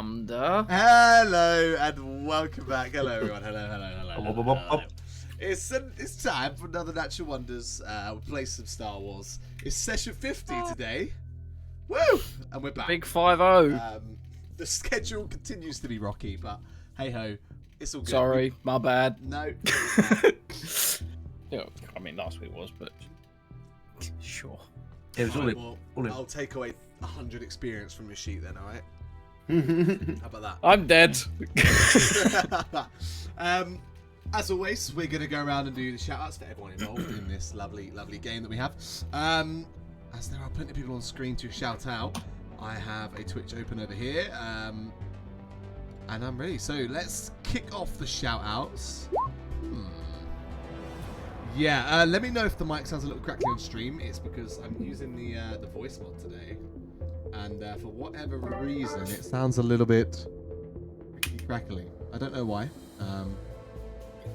Thunder. Hello and welcome back. Hello everyone. Hello. It's time for another Natural Wonders. We'll play some Star Wars. It's session 50 today. Woo! And we're back. Big 5-0. The schedule continues to be rocky, but hey ho, it's all good. Sorry, my bad. No. Yeah, I mean, last week was, but sure. It was all in. I'll take away 100 experience from your sheet then, alright? How about that? I'm dead. As always, we're going to go around and do the shout-outs to everyone involved in this lovely game that we have. As there are plenty of people on screen to shout out, I have a Twitch open over here, and I'm ready. So let's kick off the shout-outs. Yeah, let me know if the mic sounds a little crackly on stream. It's because I'm using the voice mod today, and for whatever reason, it sounds a little bit crackly. I don't know why.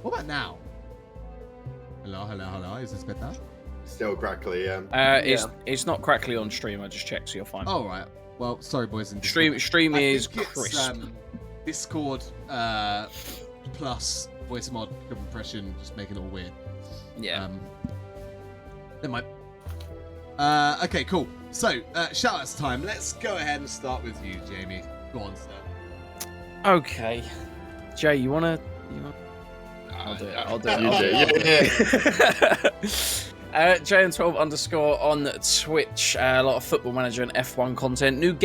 What about now? Hello. Is this better? Still crackly, yeah. It's not crackly on stream. I just checked, so you're fine. Oh right. Well, sorry, boys. And stream is crisp. It's, Discord plus voice mod compression, just making it all weird. Yeah. Never mind. Okay, cool. So, shout-outs time. Let's go ahead and start with you, Jamie. Go on, sir. Okay. Jay, you wanna? I'll do it. I'll do it. JN12 _ on Twitch. A lot of Football Manager and F1 content. New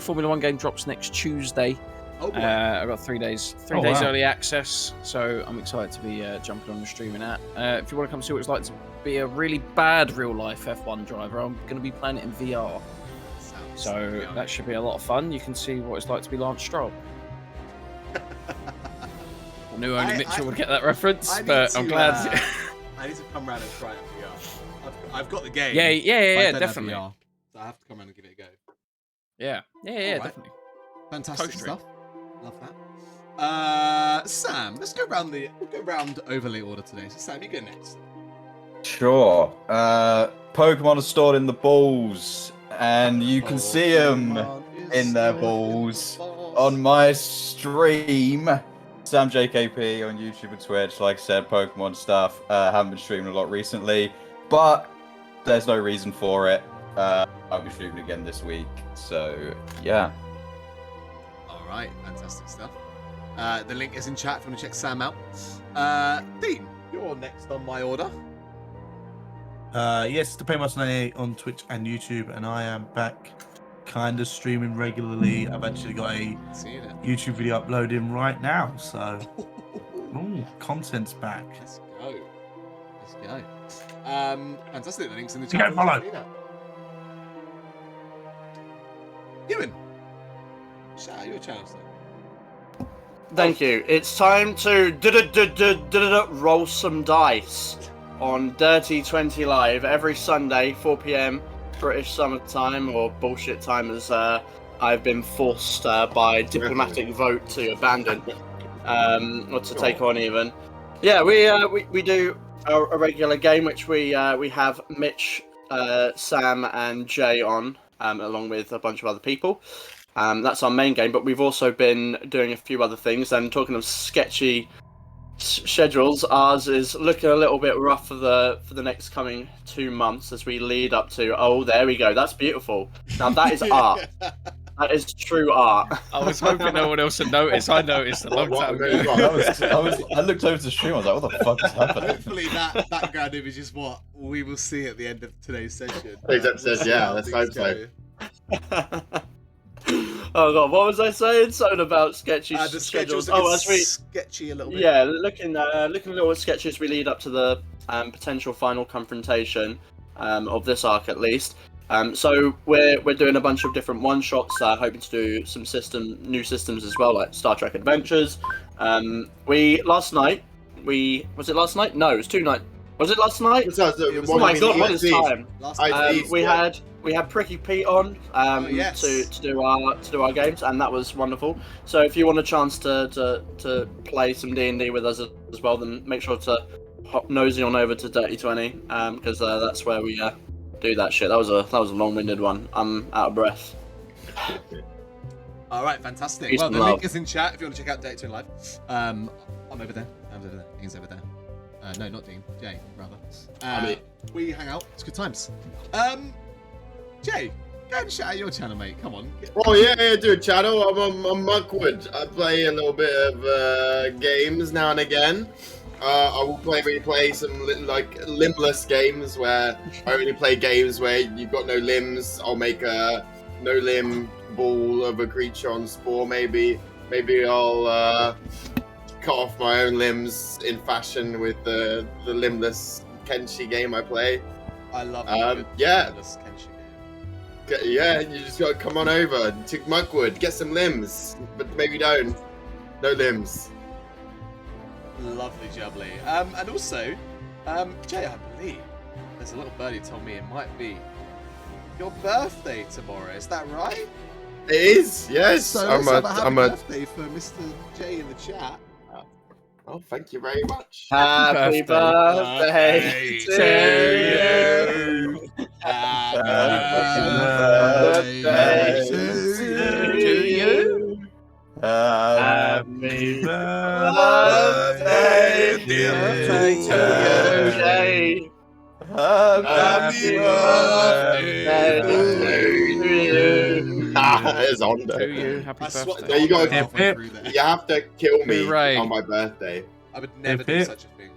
Formula 1 game drops next Tuesday. Oh, boy. I've got 3 days early access, so I'm excited to be jumping on and streaming that. If you want to come see what it's like to be a really bad real-life F1 driver, I'm going to be playing it in VR. So that should be a lot of fun. You can see what it's like to be Lance Stroll. I knew only Mitchell would get that reference, but I'm glad. I need to come around and try it in VR. I've got the game. Yeah, definitely. VR, so I have to come around and give it a go. Yeah, right. Definitely. Fantastic stuff. Love that. Sam, let's go round overlay order today. So Sam, you go next. Sure. Pokemon are stored in the balls, and you can see them in their balls on my stream. Sam JKP on YouTube and Twitch. Like I said, Pokemon stuff. Haven't been streaming a lot recently, but there's no reason for it. I'll be streaming again this week, so yeah. Alright, fantastic stuff. The link is in chat if you want to check Sam out. Dean, you're next on my order. Yes, the Paymasters on Twitch and YouTube, and I am back kind of streaming regularly. I've actually got a YouTube video uploading right now, so content's back. Let's go. Fantastic, the link's in the You chat. go follow. Ewan, shout out your channel, sir. Thank you. It's time to roll some dice on Dirty 20 Live every Sunday, 4 PM British Summer Time, or bullshit time as I've been forced by diplomatic vote to abandon, or to take on even. Yeah, we do a regular game which we have Mitch, Sam, and Jay on, along with a bunch of other people. That's our main game, but we've also been doing a few other things. And talking of sketchy schedules, ours is looking a little bit rough for the next coming 2 months as we lead up to. Oh, there we go. That's beautiful. Now that is art. That is true art. I was hoping no one else would notice. I noticed a long time ago. I looked over the stream. I was like, "What the fuck is happening?" Hopefully, that background image is what we will see at the end of today's session. Today's episode, yeah, let's hope so. Oh god, what was I saying? Something about sketchy The schedules. as we sketchy a little bit. Yeah, looking a little bit sketchy as we lead up to the potential final confrontation of this arc, at least. So we're doing a bunch of different one shots, hoping to do some new systems as well, like Star Trek Adventures. Was it last night? No, it was 2 nights. Was it last night? Oh my god, what is time? We had Pricky Pete on to do our games, and that was wonderful. So if you want a chance to play some D&D with us as well, then make sure to hop nosy on over to Dirty 20, because that's where we do that shit. That was a long-winded one. I'm out of breath. All right, fantastic. Peace Well, and the love. link is in chat if you want to check out Data 2 Live. I'm over there. Dan's over there. Dean's over there. No, not Dean. Jay, rather. mean- We hang out. It's good times. Jay, go and shout out your channel, mate. Come on. Oh yeah, dude, channel. I'm Muckwood. I play a little bit of games now and again. I will replay some limbless games where I only play games where you've got no limbs. I'll make a no-limb ball of a creature on Spore. Maybe I'll cut off my own limbs in fashion with the limbless Kenshi game I play. I love yeah. this Kenshi game. Yeah, you just gotta come on over to Muckwood, get some limbs, but maybe don't. No limbs. Lovely jubbly. And also, Jay, I believe there's a little birdie told me it might be your birthday tomorrow. Is that right? It is, yes. So let's have a happy birthday for Mr. J in the chat. Oh, thank you very much. Happy birthday to you. Happy birthday to you. Happy birthday, dear Jay. Happy birthday to you. It's on To there. you, happy birthday. There you go. Hip. You have to kill me Hooray. on my birthday. I would never Hip, do hip. such a thing.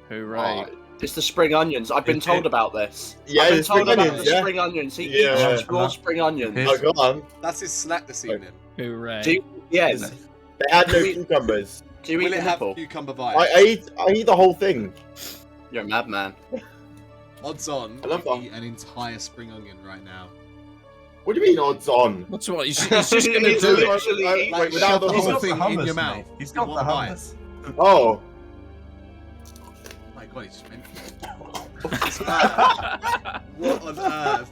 Hooray. It's the spring onions. I've been told about this. Yeah, I've been it's told spring about onions, the yeah. spring onions. He Yeah. eats raw spring onions. Hip. Oh, go on. That's his snack this evening. Hooray. Do you, yeah. They add no cucumbers. Do you Will eat it the have nipple? cucumber vibes? I eat the whole thing. You're a madman. Odds on, I love you that. eat an entire spring onion right now. What do you mean odds on? What's what? He's just gonna He's do it. literally Like, eating Like, without shove the the whole whole got the thing in hummus, your mate. mouth. He's in got one the bite. hummus. Oh. My God, he just went. What on earth?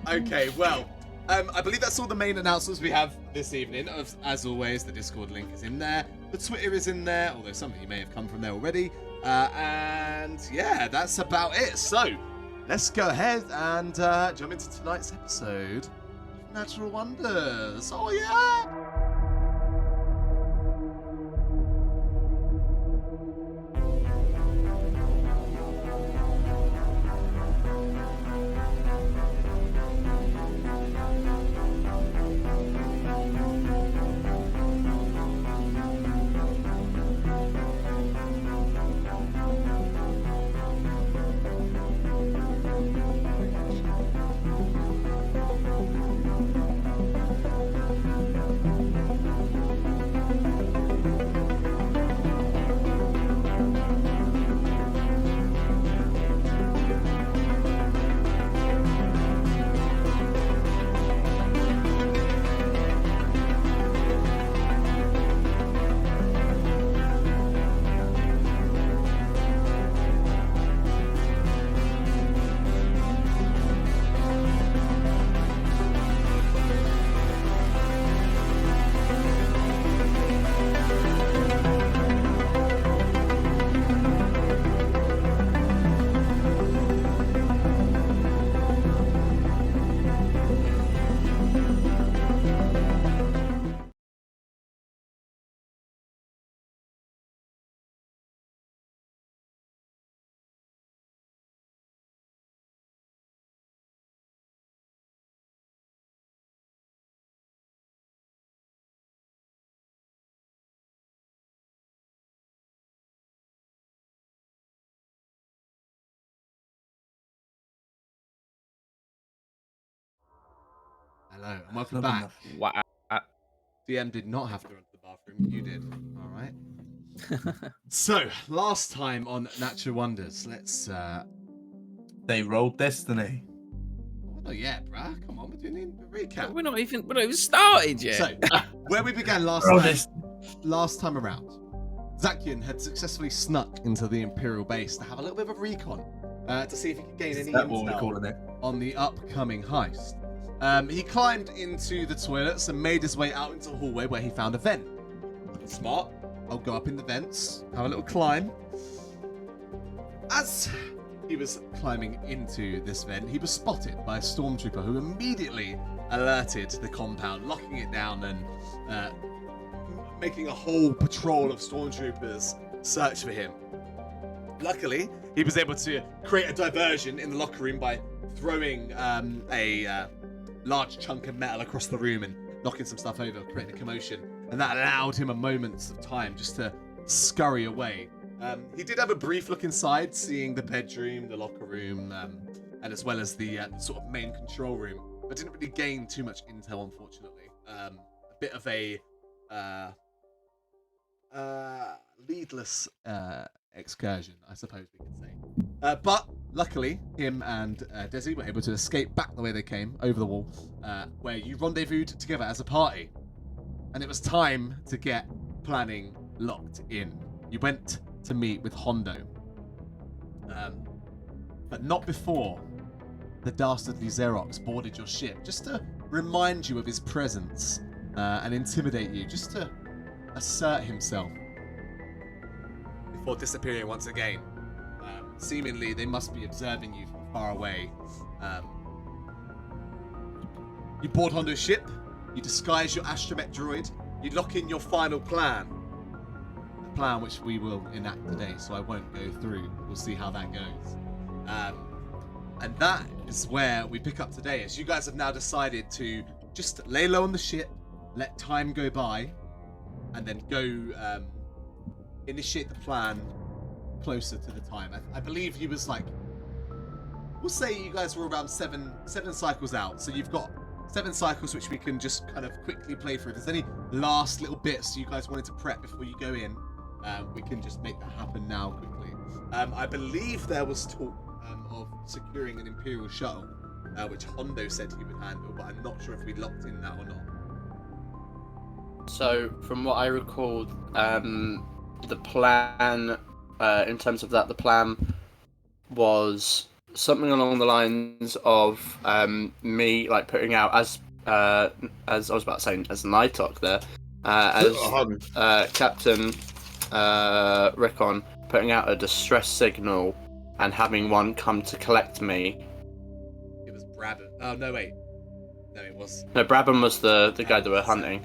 Okay, well, I believe that's all the main announcements we have this evening. As always, the Discord link is in there. The Twitter is in there, although some of you may have come from there already. And yeah, that's about it. So let's go ahead and jump into tonight's episode of Natural Wonders. Oh yeah! Hello, and welcome Love back. Wow. DM did not have to run to the bathroom. You did. All right. So, last time on Natural Wonders, let's. They rolled destiny. Oh, not yet, bruh. Come on, we're doing a recap. We're not even started yet. So, where we began last Roll time, destiny. last time around, Zakian had successfully snuck into the Imperial base to have a little bit of a recon to see if he could gain Is any that what we're intel calling it? on the upcoming heist. He climbed into the toilets and made his way out into the hallway where he found a vent. Smart. I'll go up in the vents, have a little climb. As he was climbing into this vent, he was spotted by a stormtrooper who immediately alerted the compound, locking it down and making a whole patrol of stormtroopers search for him. Luckily, he was able to create a diversion in the locker room by throwing a large chunk of metal across the room and knocking some stuff over, creating a commotion. And that allowed him a moment of time just to scurry away. He did have a brief look inside, seeing the bedroom, the locker room, and as well as the sort of main control room, but didn't really gain too much intel, unfortunately. A bit of a leadless excursion, I suppose we could say. But luckily, him and Desi were able to escape back the way they came, over the wall, where you rendezvoused together as a party. And it was time to get planning locked in. You went to meet with Hondo. But not before the dastardly Xerox boarded your ship, just to remind you of his presence and intimidate you, just to assert himself before disappearing once again. Seemingly, they must be observing you from far away. You board Hondo's ship, you disguise your astromech droid, you lock in your final plan. A plan which we will enact today, so I won't go through. We'll see how that goes. And that is where we pick up today, as you guys have now decided to just lay low on the ship, let time go by, and then go initiate the plan closer to the time. I believe he was like, we'll say you guys were around seven cycles out, so you've got 7 cycles which we can just kind of quickly play through. If there's any last little bits you guys wanted to prep before you go in, we can just make that happen now quickly. I believe there was talk of securing an Imperial shuttle, which Hondo said he would handle, but I'm not sure if we locked in that or not. So, from what I recalled, the plan, in terms of that, the plan was something along the lines of me like putting out as I was about to say as Nighthawk there, as Captain Rickon putting out a distress signal and having one come to collect me. It was Brabham. Oh no, wait. No, it was. No, Brabham was the guy that we're hunting.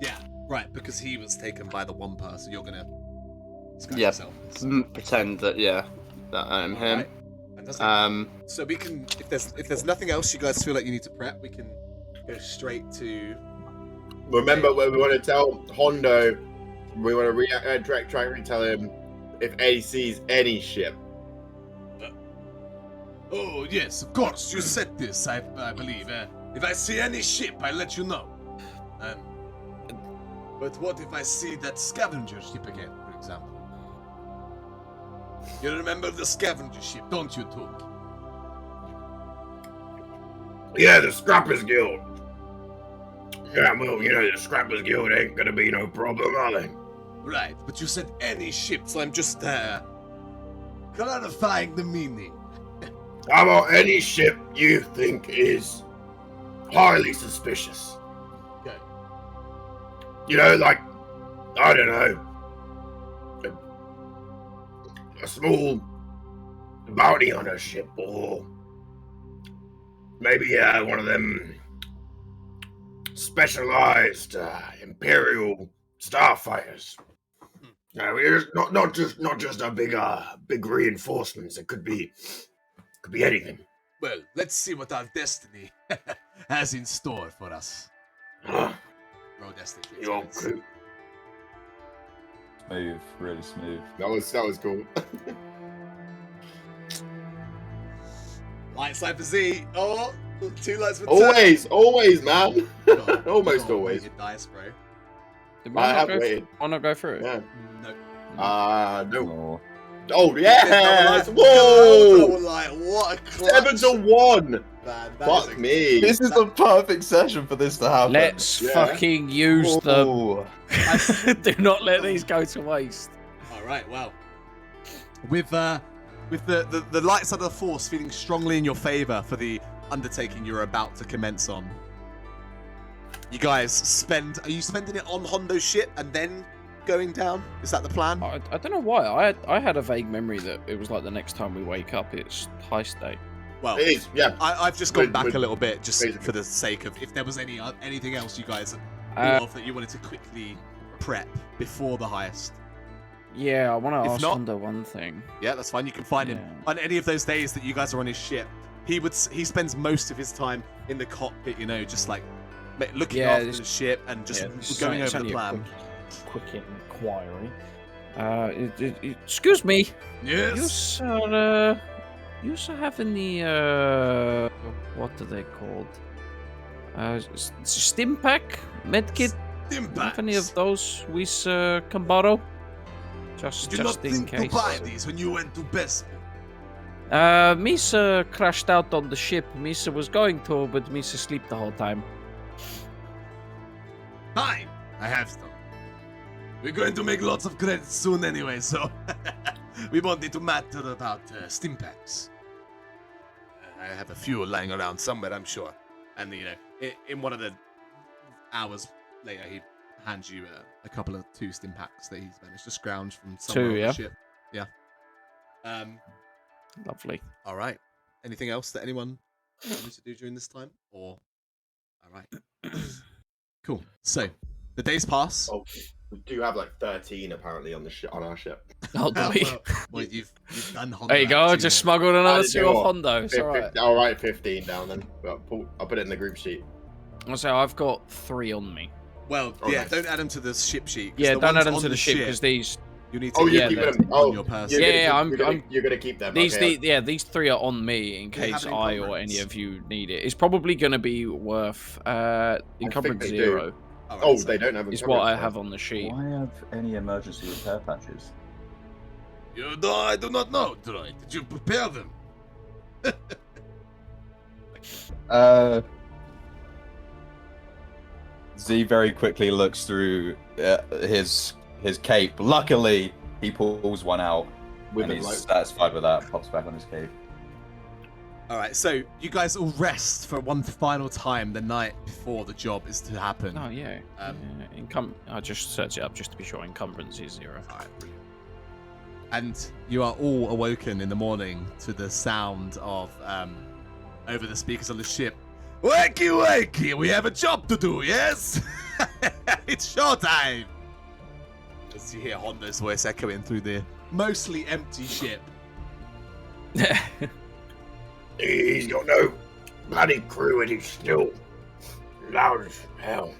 Yeah, right. Because he was taken by the Wampa, so you're gonna. Yeah, pretend that that I'm him. Right. So we can, if there's nothing else you guys feel like you need to prep, we can go straight to. Remember when we want to tell Hondo, we want to try and retell him if A sees any ship. Oh yes, of course. You said this, I believe. If I see any ship, I'll let you know. But what if I see that scavenger ship again, for example? You remember the scavenger ship, don't you, Took? Yeah, the Scrappers Guild. Yeah, well, the Scrappers Guild ain't gonna be no problem, are they? Right, but you said any ship, so I'm just clarifying the meaning. How about any ship you think is highly suspicious? Okay. Like, I don't know, a small bounty hunter ship, or maybe one of them specialized Imperial starfighters. Not just a big reinforcements. It could be anything. Well, let's see what our destiny has in store for us. Roll destiny. You're cool. Smooth, really smooth. That was cool. Light side for Z. Oh, 2 lights for Always, man. Almost always. Weighted dice, bro. Did I have mine waited. not go through? Yeah. No. No. Oh. Oh yeah! Double Whoa! light. What a clutch. 7-1. Man, that Fuck is me. This is the perfect session for this to happen. Let's fucking use them. Do not let these go to waste. All right. Well, with the light side of the Force feeling strongly in your favor for the undertaking you're about to commence on, you guys are you spending it on Hondo's ship and then going down? Is that the plan? I don't know why. I had a vague memory that it was like the next time we wake up, it's heist day. Well, It is, yeah. I've just gone With- back with- a little bit just basically. for the sake of if there was anything else you guys Uh, thought of that you wanted to quickly prep before the heist. Yeah, I want to If ask not- Hondo one thing. Yeah, that's fine. You can find him Yeah. on any of those days that you guys are on his ship. He spends most of his time in the cockpit, you know, just like looking Yeah, after it's- the ship and just going over the plan. Quick inquiry. Excuse me. You Yes. sir, have any what are they called? Stim pack, medkit. Have any of those we can borrow? Just in case. these when you went to best. Misa crashed out on the ship. Misa was going to, but Misa sleep the whole time. Fine, I have some. We're going to make lots of credits soon anyway, so we won't need to matter about stim packs. I have a few lying around somewhere, I'm sure. And you know, in one of the hours later, he hands you a couple of 2 stim packs that he's managed to scrounge from somewhere 2, on yeah? the ship. Yeah. Lovely. All right. Anything else that anyone wanted to do during this time? Or all right. Cool. So the days pass. Oh, we do have like 13 apparently on our ship. Oh, do we? Well, you've done Honda There you go. I acting just it. smuggled another did 2 you off what? Hondo. It's all right. I'll write 15 down then. I'll put it in the group sheet. So I've got 3 on me. Well, Oh, yeah, nice. don't add them to the ship sheet. 'cause Yeah, the don't ones add them on to the ship because these. you need to Oh, you Yeah, keep that's them. on Oh, your person. you're Yeah, gonna you're gonna keep them. Okay. These 3 are on me in Do you have case an I or encumbrance? any of you need it. It's probably going to be worth encumbrance they do. 0 All right, Oh, so they don't have. is what I encumbrance, have on the sheet. Why have any emergency repair patches? I do not know, Troy. Did you prepare them? Z very quickly looks through his cape. Luckily, he pulls one out With and the he's like, satisfied with that. Pops back on his cape. All right, so you guys all rest for one final time the night before the job is to happen. Oh yeah. I just search it up just to be sure. Encumbrance is 0. All right, brilliant. And you are all awoken in the morning to the sound of over the speakers on the ship. Wakey, wakey! We have a job to do, yes? It's showtime! As you hear Honda's voice echoing through the mostly empty ship. he's got no bloody crew and he's still loud as hell.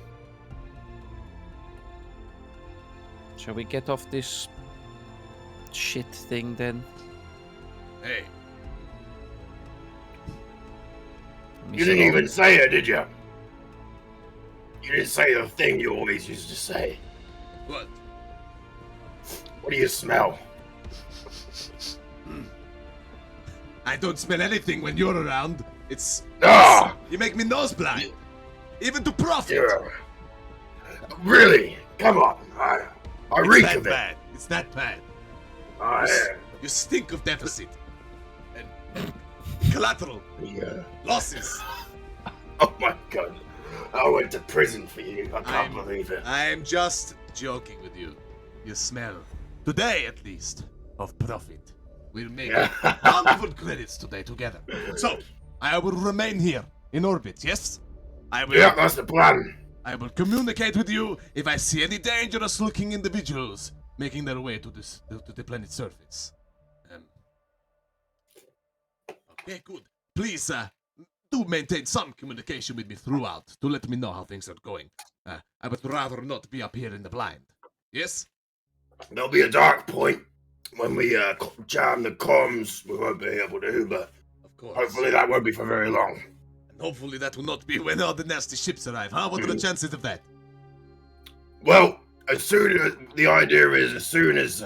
Shall we get off this shit thing then? Hey, You didn't even say it, did you? You didn't say the thing you always used to say. what? What do you smell? I don't smell anything when you're around. It's... Ah! You make me nose blind. Even to profit. Yeah. Really? Come on. I It's reek that of it. bad. It's that bad. You stink of deficit. And collateral. Yeah. Losses. Oh my god. I went to prison for you. I can't I'm- believe it. I'm just joking with you. You smell, today at least, of profit. We'll make wonderful credits today together. So, I will remain here in orbit, yes? I will. Yeah, that's the plan. I will communicate with you if I see any dangerous-looking individuals making their way to the planet's surface. Okay, good. Please, do maintain some communication with me throughout to let me know how things are going. I would rather not be up here in the blind. Yes? There'll be a dark point when we jam the comms. We won't be able to, but Of course. hopefully that won't be for very long. And hopefully that will not be when all the nasty ships arrive, huh? What are the chances of that? Well, as soon as the idea is, as soon as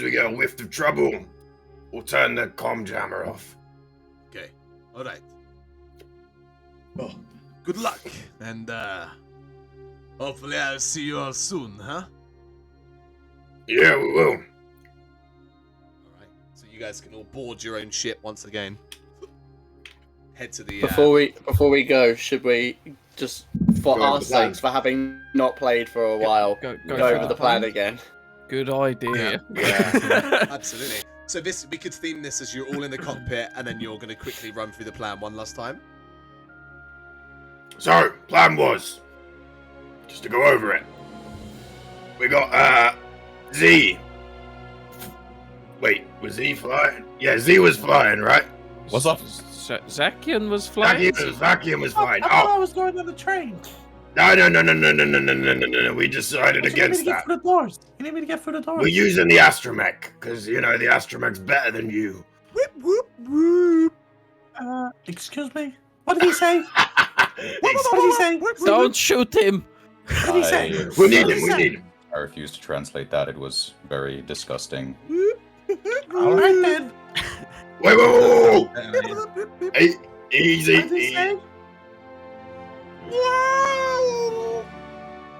we get a whiff of trouble, we'll turn the comm jammer off. Okay. Alright. Well, good luck. And, hopefully I'll see you all soon, huh? Yeah, we will. Alright. So you guys can all board your own ship once again. Head to the, Before we go, should we just, for Go over our the plan. sakes, for having not played for a while, Go go for over the the plan plan. again? Good idea. Yeah, absolutely. So this, we could theme this as you're all in the cockpit, and then you're going to quickly run through the plan one last time. So, plan was, just to go over it. We got, Z. Wait, was Z flying? Yeah, Z was flying, right? What's up? Zakian was flying. Zakian was flying. I thought I was going on the train. No. We decided against that. For the doors. You need me to get through the doors. We're using the astromech, because, you know, the astromech's better than you. Whoop, whoop, whoop. Excuse me? What did he say? What did he say? Don't shoot him. What did he say? We need him. I refuse to translate that. It was very disgusting. All right then. Whoa. Hey, easy. What did he say? Whoa!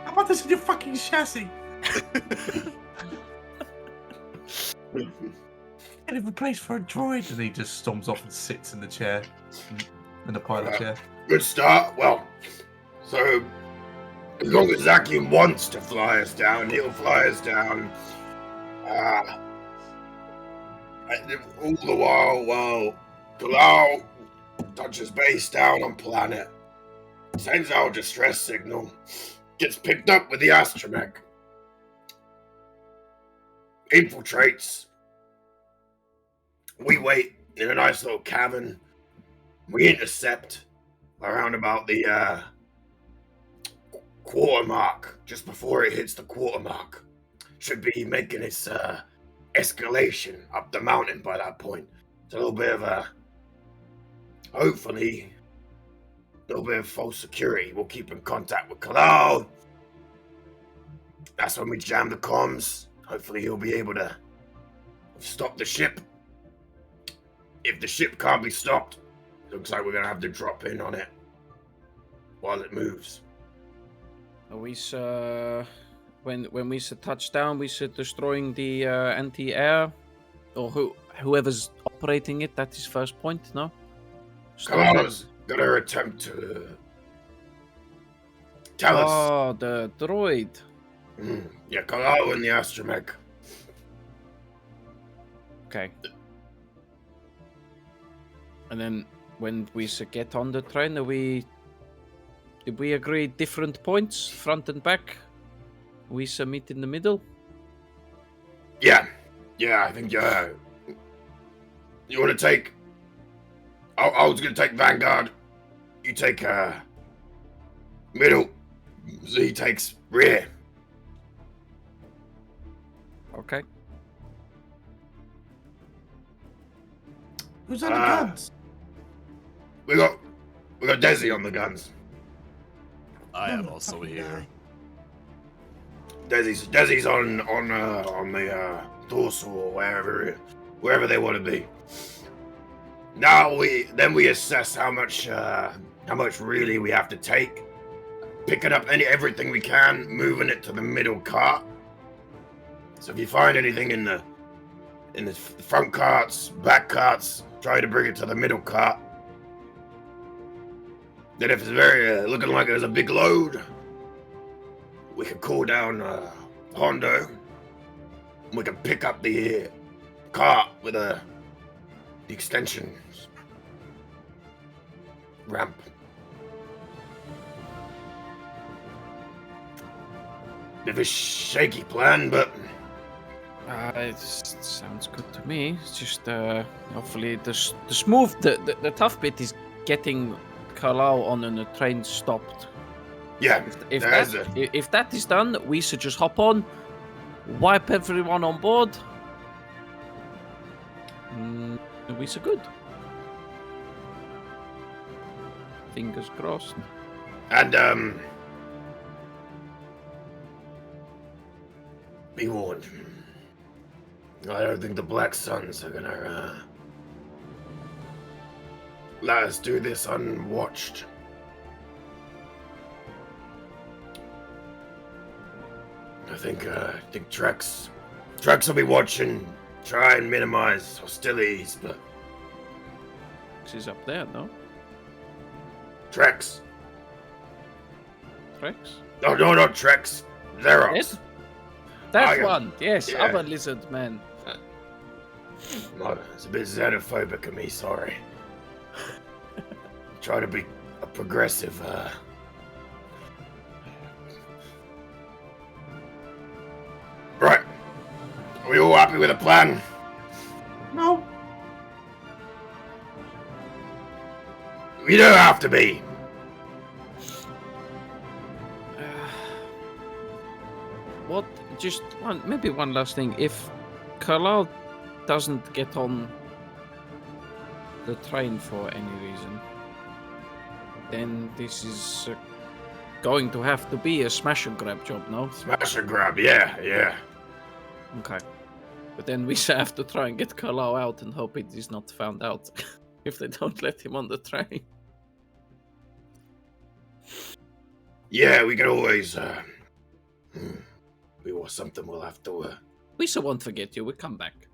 How about this in your fucking chassis? Get it replaced for a droid. And he just storms off and sits in the chair. In the pilot chair. Good start. Well, so as long as Zakian wants to fly us down, he'll fly us down. All the while Kalau touches base down on planet, sends out a distress signal, gets picked up with the astromech, infiltrates. We wait in a nice little cavern. We intercept around about the quarter mark, just before it hits the quarter mark. Should be making its escalation up the mountain by that point. It's a little bit of a, hopefully, a little bit of false security. We'll keep in contact with Kalau. That's when we jam the comms. Hopefully he'll be able to stop the ship. If the ship can't be stopped, looks like we're gonna have to drop in on it while it moves. We when we said touchdown, we said destroying the anti-air, or whoever's operating it. That is first point, no? Kalau's gonna attempt to tell us. Oh, the droid. Yeah, Kalau and the astromech. Okay. And then when we get on the train, did we agree different points, front and back? We meet in the middle? Yeah, I think you want to take. I was gonna take Vanguard. You take middle. Z takes rear. Okay. Who's on the guns? We got Desi on the guns. I am also here. Desi's on the dorsal or wherever they want to be. Now we assess how much really we have to take, picking up everything we can, moving it to the middle cart. So if you find anything in the front carts, back carts, try to bring it to the middle cart. Then if it's very looking like there's a big load, we can call down Hondo. And we can pick up the cart with the extension ramp. Bit of a shaky plan, but It sounds good to me. It's just hopefully the tough bit is getting Kalau on and the train stopped. yeah, If that is done, we should just hop on, wipe everyone on board. We are good. Fingers crossed. and be warned. I don't think the Black Suns are gonna let us do this unwatched. I think Trex will be watching, try and minimize hostilities, but She's up there, no? Trex. Trex? No, not Trex. Xerox. Yes? That I am- one, yes, yeah. other lizard man. It's a bit xenophobic of me, sorry. Try to be a progressive, Right. Are we all happy with the plan? No. We don't have to be. What? Just maybe one last thing. If Carlisle doesn't get on the train for any reason, then this is going to have to be a smash and grab job, no? Smash and grab, yeah. Okay. But then we have to try and get Carlisle out and hope it is not found out if they don't let him on the train. Yeah, we can always, we want something we'll have to, We so won't forget you. We'll come back.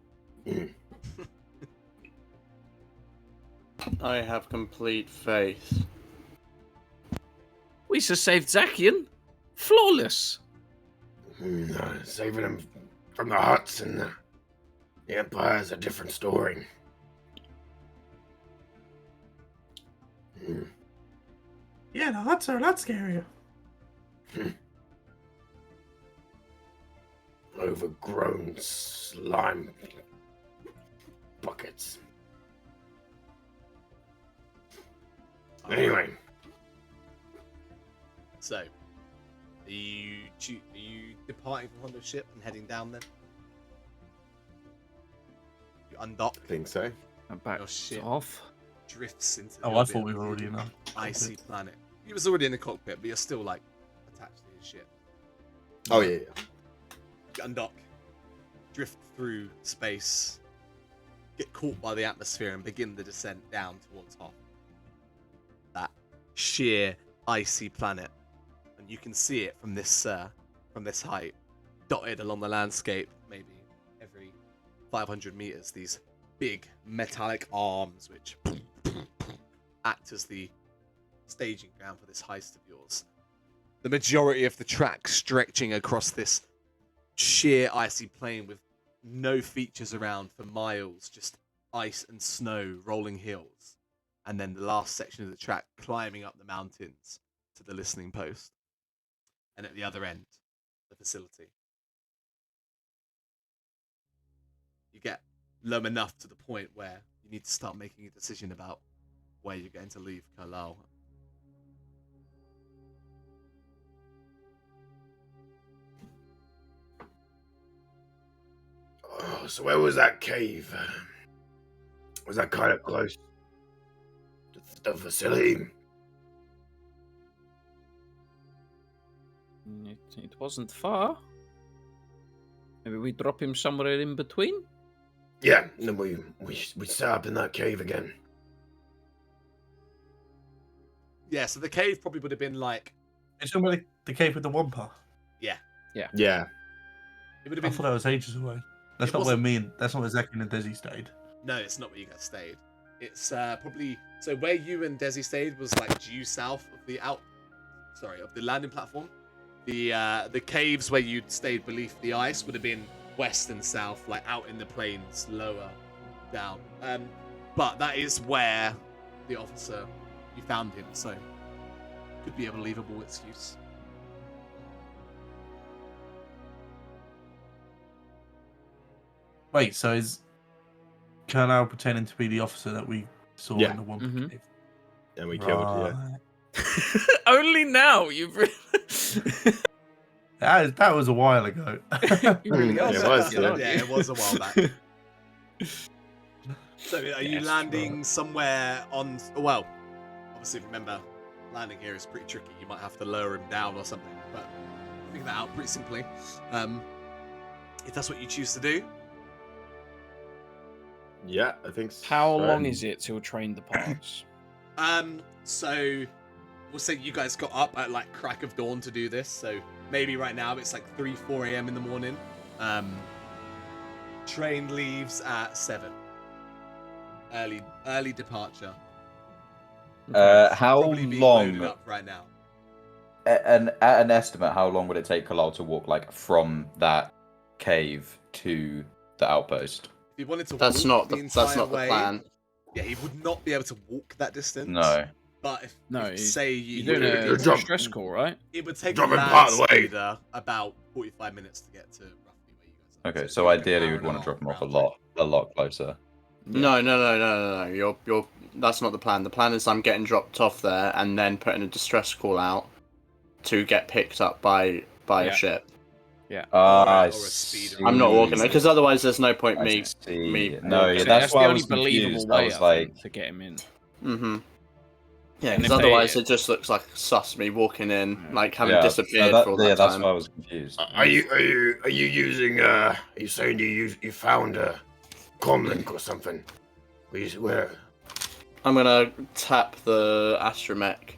I have complete faith. We so saved Zakian. Flawless. Saving him from the huts and the Empire's a different story. Yeah, the huts are a lot scarier. Overgrown slime buckets. Anyway. So, are you departing from Hondo's ship and heading down then? You undock. I think so. I'm back Your ship off. drifts into. Oh, the I orbit thought we of were the already in a icy planet. He was already in the cockpit, but you're still like attached to his ship. Oh, yeah. You undock, drift through space, get caught by the atmosphere, and begin the descent down towards Hoth. That sheer icy planet, and you can see it from this height, dotted along the landscape, maybe every 500 meters. These big metallic arms, which act as the staging ground for this heist of yours. The majority of the track stretching across this sheer icy plain with no features around for miles, just ice and snow, rolling hills, and then the last section of the track climbing up the mountains to the listening post, and at the other end, the facility. You get low enough to the point where you need to start making a decision about where you're going to leave Carlisle. Oh, so where was that cave? Was that kind of close to the facility? It wasn't far. Maybe we drop him somewhere in between? Yeah, and then we set up in that cave again. Yeah, so the cave probably would have been like... It's somewhere the cave with the Wampa. Yeah. It would have I been... thought that was ages away. That's It not where wasn't- that's not where Zakian and Desi stayed. No, it's not where you guys stayed. It's probably... So where you and Desi stayed was like due south of the of the landing platform. The caves where you'd stayed beneath the ice would have been west and south, like out in the plains, lower down. But that is where the officer, you found him, so could be a believable excuse. Wait, so is Colonel pretending to be the officer that we saw Yeah. in the Wampa Mhm. cave? And we killed, yeah. Right. Only now you've That was a while ago. You really are. It was, Zakian, aren't Yeah, you? it was a while back. So are you Yes, landing somewhere on... Well, obviously remember, landing here is pretty tricky. You might have to lower him down or something, but figure that out pretty simply. If that's what you choose to do. Yeah, I think so. How long is it till train departs? So we'll say you guys got up at like crack of dawn to do this, so maybe right now it's like 3-4 a.m. in the morning. Train leaves at 7. Early departure. How Probably being loaded long? up right now. At an estimate, how long would it take Kalal to walk, like, from that cave to the outpost? He wanted to. That's walk not the that's entire not the way. plan. Yeah, he would not be able to walk that distance. No. But if No, say you're doing a You're drunk. stress call, right? it would take a Dropping land part of the way. speeder about 45 minutes to get to roughly where you guys are. Okay, it's so like an ideally hour we'd and a want to half drop him off round a lot closer. No. You're that's not the plan. The plan is I'm getting dropped off there and then putting a distress call out to get picked up by Yeah. a ship. I or a speeder. I'm not walking Mm. there because otherwise there's no point I me. see. No, No, yeah, yeah, That's that's the why I only was believable confused. way I was I like, think, to get him in. Mm-hmm. Yeah, And because if they- otherwise it just looks like sus me walking in, like having yeah, disappeared no, for all that that's time. why I was confused. Are you using Are you saying you found a comlink or something? Where? I'm gonna tap the astromech.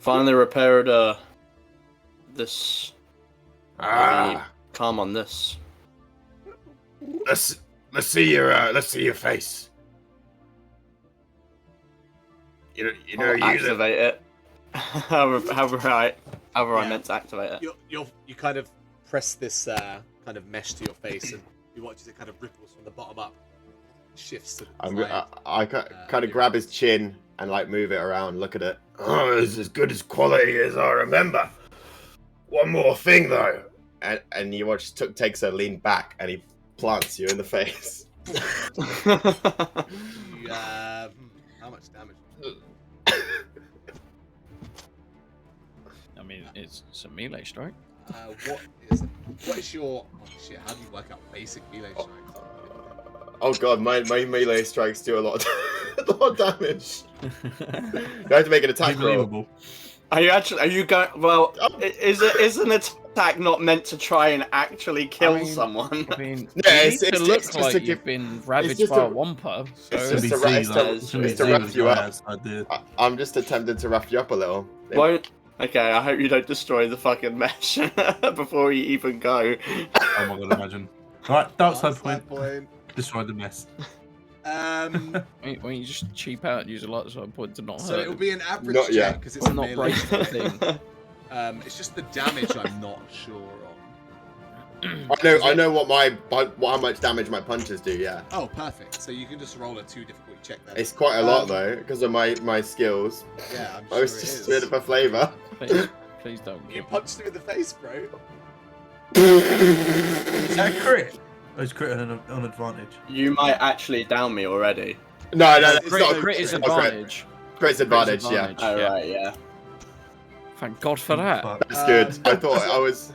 Finally repaired this. Calm on this. Let's see your face. You know, I'll use it. activate it. However I meant to activate it. You kind of press this kind of mesh to your face, and you watch as it kind of ripples from the bottom up, shifts to the side. I kind of grab his chin and like move it around. Look at it. Oh, it's as good as quality as I remember. One more thing though, and you watch takes a lean back and he plants you in the face. How much damage? I mean, it's a melee strike. What is your? Oh shit! How do you work out basic melee strikes? Oh god, my melee strikes do a lot of damage. You have to make an attack roll. Unbelievable. Are you going? Well, is an attack not meant to try and actually kill someone? I mean, Yeah, you it's need to just look to like give- you've been ravaged just by a- a wampa. It's So just To to be ra- seen, it's to- like, it's to be to rough seen you up. as I did. I'm just attempting to rough you up a little. Won't. Okay, I hope you don't destroy the fucking mesh before you even go. Oh my god, imagine. Right, dark side point. point. Destroy the mess. why don't you just cheap out and use a light side point to not So hurt it'll him? be an average Not yet. check because it's I'm a not melee braced for the thing. thing. It's just the damage I'm not sure on. I know how much damage my punches do. Yeah, Oh, perfect. So you can just roll a 2 difficulty check then. it's quite a lot though because of my skills. Yeah, I'm I sure was it just is. a bit of a flavour. Please don't. You punched him in the face, bro. Is that crit? Oh, it's crit on advantage. You might actually down me already. No, It's it's not not Crit is it's not crit. advantage. Crit's advantage. Yeah, advantage. Oh Yeah. right, yeah. Thank God for that. Fuck. that's good. I thought I was.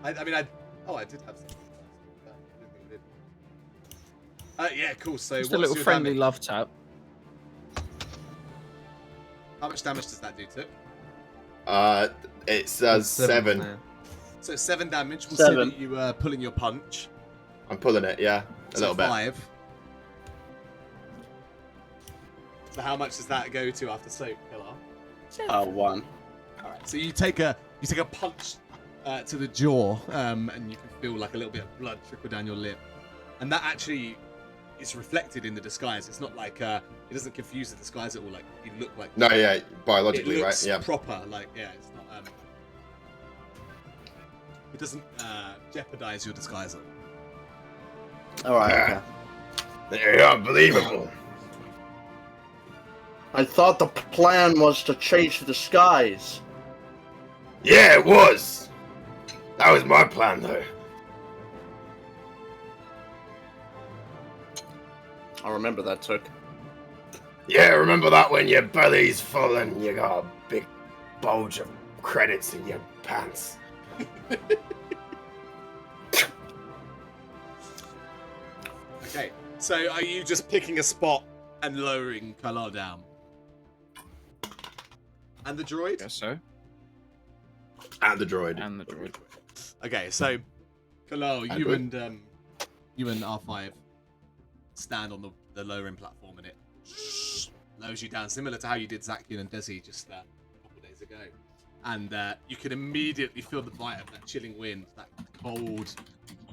I did have something. Yeah, cool. So Just a what's little your friendly damage? love tap. How much damage does that do, Tip? It says 7. man. So 7 damage. We'll 7. say that you pulling your punch. I'm pulling it. Yeah, a So little bit. 5. So how much does that go to after soap, Pillar? 1. Alright, so you take a punch to the jaw, and you can feel like a little bit of blood trickle down your lip. And that actually is reflected in the disguise. It's not like it doesn't confuse the disguise at all. Like you look like No, yeah, it biologically, looks right? Yeah. proper. Like it's not. It doesn't jeopardize your disguise at all. Alright, okay. They're unbelievable. I thought the plan was to change the disguise. Yeah, it was. That was my plan, though. I remember that took. Yeah, remember that when your belly's full and you got a big bulge of credits in your pants. Okay, so are you just picking a spot and lowering Kalar down? And the droid? Guess so. And the droid. And the droid. Okay, so Kalar, And you droid. and R5 stand on the lowering platform and it lowers you down, similar to how you did Zakian and Desi just a couple of days ago. And you can immediately feel the bite of that chilling wind, that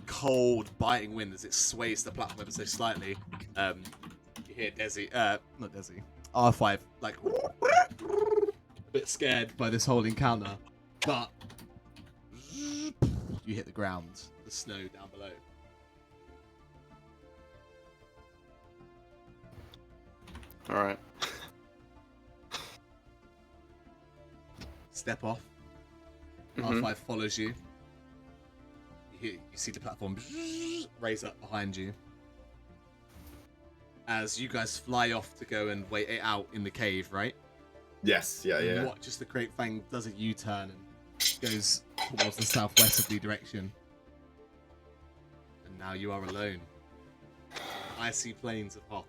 cold, biting wind as it sways the platform ever so slightly. You hear Desi, not Desi, R5, like a bit scared by this whole encounter, but you hit the ground, the snow down below. Alright. Step off. Mhm. R5 follows you. You see the platform raise up behind you. As you guys fly off to go and wait it out in the cave, right? Yes, yeah, You yeah. watch as the Great Fang does a U-turn and goes towards the southwesterly direction. And now you are alone. Icy plains of Hoth.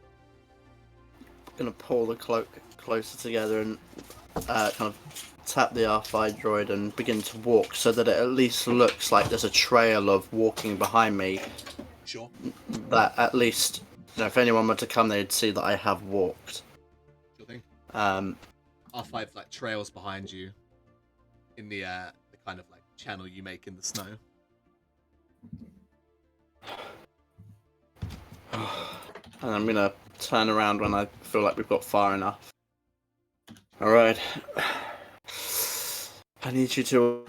Gonna pull the cloak closer together and kind of tap the R5 droid and begin to walk so that it at least looks like there's a trail of walking behind me. Sure. That at least, if anyone were to come, they'd see that I have walked. Sure thing. Um, R5 like trails behind you in the kind of like channel you make in the snow. And I'm gonna turn around when I feel like we've got far enough. Alright. I need you to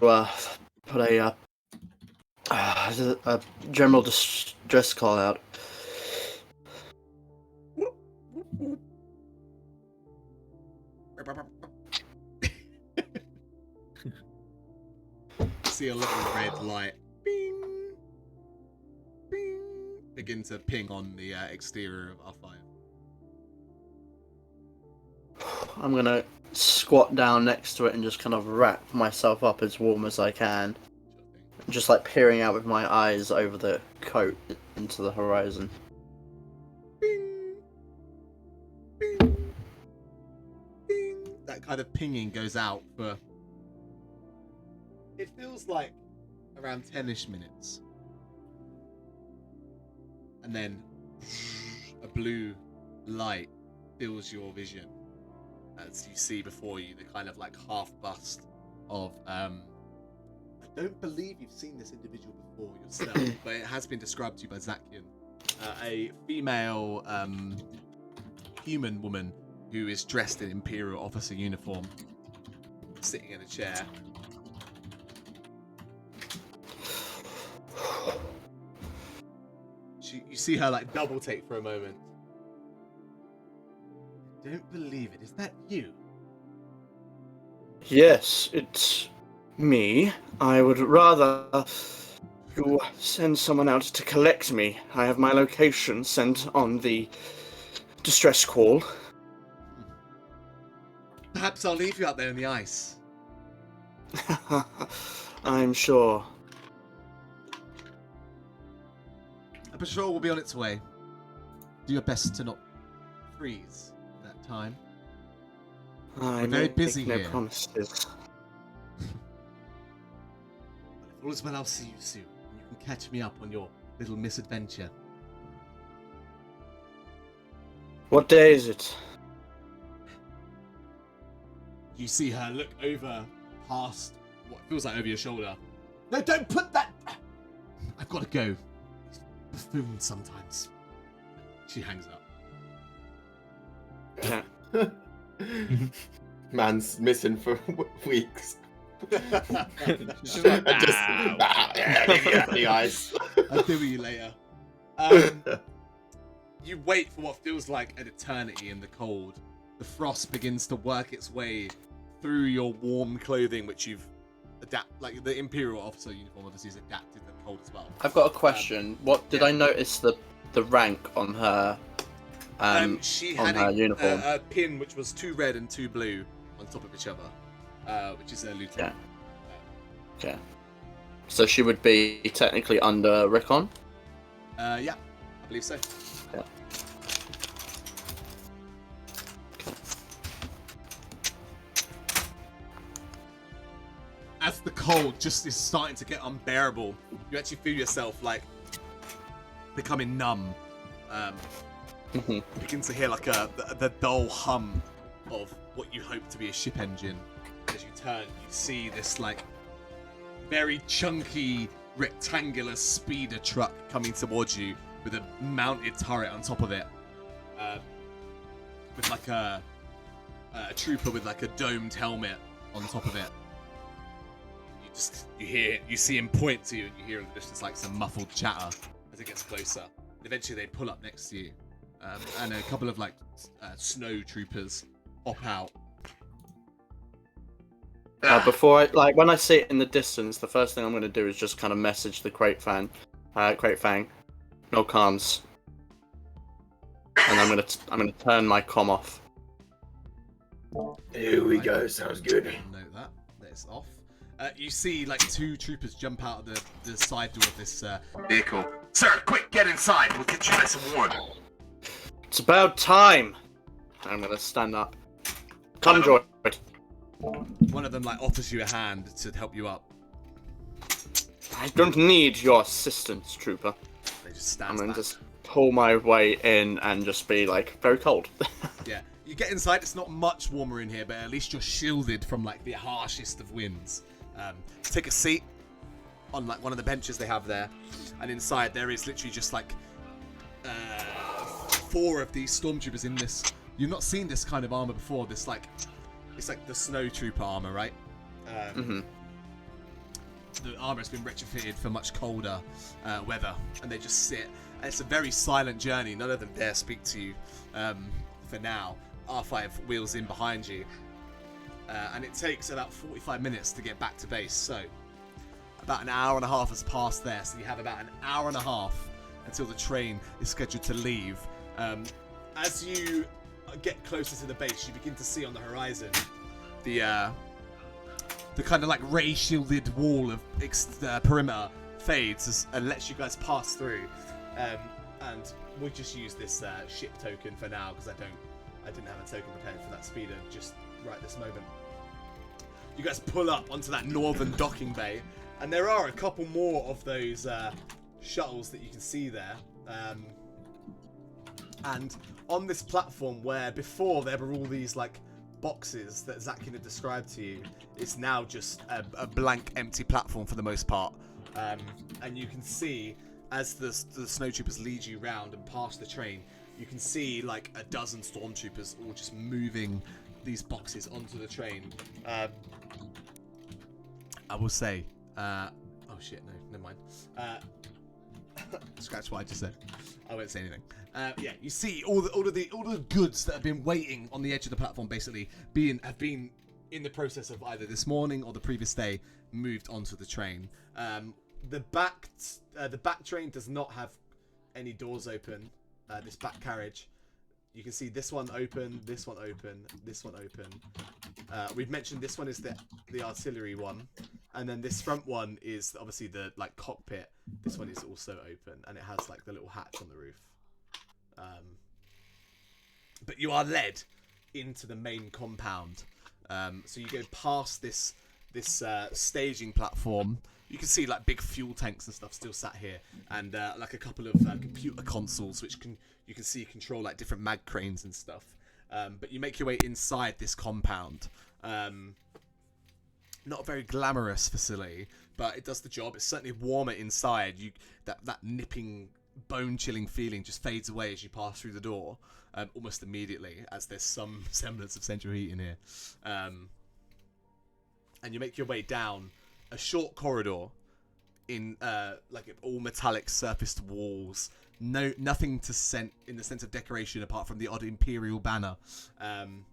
put a general distress call out. See a little red light bing, bing, begin to ping on the exterior of R5. I'm gonna squat down next to it and just kind of wrap myself up as warm as I can. Sure thing. Just like peering out with my eyes over the coat into the horizon. Bing, bing, bing. That kind of pinging goes out for. It feels like around 10-ish minutes. And then a blue light fills your vision as you see before you the kind of like half bust of I don't believe you've seen this individual before yourself, but it has been described to you by Zakian. A female human woman who is dressed in Imperial officer uniform, sitting in a chair. You see her like double take for a moment. I don't believe it. Is that you? Yes, it's me. I would rather you send someone out to collect me. I have my location sent on the distress call. Perhaps I'll leave you out there in the ice. I'm sure. A patrol will be on its way. Do your best to not freeze at that time. I We're very make busy no here. promises. But if all is well, I'll see you soon. You can catch me up on your little misadventure. What day is it? You see her look over past what feels like over your shoulder. No, don't put that. I've got to go. These buffoons sometimes. She hangs up. Yeah. Man's missing for weeks. She's like, I just "Ow." the eyes. I'll deal with you later. You wait for what feels like an eternity in the cold. The frost begins to work its way through your warm clothing, which you've like the Imperial officer uniform obviously is adapted to the cold as well. I've got a question. What did yeah. I notice the rank on her? She on had her uniform. a pin which was 2 red and 2 blue on top of each other, which is a lieutenant. Okay. So she would be technically under Rickon? Yeah, I believe so. Yeah. As the cold just is starting to get unbearable, you actually feel yourself like becoming numb. You begin to hear like the dull hum of what you hope to be a ship engine. As you turn, you see this like very chunky rectangular speeder truck coming towards you with a mounted turret on top of it, with like a trooper with like a domed helmet on top of it. You see him point to you, and you hear in the distance like some muffled chatter as it gets closer. Eventually, they pull up next to you, and a couple of like snow troopers op out. Before when I see it in the distance, the first thing I'm going to do is just kind of message the Crate Fang, no comms, and I'm gonna turn my comm off. Here we go. Sounds good. Note that. That's off. You see like 2 troopers jump out of the side door of this vehicle. Sir, quick, get inside. We'll get you nice and warm. It's about time. I'm gonna stand up. Come, droid. One of them like offers you a hand to help you up. I don't need your assistance, trooper. They just I'm stand gonna back. just pull my way in and just be like very cold. Yeah, you get inside. It's not much warmer in here, but at least you're shielded from like the harshest of winds. Take a seat on like one of the benches they have there, and inside there is literally just like 4 of these stormtroopers in this. You've not seen this kind of armor before. This like it's like the snow trooper armor, right? The armor has been retrofitted for much colder weather, and they just sit. And it's a very silent journey. None of them dare speak to you for now. R5 wheels in behind you, and it takes about 45 minutes to get back to base. So about an hour and a half has passed there. So you have about an hour and a half until the train is scheduled to leave. As you get closer to the base, you begin to see on the horizon the kind of like ray shielded wall of perimeter fades and lets you guys pass through. And we'll just use this ship token for now because I didn't have a token prepared for that speeder just right this moment. You guys pull up onto that northern docking bay, and there are a couple more of those shuttles that you can see there. And on this platform where before there were all these like boxes that Zakin had described to you, it's now just a blank empty platform for the most part. And you can see as the snowtroopers lead you round and past the train, you can see like a dozen stormtroopers all just moving these boxes onto the train. I will say, oh shit, no, never mind. Scratch what I just said. I won't say anything. Yeah, you see all the goods that have been waiting on the edge of the platform, basically have been in the process of either this morning or the previous day moved onto the train. The back train does not have any doors open. This back carriage, you can see this one open, this one open, this one open. We've mentioned this one is the artillery one, and then this front one is obviously the like cockpit. This one is also open, and it has like the little hatch on the roof. But you are led into the main compound. So you go past this staging platform. You can see like big fuel tanks and stuff still sat here, and like a couple of computer consoles which you can see control like different mag cranes and stuff. But you make your way inside this compound. Not a very glamorous facility, but it does the job. It's certainly warmer inside. That nipping, bone-chilling feeling just fades away as you pass through the door, almost immediately, as there's some semblance of central heat in here. And you make your way down a short corridor in like all metallic surfaced walls. Nothing in the sense of decoration apart from the odd Imperial banner. And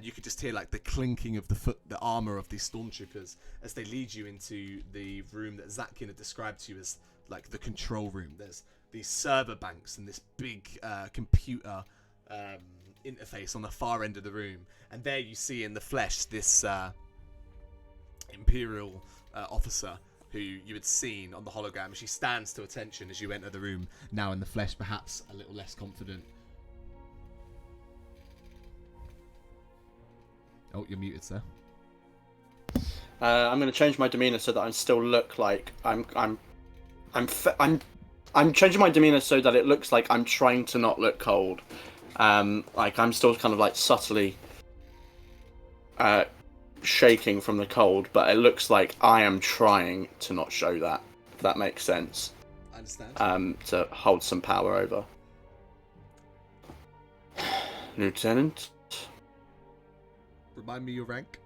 you could just hear like the clinking of the armor of these stormtroopers as they lead you into the room that Zatkin had described to you as like the control room. There's these server banks and this big computer interface on the far end of the room, and there you see in the flesh this Imperial officer who you had seen on the hologram. She stands to attention as you enter the room, now in the flesh, perhaps a little less confident. Oh, you're muted, sir. I'm going to change my demeanor so that I still look like I'm changing my demeanor so that it looks like I'm trying to not look cold. Like I'm still kind of like subtly shaking from the cold, but it looks like I am trying to not show that, if that makes sense. I understand. To hold some power over. Lieutenant? Remind me your rank.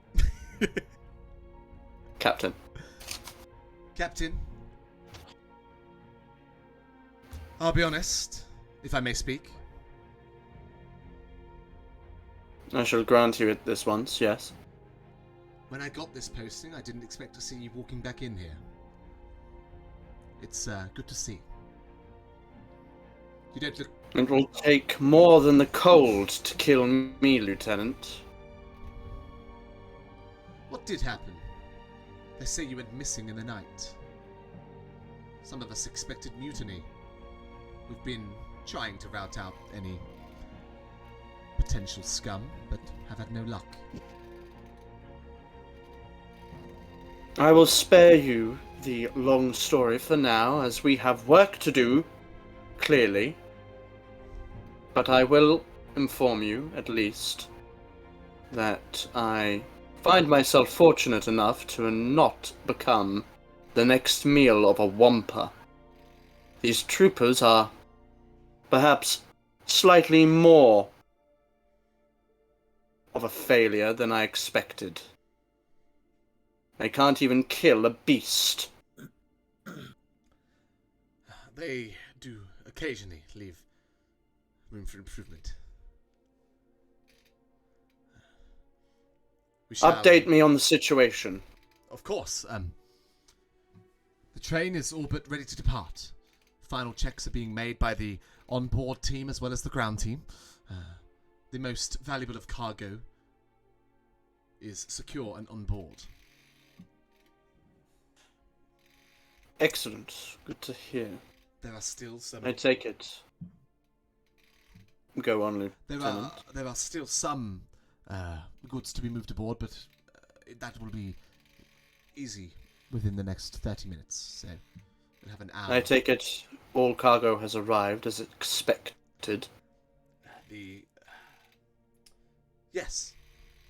Captain. Captain. I'll be honest, if I may speak. I shall grant you it this once, yes. When I got this posting, I didn't expect to see you walking back in here. It's good to see. You don't look... It will take more than the cold to kill me, Lieutenant. What did happen? They say you went missing in the night. Some of us expected mutiny. We've been trying to rout out any potential scum, but have had no luck. I will spare you the long story for now, as we have work to do, clearly. But I will inform you, at least, that I find myself fortunate enough to not become the next meal of a wampa. These troopers are perhaps slightly more of a failure than I expected. They can't even kill a beast. They do occasionally leave room for improvement. We shall... Update me on the situation. Of course. The train is all but ready to depart. Final checks are being made by the onboard team as well as the ground team. The most valuable of cargo is secure and on board. Excellent. Good to hear. There are still some... I take it. Go on, Lieutenant. There are still some goods to be moved aboard, but that will be easy within the next 30 minutes. So we'll have an hour. I take it all cargo has arrived as expected. Yes.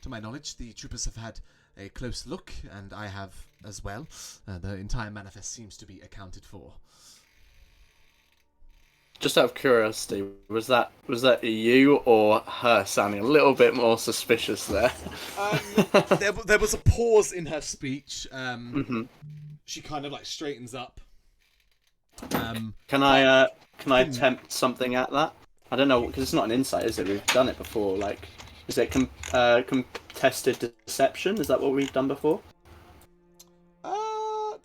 To my knowledge, the troopers have had a close look, and I have as well. The entire manifest seems to be accounted for. Just out of curiosity, was that you or her sounding a little bit more suspicious there? There was a pause in her speech. She kind of like straightens up. Can I attempt something at that? I don't know, because it's not an insight, is it? We've done it before. Like, is it contested deception? Is that what we've done before? I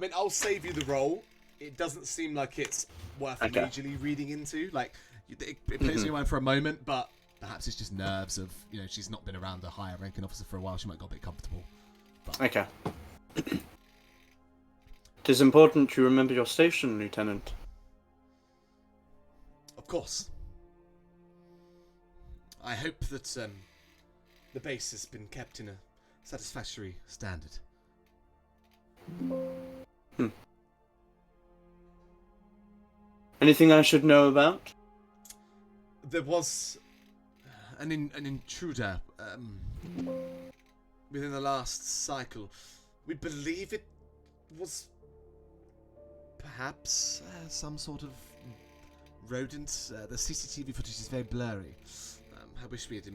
mean, I'll save you the roll. It doesn't seem like it's worth majorly reading into. Like, it plays your mind for a moment, but perhaps it's just nerves of, she's not been around a higher ranking officer for a while. She might got a bit comfortable. But... Okay. It is important you remember your station, Lieutenant. Of course. I hope that the base has been kept in a satisfactory standard. Anything I should know about? There was an intruder within the last cycle. We believe it was perhaps some sort of rodent. The CCTV footage is very blurry. I wish we had...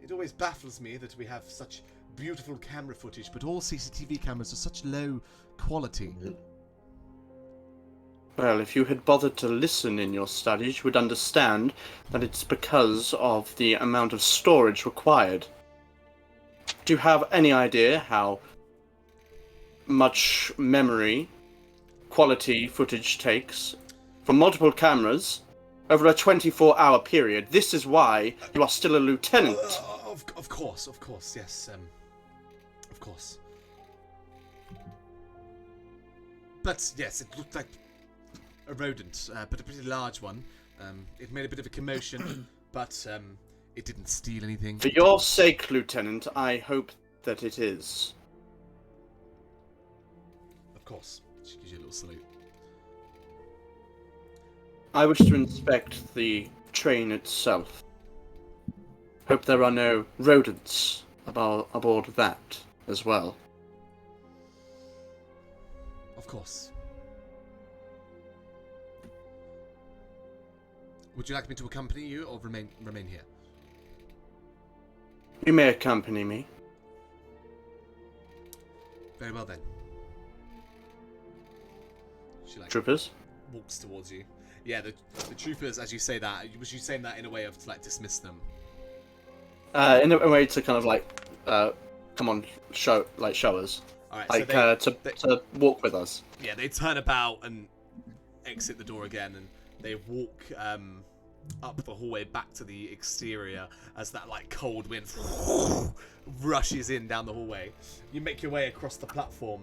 It always baffles me that we have such beautiful camera footage, but all CCTV cameras are such low quality. Well, if you had bothered to listen in your studies, you would understand that it's because of the amount of storage required. Do you have any idea how much memory quality footage takes from multiple cameras over a 24-hour period? This is why you are still a lieutenant. Of course, yes. Of course. But yes, it looked like a rodent, but a pretty large one. It made a bit of a commotion, but it didn't steal anything. For your sake, Lieutenant, I hope that it is. Of course. She gives you a little salute. I wish to inspect the train itself. Hope there are no rodents aboard that as well. Of course. Would you like me to accompany you or remain here? You may accompany me. Very well then. She Troopers? walks towards you. Yeah, the troopers, as you say that, was you saying that in a way of to, like, dismiss them? In a way to kind of like, come on, show us, All right, like so to walk with us. yeah, they turn about and exit the door again, and they walk up the hallway back to the exterior as that like cold wind rushes in down the hallway. You make your way across the platform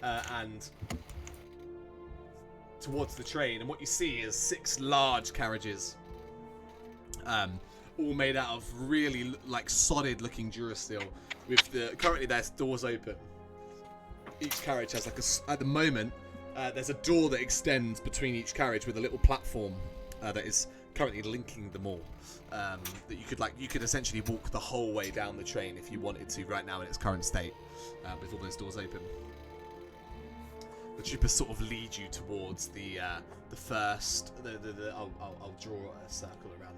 and towards the train, and what you see is 6 large carriages, all made out of really like solid looking Durasteel. With currently there's doors open. Each carriage has like at the moment there's a door that extends between each carriage with a little platform that is currently linking them all. That you could essentially walk the whole way down the train if you wanted to right now in its current state, with all those doors open. The troopers sort of lead you towards the first. I'll draw a circle around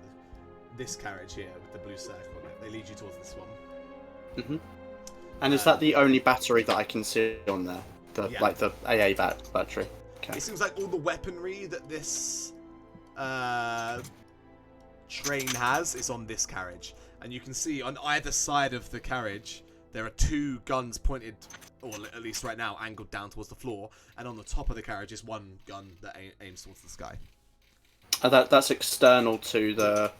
this carriage here with the blue circle. They lead you towards this one. Mhm. And is that the only battery that I can see on there? Yeah. Like the AA battery. Okay. It seems like all the weaponry that this train has is on this carriage, and you can see on either side of the carriage there are 2 guns pointed, or at least right now angled down towards the floor, and on the top of the carriage is 1 gun that aims towards the sky. That's external to the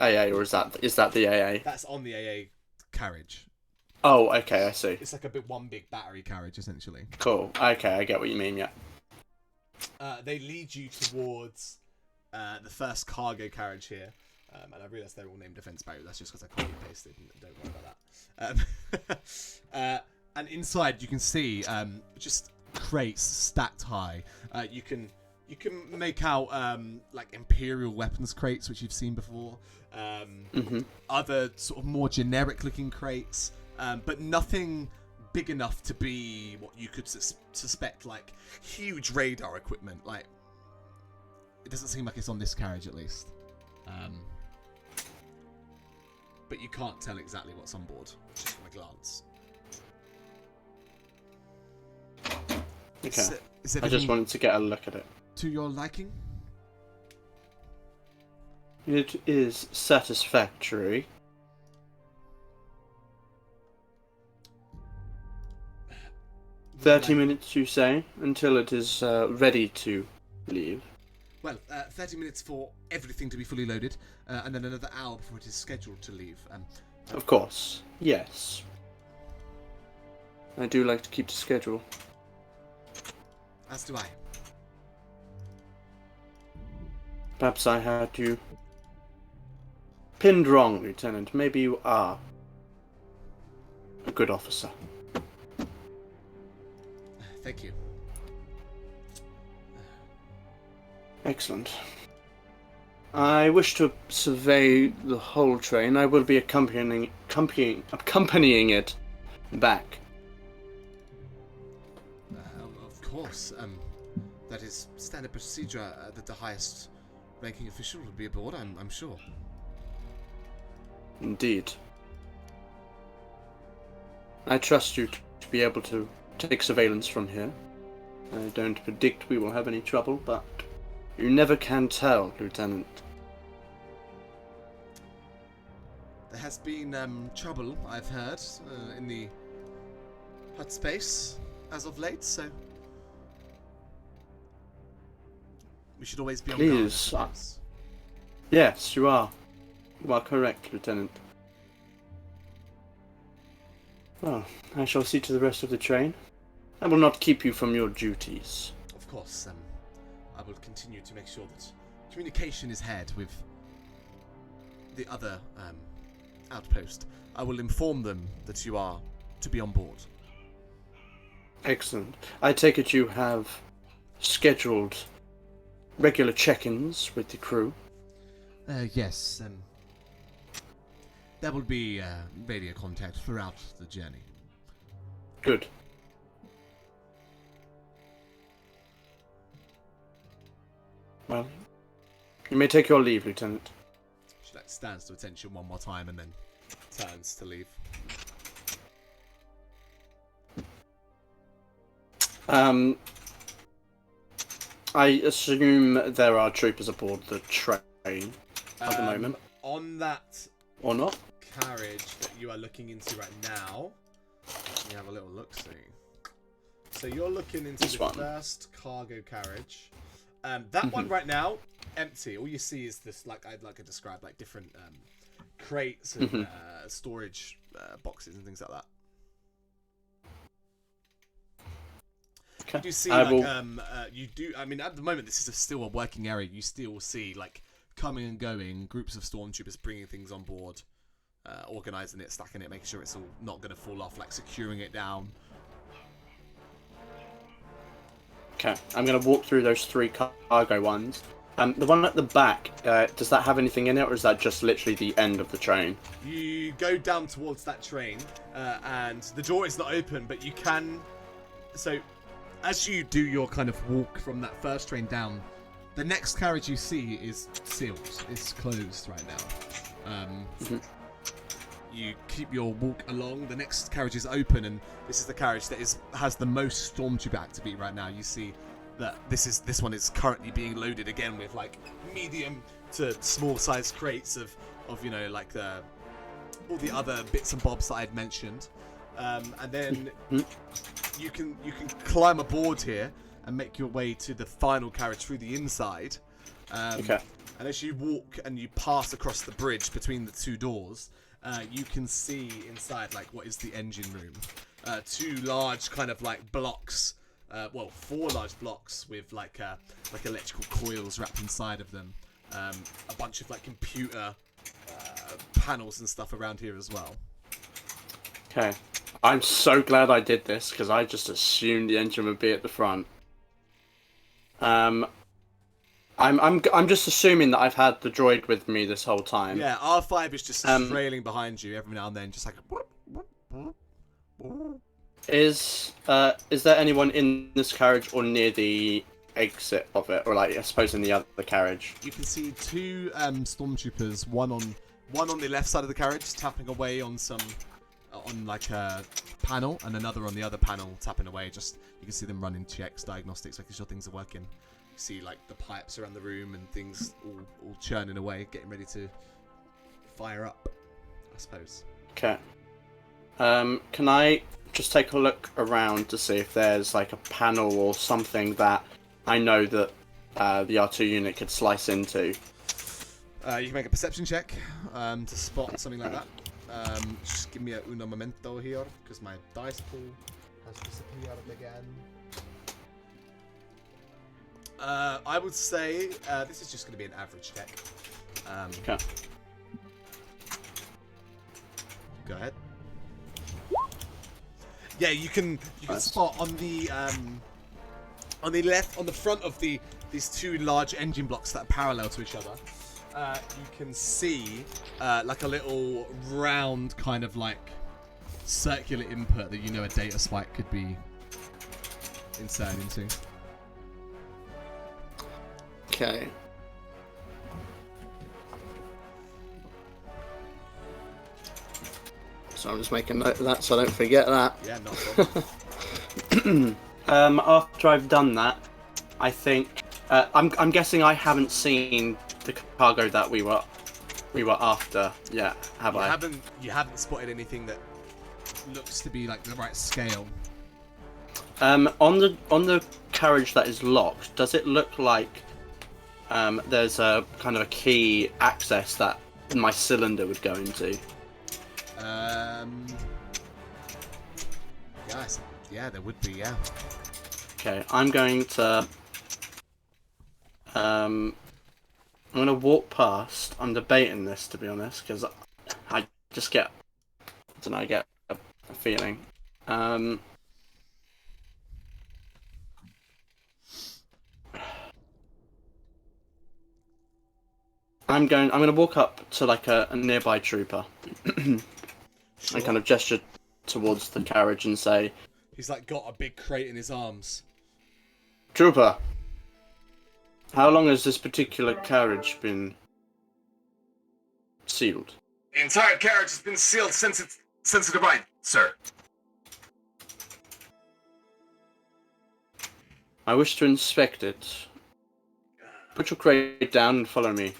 AA, or is that the AA? That's on the AA carriage. Oh, okay, I see. It's like one big battery carriage essentially. Cool. Okay, I get what you mean. Yeah. They lead you towards the first cargo carriage here. And I realise they're all named defence barrier. That's just because I copy and pasted. Don't worry about that. And inside you can see just crates stacked high. You can make out like Imperial weapons crates, which you've seen before. Other sort of more generic looking crates, but nothing big enough to be what you could suspect like huge radar equipment. Like, it doesn't seem like it's on this carriage at least. But you can't tell exactly what's on board, just from a glance. Okay. Is I just wanted to get a look at it. to your liking? It is satisfactory. Would you 30 like- minutes, you say, until it is ready to leave. Well, 30 minutes for everything to be fully loaded, and then another hour before it is scheduled to leave. Of course, yes. I do like to keep to schedule. As do I. Perhaps I had you pinned wrong, Lieutenant. Maybe you are a good officer. Thank you. Excellent. I wish to survey the whole train. I will be accompanying it back. Of course. That is standard procedure that the highest ranking official would be aboard, I'm sure. Indeed. I trust you to be able to take surveillance from here. I don't predict we will have any trouble, but you never can tell, Lieutenant. There has been trouble, I've heard, in the hut space as of late, so we should always be on guard. I Please. suppose. Yes, you are. You are correct, Lieutenant. Well, I shall see to the rest of the train. I will not keep you from your duties. Of course, I will continue to make sure that communication is had with the other outpost. I will inform them that you are to be on board. Excellent. I take it you have scheduled regular check-ins with the crew? Yes, there will be radio contact throughout the journey. Good. Well, you may take your leave, Lieutenant. She like stands to attention one more time and then turns to leave. I assume there are troopers aboard the train at the moment. On that Or not? carriage that you are looking into right now, let me have a little look-see. So you're looking into the first cargo carriage. That one right now, empty. All you see is this, like I described, like different crates and storage boxes and things like that. Okay. You do see, you do. I mean, at the moment, this is still a working area. You still see, like, coming and going groups of stormtroopers bringing things on board, organizing it, stacking it, making sure it's all not going to fall off, like securing it down. Okay, I'm going to walk through those 3 cargo ones. The one at the back, does that have anything in it, or is that just literally the end of the train? You go down towards that train, and the door is not open, but you can... So, as you do your kind of walk from that first train down, the next carriage you see is sealed. It's closed right now. You keep your walk along. The next carriage is open, and this is the carriage that has the most stormtrooper activity right now. You see that this one is currently being loaded again with like medium to small size crates of you know, like all the other bits and bobs that I'd mentioned, and then you can climb aboard here and make your way to the final carriage through the inside. Okay. And as you walk and you pass across the bridge between the 2 doors, you can see inside like what is the engine room. 2 large kind of like blocks, 4 large blocks with like electrical coils wrapped inside of them. A bunch of like computer panels and stuff around here as well. Okay. I'm so glad I did this, because I just assumed the engine would be at the front. I'm just assuming that I've had the droid with me this whole time. Yeah, R5 is just trailing behind you every now and then, just like whoop, whoop, whoop, whoop. Is there anyone in this carriage or near the exit of it, or like I suppose in the other carriage? You can see 2 stormtroopers, one on the left side of the carriage tapping away on like a panel, and another on the other panel tapping away. Just you can see them running checks, diagnostics, making sure things are working. You see like the pipes around the room and things all churning away, getting ready to fire up, I suppose. Okay. Can I just take a look around to see if there's like a panel or something that I know that the R2 unit could slice into? You can make a perception check to spot something like that. Just give me a uno momento here, because my dice pool has disappeared again. I would say this is just going to be an average check. Okay. Go ahead. Yeah, you can spot on the left, on the front of these 2 large engine blocks that are parallel to each other. You can see like a little round kind of like circular input that you know a data spike could be inserted into. Okay. So I'm just making note of that so I don't forget that. Yeah, not a problem. After I've done that, I think I'm guessing I haven't seen the cargo that we were after yet, have I? You haven't spotted anything that looks to be like the right scale. On the carriage that is locked, does it look like there's a kind of a key access that my cylinder would go into? Yeah, there would be, yeah. Okay, I'm going to walk past. I'm debating this, to be honest, because I just get, I get a feeling. I'm gonna walk up to like a nearby trooper and kind of gesture towards the carriage and say, he's like got a big crate in his arms. "Trooper, how long has this particular carriage been sealed?" The entire carriage has been sealed since it arrived, sir. I wish to inspect it. Put your crate down and follow me.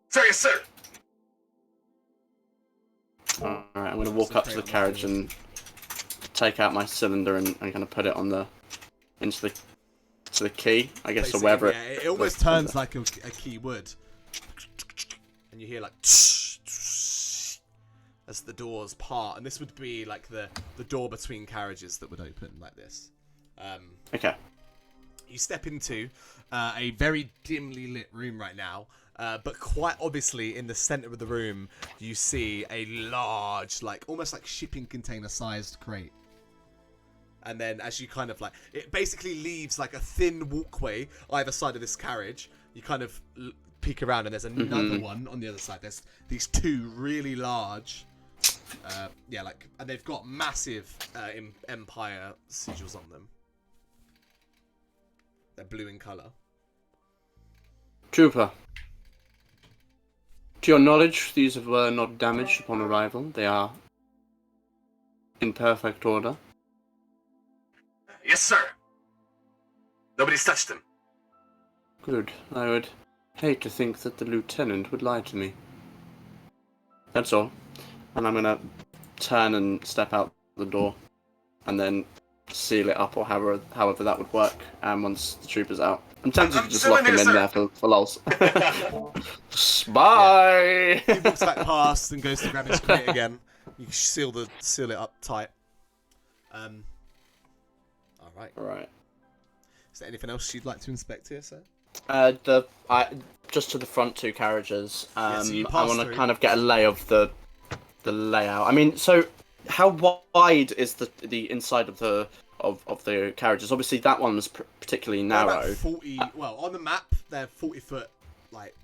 Sir, yes, sir. Alright, I'm going to walk up to the carriage and take out my cylinder and kind of put it on the into the key, I guess, or Basically, wherever yeah, it almost turns like a key would, and you hear like as the doors part, and this would be like the door between carriages that would open like this. Okay. You step into a very dimly lit room right now, but quite obviously in the center of the room you see a large, like almost like shipping container sized crate. And then as you kind of like, it basically leaves like a thin walkway either side of this carriage. You kind of peek around and there's another one on the other side. There's these two really large, and they've got massive Empire sigils on them. They're blue in colour. Trooper. To your knowledge, these were not damaged upon arrival. They are in perfect order. Yes, sir. Nobody's touched them. Good. I would hate to think that the lieutenant would lie to me. That's all. And I'm gonna turn and step out the door, and then seal it up, or however that would work. Once the trooper's out, I'm tempted to just lock him in there for lols. Bye. He walks back past and goes to grab his crate again. You seal it up tight. All right. Is there anything else you'd like to inspect here, sir? Just to the front two carriages. So you I pass want to through. kind of get a lay of the layout. I mean, so how wide is the inside of the carriages? Obviously, that one was particularly They're narrow. about 40. Well, on the map, they're 40 foot, like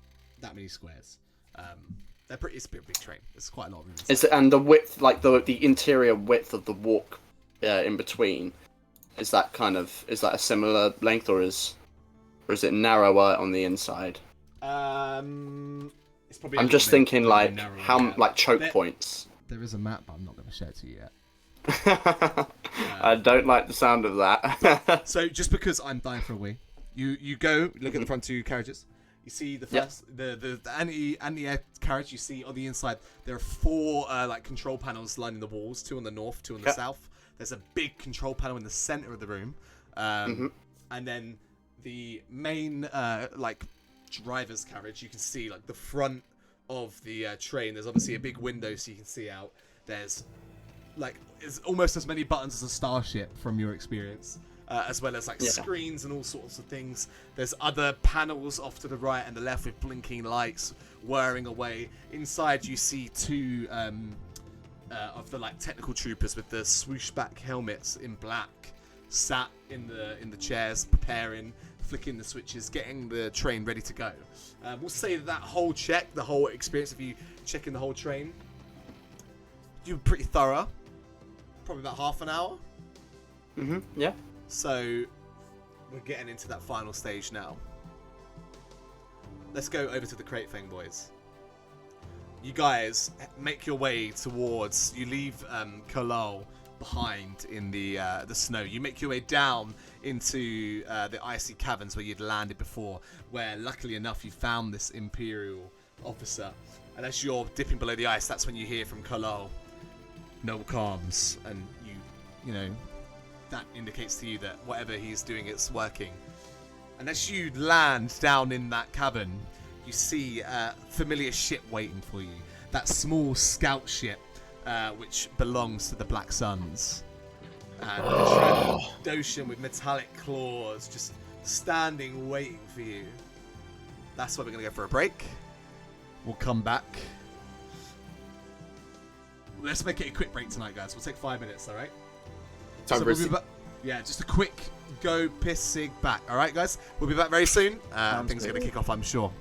that many squares. It's a bit big train. It's quite a lot of room. And the width, like the interior width of the walk in between, is that a similar length, or is it narrower on the inside? It's probably. I'm just thinking like narrower, like choke points. There is a map, but I'm not going to share it to you yet. I don't like the sound of that. So just because I'm dying for a wee, you go look at the front two carriages. You see the first the anti-air carriage. You see on the inside there are 4 like control panels lining the walls. 2 on the north, 2 on the south. There's a big control panel in the center of the room, and then the main like driver's carriage. You can see like the front of the train. There's obviously a big window so you can see out. There's like it's almost as many buttons as a starship from your experience, as well as like screens and all sorts of things. There's other panels off to the right and the left with blinking lights whirring away. Inside you see 2 of the like technical troopers with the swoosh-back helmets in black, sat in the chairs, preparing, flicking the switches, getting the train ready to go. We'll say that whole check, the whole experience of you checking the whole train, you were pretty thorough. Probably about half an hour. Yeah. So we're getting into that final stage now. Let's go over to the crate thing, boys. You guys make your way towards. You leave Kalal behind in the snow. You make your way down into the icy caverns where you'd landed before, where luckily enough you found this Imperial officer. And as you're dipping below the ice, that's when you hear from Kalal, "No comms," and you know that indicates to you that whatever he's doing, it's working. And as you land down in that cavern, you see a familiar ship waiting for you. That small scout ship, which belongs to the Black Suns. And a Trandoshan with metallic claws just standing waiting for you. That's why we're going to go for a break. We'll come back. Let's make it a quick break tonight, guys. We'll take 5 minutes, alright? Yeah, just a quick go piss sig back. Alright, guys? We'll be back very soon. Things are going to kick off, I'm sure.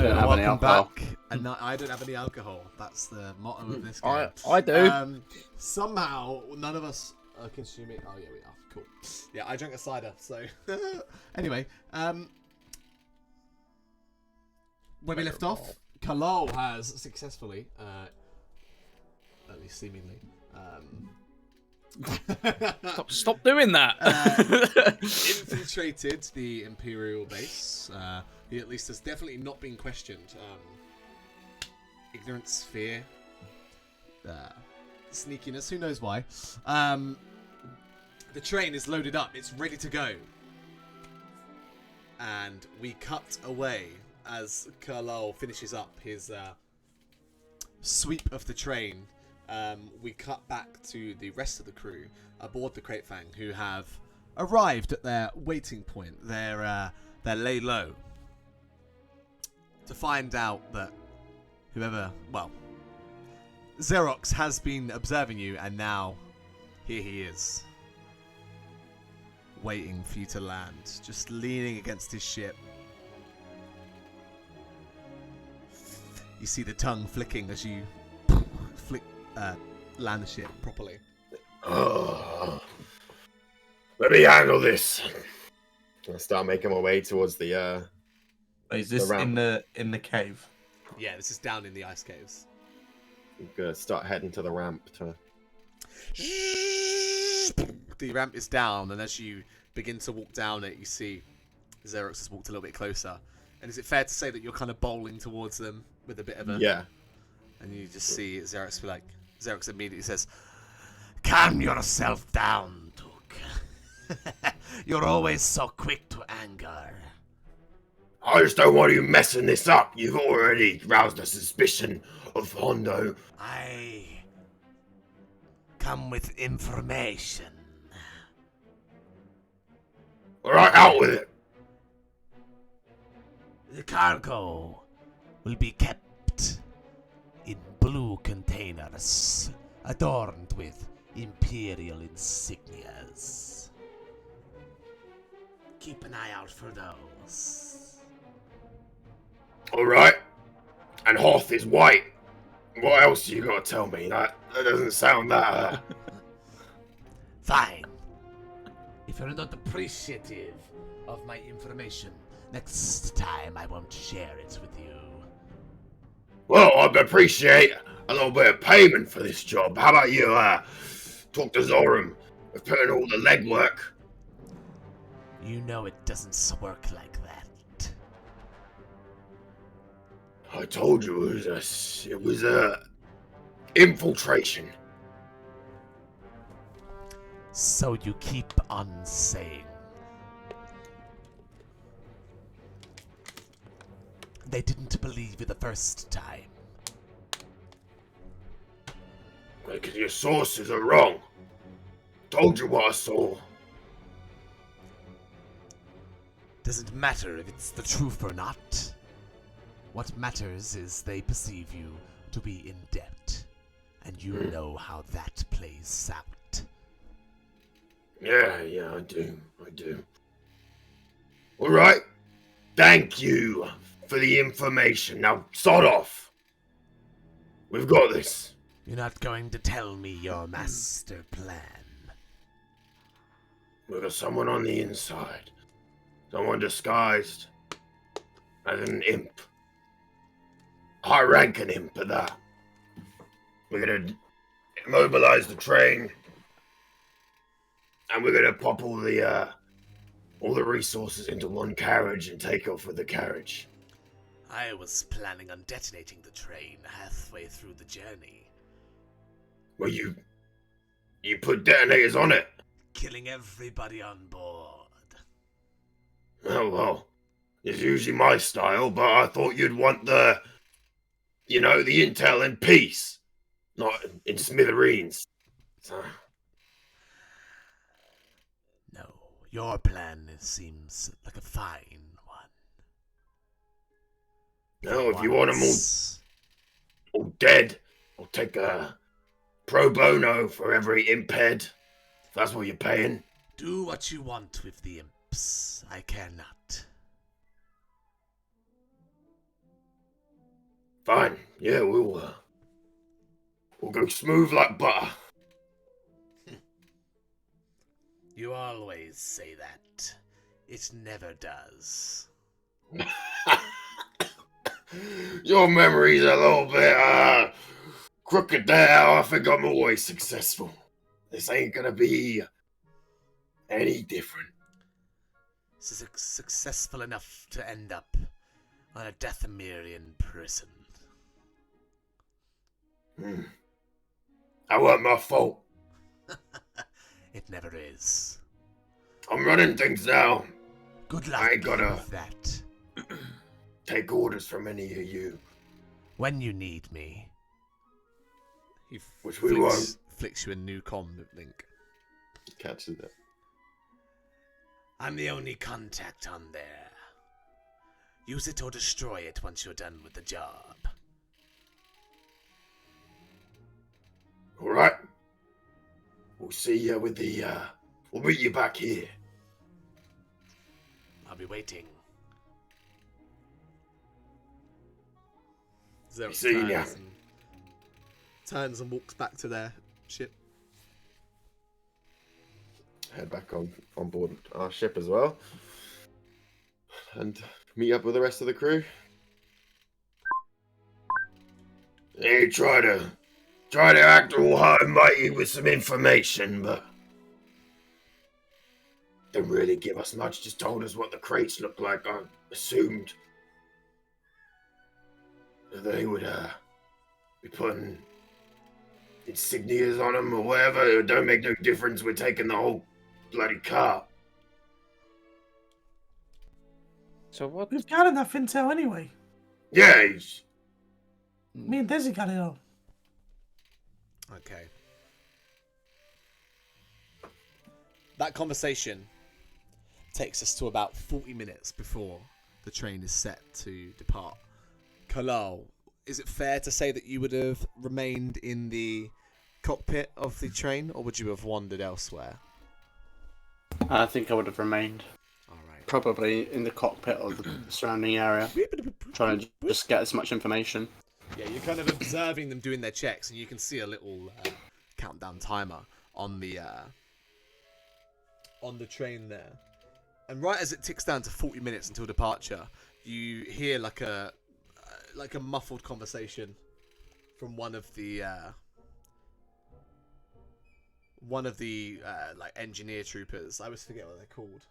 don't have any alcohol. Back. And I don't have any alcohol. That's the motto of this game. I do. Somehow, none of us are consuming. Oh, yeah, we are. Cool. Yeah, I drank a cider, so. Anyway, where we left off, Kalal has successfully, at least seemingly, Stop doing that. infiltrated the Imperial base. He at least has definitely not been questioned. Ignorance, fear, sneakiness, who knows why. The train is loaded up, it's ready to go. And we cut away as Kalal finishes up his sweep of the train. We cut back to the rest of the crew aboard the Crate Fang, who have arrived at their waiting point. They're lay low to find out that Xerox has been observing you, and now here he is, waiting for you to land, just leaning against his ship. You see the tongue flicking as you land the ship properly. Let me handle this. I start making my way towards the. Is this in the cave? Yeah, this is down in the ice caves. I'm gonna start heading to the ramp to. The ramp is down, and as you begin to walk down it, you see Xerox has walked a little bit closer. And is it fair to say that you're kind of bowling towards them with a bit of a... Yeah. And you just see Xerox be like... Xerox immediately says, "Calm yourself down, Duke. You're always so quick to anger." I just don't want you messing this up. You've already roused a suspicion of Hondo. I come with information. Alright, out with it. The cargo will be kept in blue containers adorned with Imperial insignias. Keep an eye out for those. Alright. And Hoth is white. What else you gotta tell me? That doesn't sound that... Fine. If you're not appreciative of my information, next time I won't share it with you. Well, I'd appreciate a little bit of payment for this job. How about you, talk to Zoram of putting all the legwork? You know it doesn't work like that. I told you it was a infiltration. So you keep on saying. They didn't believe you the first time. Because your sources are wrong. Told you what I saw. Doesn't matter if it's the truth or not. What matters is they perceive you to be in debt. And you know how that plays out. Yeah, I do. Alright. Thank you for the information. Now, sod off. We've got this. You're not going to tell me your master plan. We've got someone on the inside. Someone disguised as an imp. High-ranking imp at that. We're gonna immobilize the train. And we're gonna pop all the resources into one carriage and take off with the carriage. I was planning on detonating the train halfway through the journey. Well, you put detonators on it. Killing everybody on board. Oh, well, it's usually my style, but I thought you'd want the intel in peace, not in smithereens. So... No, your plan seems like a fine one. No, if you want them all dead, I'll take a pro bono for every imp head. If that's what you're paying. Do what you want with the imps. I care not. Fine. Yeah, we'll go smooth like butter. You always say that. It never does. Your memory's a little bit crooked there. I think I'm always successful. This ain't gonna be any different. Successful enough to end up on a Dathomirian prison. That weren't my fault. It never is. I'm running things now. Good luck I ain't gotta with that. take orders from any of you. When you need me. He Which we won't. flicks you a new comm link. Catches it. I'm the only contact on there. Use it or destroy it once you're done with the job. Alright. We'll see you with the, we'll meet you back here. I'll be waiting. Zerk See ya. turns and walks back to their ship. Head back on board our ship as well. And meet up with the rest of the crew. They try to act all high and mighty with some information, but didn't really give us much, just told us what the crates looked like. I assumed that they would be putting insignias on them or whatever. It don't make no difference. We're taking the whole bloody car. So what? We've got enough intel anyway. Yeah, he's... Me and Desi got it all. Okay. That conversation takes us to about 40 minutes before the train is set to depart. Kalal, is it fair to say that you would have remained in the cockpit of the train, or would you have wandered elsewhere? I think I would have remained. Alright. Probably in the cockpit or the surrounding area. Trying to just get as much information. Yeah, you're kind of observing them doing their checks, and you can see a little countdown timer on the train there. And right as it ticks down to 40 minutes until departure, you hear like a muffled conversation from one of the like engineer troopers. I always forget what they're called.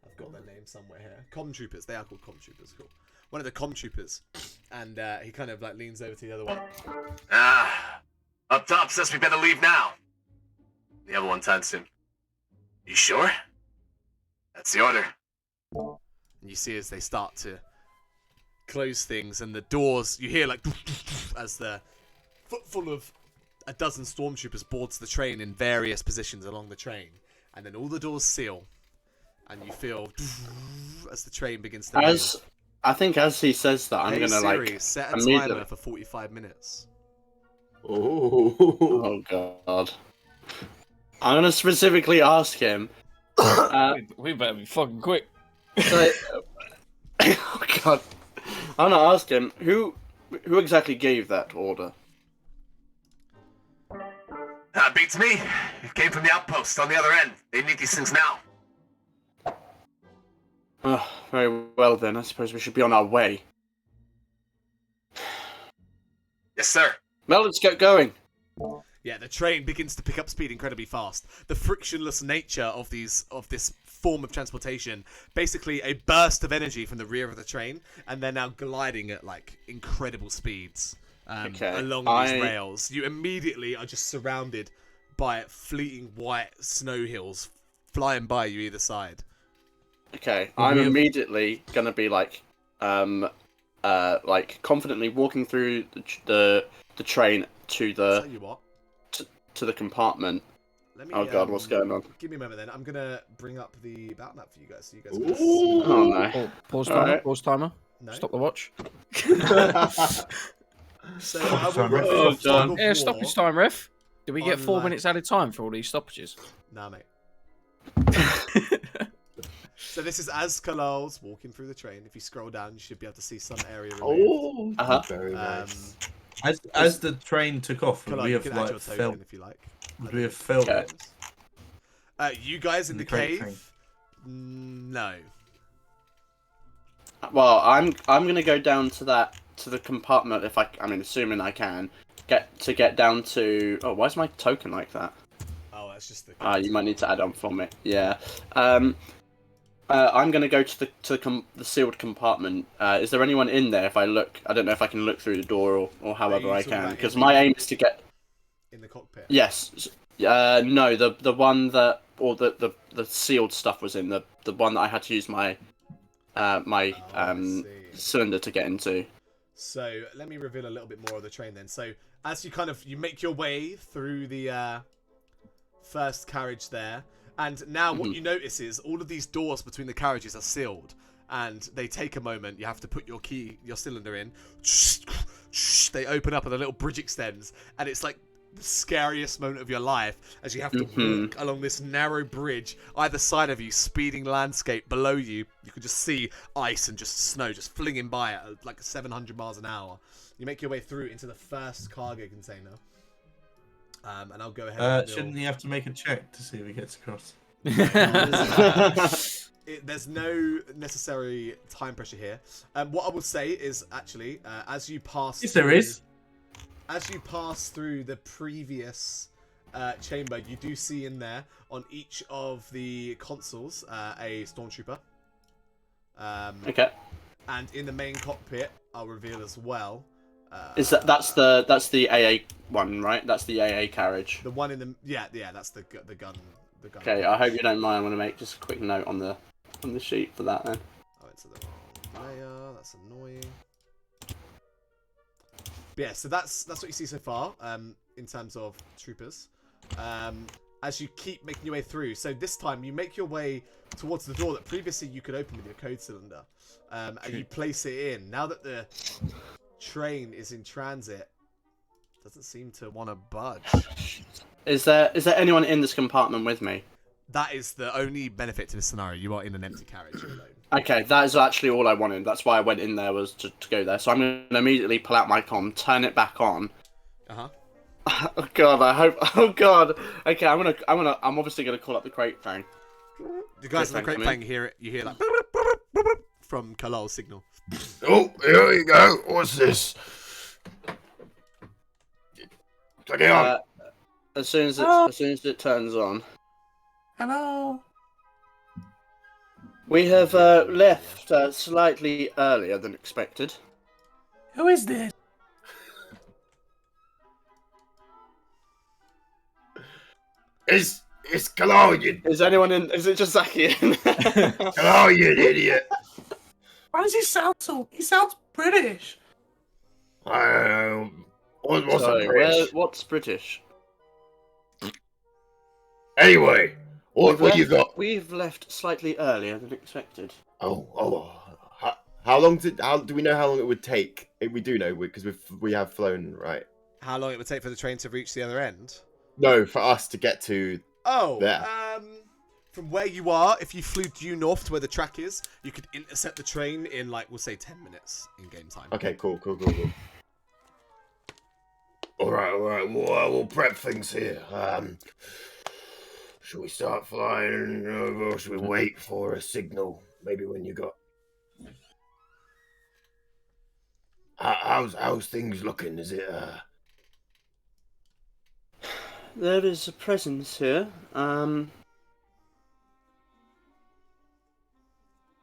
I've got their name somewhere here. Comm troopers. They are called comm troopers. Cool. One of the comm troopers, and he kind of like leans over to the other one. Up top says we better leave now. The other one turns to him. You sure? That's the order. And you see as they start to close things, and the doors, you hear like as the footful of a dozen stormtroopers boards the train in various positions along the train, and then all the doors seal, and you feel as the train begins to move. I think as he says that, I'm Hey, gonna Siri, like set a immediately... timer for 45 minutes. Oh god. I'm gonna specifically ask him. We better be fucking quick. So, oh god. I'm gonna ask him who exactly gave that order. Beats me. It came from the outpost on the other end. They need these things now. Oh, very well then. I suppose we should be on our way. Yes, sir. Well, let's get going. Yeah, the train begins to pick up speed incredibly fast. The frictionless nature of this form of transportation, basically a burst of energy from the rear of the train, and they're now gliding at like incredible speeds along these rails. You immediately are just surrounded by fleeting white snow hills flying by you either side. Okay, I'm immediately gonna be like confidently walking through the train to the Tell you what. to the compartment. Let me, oh god, what's going on? Give me a moment then. I'm gonna bring up the battle map for you guys, so you guys can Oh no! Pause timer. Right. Pause timer. No. Stop the watch. So Yeah, stoppage time, ref. Did we get 4 minutes added time for all these stoppages? Nah, mate. So this is as Kalal's walking through the train. If you scroll down, you should be able to see some area removed. Oh, very nice. As the train took off, would Kalal, we you have can add your like token felt? if you like. Would we have felt Okay. it? You guys in the crate cave? No. Well, I'm gonna go down to the compartment if I mean, assuming I can get down to. Oh, why is my token like that? Oh, that's just the. You might need to add on for me. Yeah. I'm gonna go to the sealed compartment. Is there anyone in there? If I look, I don't know if I can look through the door or however I talking can, about because in my the- aim is to get. In the cockpit. Yes. No, the one that the sealed stuff was in the one that I had to use my see. cylinder to get into. So let me reveal a little bit more of the train then. So as you make your way through the first carriage there, and now what you notice is all of these doors between the carriages are sealed, and they take a moment. You have to put your cylinder in. They open up and a little bridge extends, and it's like the scariest moment of your life as you have to walk along this narrow bridge. Either side of you, speeding landscape. Below you, you can just see ice and just snow just flinging by at like 700 miles an hour. You make your way through into the first cargo container. And I'll go ahead and Shouldn't he have to make a check to see if he gets across? There's no necessary time pressure here. What I will say is actually, as you pass... If there is. As you pass through the previous chamber, you do see in there, on each of the consoles, a stormtrooper. Okay. And in the main cockpit, I'll reveal as well. Is that's the AA one, right? That's the AA carriage. The one in the yeah, that's the gun. Okay, I hope you don't mind. I'm gonna make just a quick note on the sheet for that then. Oh, it's the wrong layer. That's annoying. But yeah, so that's what you see so far. In terms of troopers. As you keep making your way through, so this time you make your way towards the door that previously you could open with your code cylinder, and you place it in. Now that the train is in transit, doesn't seem to want to budge. Is there anyone in this compartment with me? That is the only benefit to this scenario. You are in an empty carriage alone. Okay, that is actually all I wanted. That's why I went in there, was to go there. So I'm going to immediately pull out my comm, turn it back on. Oh god, I hope. Oh god. Okay, I'm obviously gonna call up the crate phone. The guys in the crate phone, you hear that from Kalal's signal. Oh, here you go. What's this? Click it on. As soon as it turns on. Hello. We have left slightly earlier than expected. Who is this? It's Kalal, you. Is anyone in? Is it just Zaki? Kalal, you idiot. Why does he sound so? He sounds British. What's Sorry, a British? what's British? Anyway, what you got? We've left slightly earlier than expected. How long do we know how long it would take? We do know because we have flown, right? How long it would take for the train to reach the other end? No, for us to get to. There. From where you are, if you flew due north to where the track is, you could intercept the train in, like, we'll say 10 minutes in game time. Okay, cool. All right. We'll prep things here. Should we start flying over, or should we wait for a signal? Maybe when you got. How's things looking? Is it There is a presence here.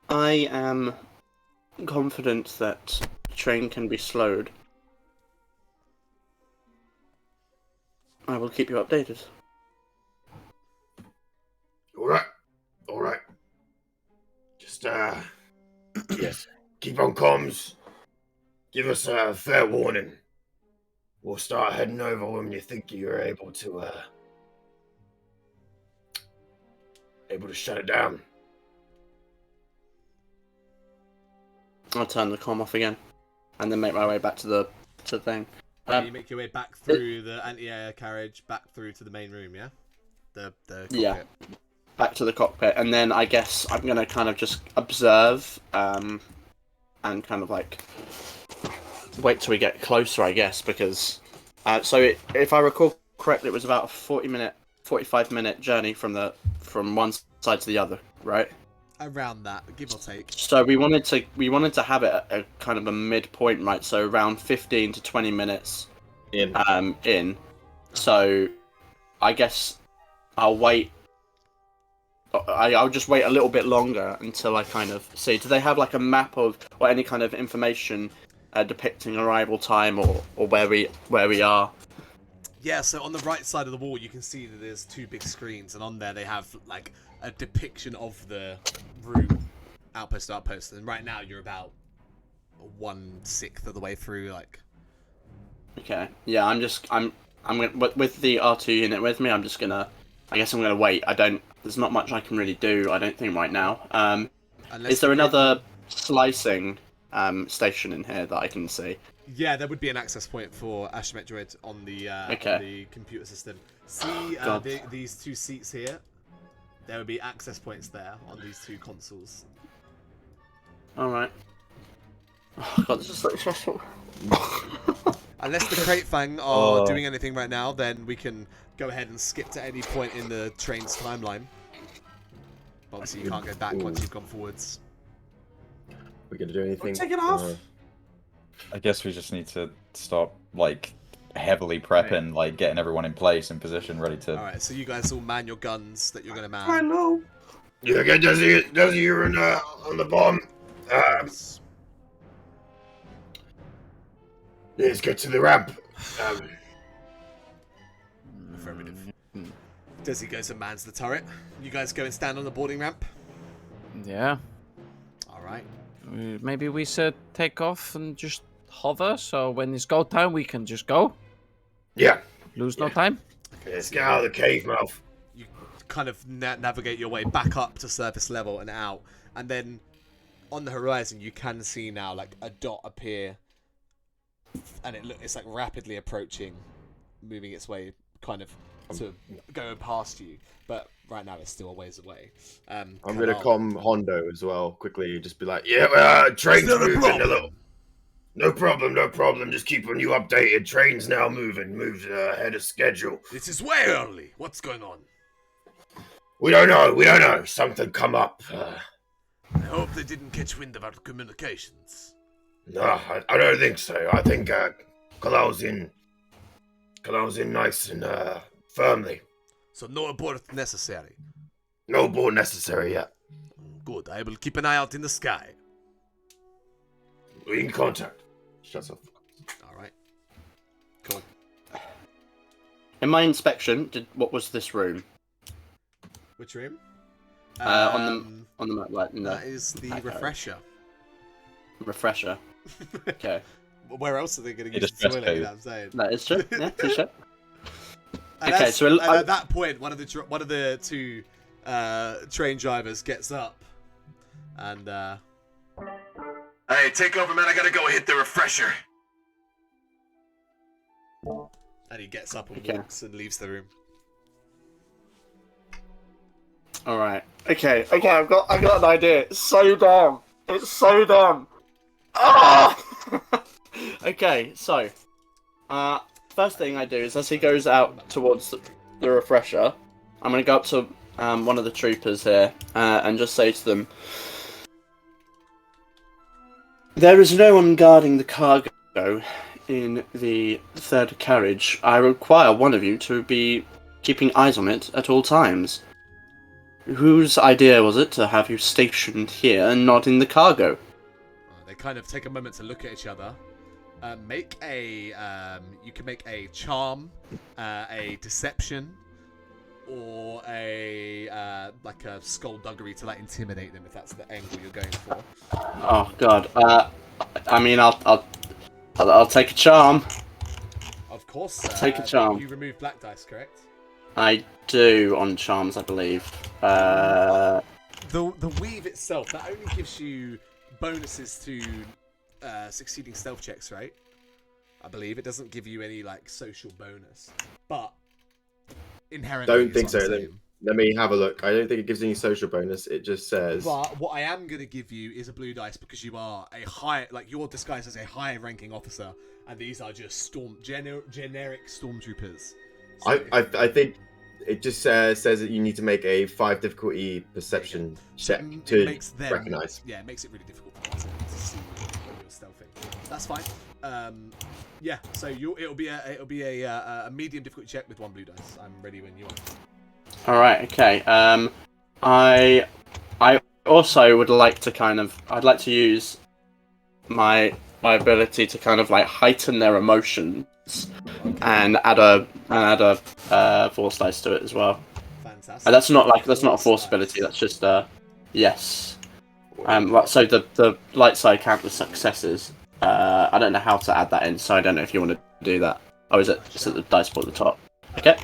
I am confident that the train can be slowed. I will keep you updated. All right. Just yes. Keep on comms. Give us a fair warning. We'll start heading over when you think you're able to shut it down. I'll turn the comm off again, and then make my way back to the thing. You make your way back through the anti-air carriage, back through to the main room, yeah? The cockpit. Yeah. back to the cockpit, and then I guess I'm gonna kind of just observe, and kind of like wait till we get closer, I guess, because if I recall correctly, it was about a 45-minute journey from one side to the other, right? Around that, give or take. So we wanted to have it at a kind of a midpoint, right? So around 15 to 20 minutes in. So I guess I'll wait. I'll just wait a little bit longer until I kind of see. Do they have like a map of or any kind of information depicting arrival time or where we are? Yeah, so on the right side of the wall, you can see that there's 2 big screens, and on there they have like a depiction of the room, outpost to outpost. And right now you're about 1/6 of the way through. Like, okay, yeah, I'm gonna with the R2 unit with me. I guess I'm gonna wait. There's not much I can really do. I don't think right now. Is there another slicing station in here that I can see? yeah, there would be an access point for Astromech Droid on the computer system. See these 2 seats here? There would be access points there on these 2 consoles. Alright. Oh god, this is so stressful. Unless the Crate Fang are doing anything right now, then we can go ahead and skip to any point in the train's timeline. But obviously you can't go back once you've gone forwards. We're gonna do anything? Take it off! I guess we just need to start, like, heavily prepping, like, getting everyone in place, in position, ready to... Alright, so you guys all man your guns that you're gonna man. I know. You get does you on the bomb? Let's get to the ramp. Affirmative. Desi goes and mans the turret. You guys go and stand on the boarding ramp. Yeah. Alright. Maybe we should take off and just hover, so when it's go time, we can just go. Yeah. Lose no time. Let's get out of the cave mouth. You kind of navigate your way back up to surface level and out. And then on the horizon, you can see now like a dot appear. And it's like rapidly approaching, moving its way kind of to go past you. But right now it's still a ways away. I'm going to com Hondo as well, quickly. Just be like, yeah, train's moving a little. No problem. Just keeping you updated. Train's now moved ahead of schedule. This is way early. What's going on? We don't know. Something come up. I hope they didn't catch wind of our communications. No, I don't think so. I think Kalal's in nice and firmly. So no abort necessary. No board necessary yet. Good. I will keep an eye out in the sky. We in contact. Shuts off. Alright. Cool. In my inspection, what was this room? Which room? On the map, right? No. That is the refresher. Refresher. Okay. Where else are they going to use the toilet? You know what I'm saying? That is true. Yeah, t-shirt. Okay, so at that point, one of the 2 train drivers gets up, and hey, take over, man. I gotta go hit the refresher. And he gets up and walks and leaves the room. All right. Okay. I've got an idea. It's so dumb. Ah! Okay. So, first thing I do is as he goes out towards the refresher, I'm gonna go up to one of the troopers here and just say to them, "There is no one guarding the cargo in the 3rd carriage. I require one of you to be keeping eyes on it at all times. Whose idea was it to have you stationed here and not in the cargo?" They kind of take a moment to look at each other. You can make a charm, a deception, or a like a skullduggery to like intimidate them if that's the angle you're going for. Oh god. I mean, I'll take a charm. Of course. Take a charm. You remove black dice, correct? I do on charms, I believe. The weave itself that only gives you bonuses to succeeding stealth checks, right? I believe it doesn't give you any like social bonus, but inherently. Don't think so. Let me have a look. I don't think it gives any social bonus. It just says. But what I am going to give you is a blue dice because you are a high, like you're disguised as a high-ranking officer, and these are just generic stormtroopers. So I think it just says that you need to make a 5 difficulty perception check to recognize. Yeah, it makes it really difficult to see when you're stealthing. That's fine. Yeah, so it'll be a medium difficulty check with 1 blue dice. I'm ready when you are. All right. Okay. I also would like to I'd like to use my ability to kind of like heighten their emotions and add a force dice to it as well. Fantastic. And that's not a force ability. That's just yes. So the light side count as successes. I don't know how to add that in, so I don't know if you want to do that. Oh, is it just at the dice board at the top? Okay.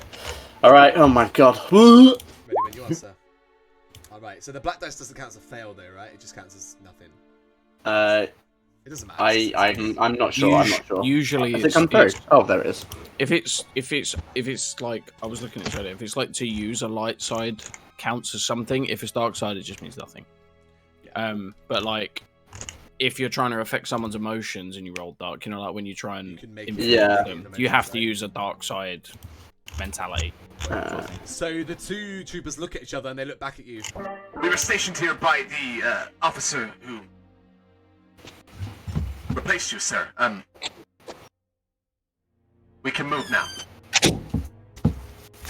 All right. Oh my god. Ready when you are, sir. All right. So the black dice doesn't count as a fail, though, right? It just counts as nothing. It doesn't matter. I'm not sure. I'm not sure. Usually, has it come through? Oh, there it is. If it's like I was looking at it, if it's like to use a light side counts as something. If it's dark side, it just means nothing. Yeah. But like if you're trying to affect someone's emotions and you roll dark, you know, like when you try and them, you have to use a dark side mentality. So the 2 troopers look at each other and they look back at you. We were stationed here by the officer who replaced you, sir. We can move now.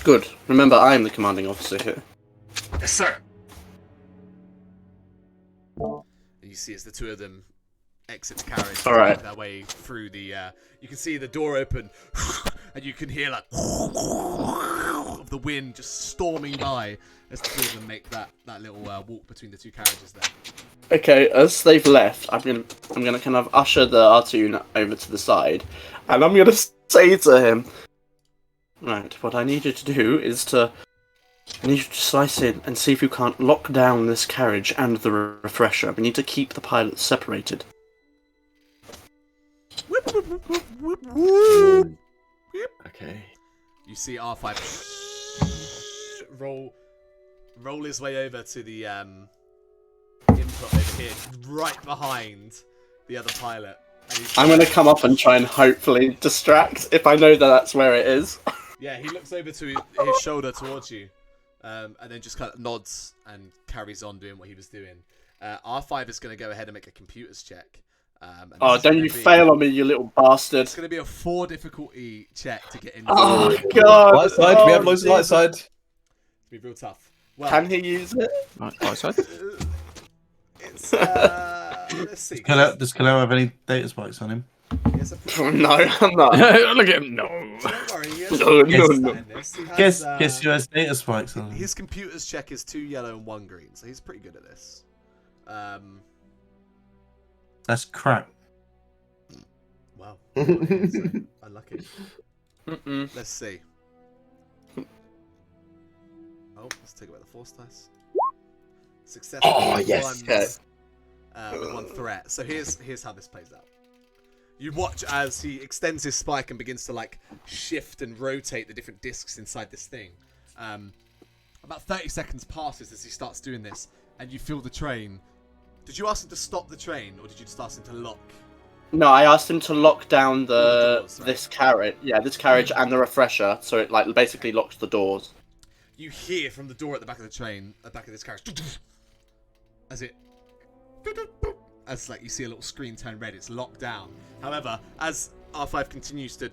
Good. Remember, I am the commanding officer here. Yes, sir. And you see as the 2 of them exit the carriage, all right, their way through the. You can see the door open, and you can hear like of the wind just storming by as the 2 of them make that little walk between the 2 carriages there. Okay, as they've left, I'm gonna kind of usher the R2 over to the side, and I'm gonna say to him, right, what I need you to do is I need you to slice in and see if you can't lock down this carriage and the refresher. We need to keep the pilots separated. Okay. You see R5 roll his way over to the input over here, right behind the other pilot. I'm gonna come up and try and hopefully distract if I know that that's where it is. Yeah, he looks over to his shoulder towards you, and then just kind of nods and carries on doing what he was doing. R5 is going to go ahead and make a computers check. Don't you fail on me, you little bastard. It's going to be a 4 difficulty check to get in. Oh, God. Light side, we have loads of light side. It's going to be real tough. Well, can he use it? Light side? It's, let's see. Does Kaleo have any data spikes on him? No, I'm not. Look at him. No. Don't worry. No. Guess who has data spikes on him? His computers check is 2 yellow and 1 green, so he's pretty good at this. That's crap. Wow. Unlucky. Let's see. Oh, let's take away the force dice. Success. Oh, yes. With 1 threat. So here's how this plays out. You watch as he extends his spike and begins to like shift and rotate the different discs inside this thing. About 30 seconds passes as he starts doing this, and you feel the train. Did you ask him to stop the train, or did you just ask him to lock? No, I asked him to lock down doors, right? this carriage. Yeah, this carriage and the refresher, so it like basically locks the doors. You hear from the door at the back of the train, at the back of this carriage, as like you see a little screen turn red. It's locked down. However, as R5 continues to,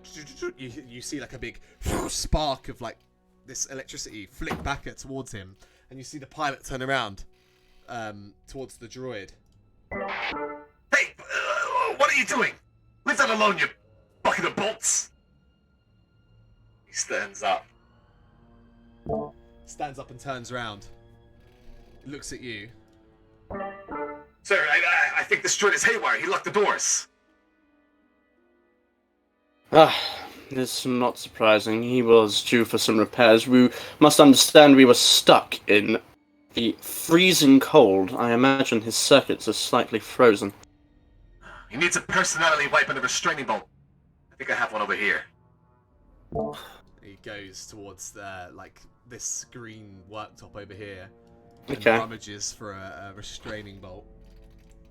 you see like a big spark of like this electricity flick back towards him, and you see the pilot turn around towards the droid. Hey, what are you doing? Leave that alone, you bucket of bolts. He stands up. Stands up and turns around. Looks at you. Sir, I think this droid is haywire. He locked the doors. It's not surprising. He was due for some repairs. We must understand we were stuck in the freezing cold. I imagine his circuits are slightly frozen. He needs a personality wipe and a restraining bolt. I think I have one over here. He goes towards like this green worktop over here. And Okay. rummages for a restraining bolt.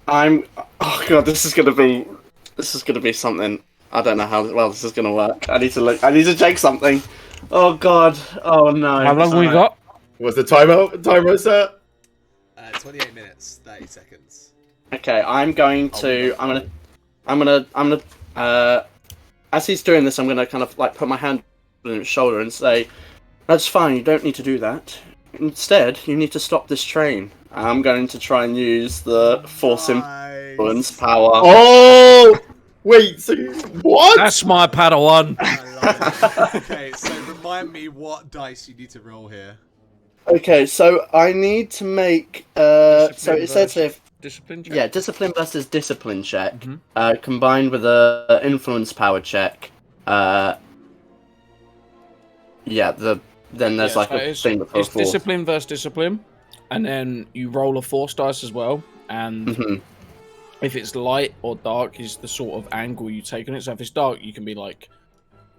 Oh god, this is gonna be something. I don't know how well this is gonna work. I need to check something. Oh god. Oh no. How long we got? What's the timer set? 28 minutes, 30 seconds. Okay, I'm gonna as he's doing this, I'm gonna kind of like put my hand on his shoulder and say, "That's fine. You don't need to do that. Instead, you need to stop this train." I'm going to try and use the force influence power. Oh! Wait, so what? That's my Padawan. Okay, so remind me what dice you need to roll here. Okay, so I need to make. So it says if Discipline check. yeah, discipline versus discipline check, combined with a influence power check. Then there's like so a thing for it's force. discipline versus discipline, and then you roll a force dice as well. And if it's light or dark, is the sort of angle you take on it. So if it's dark, you can be like,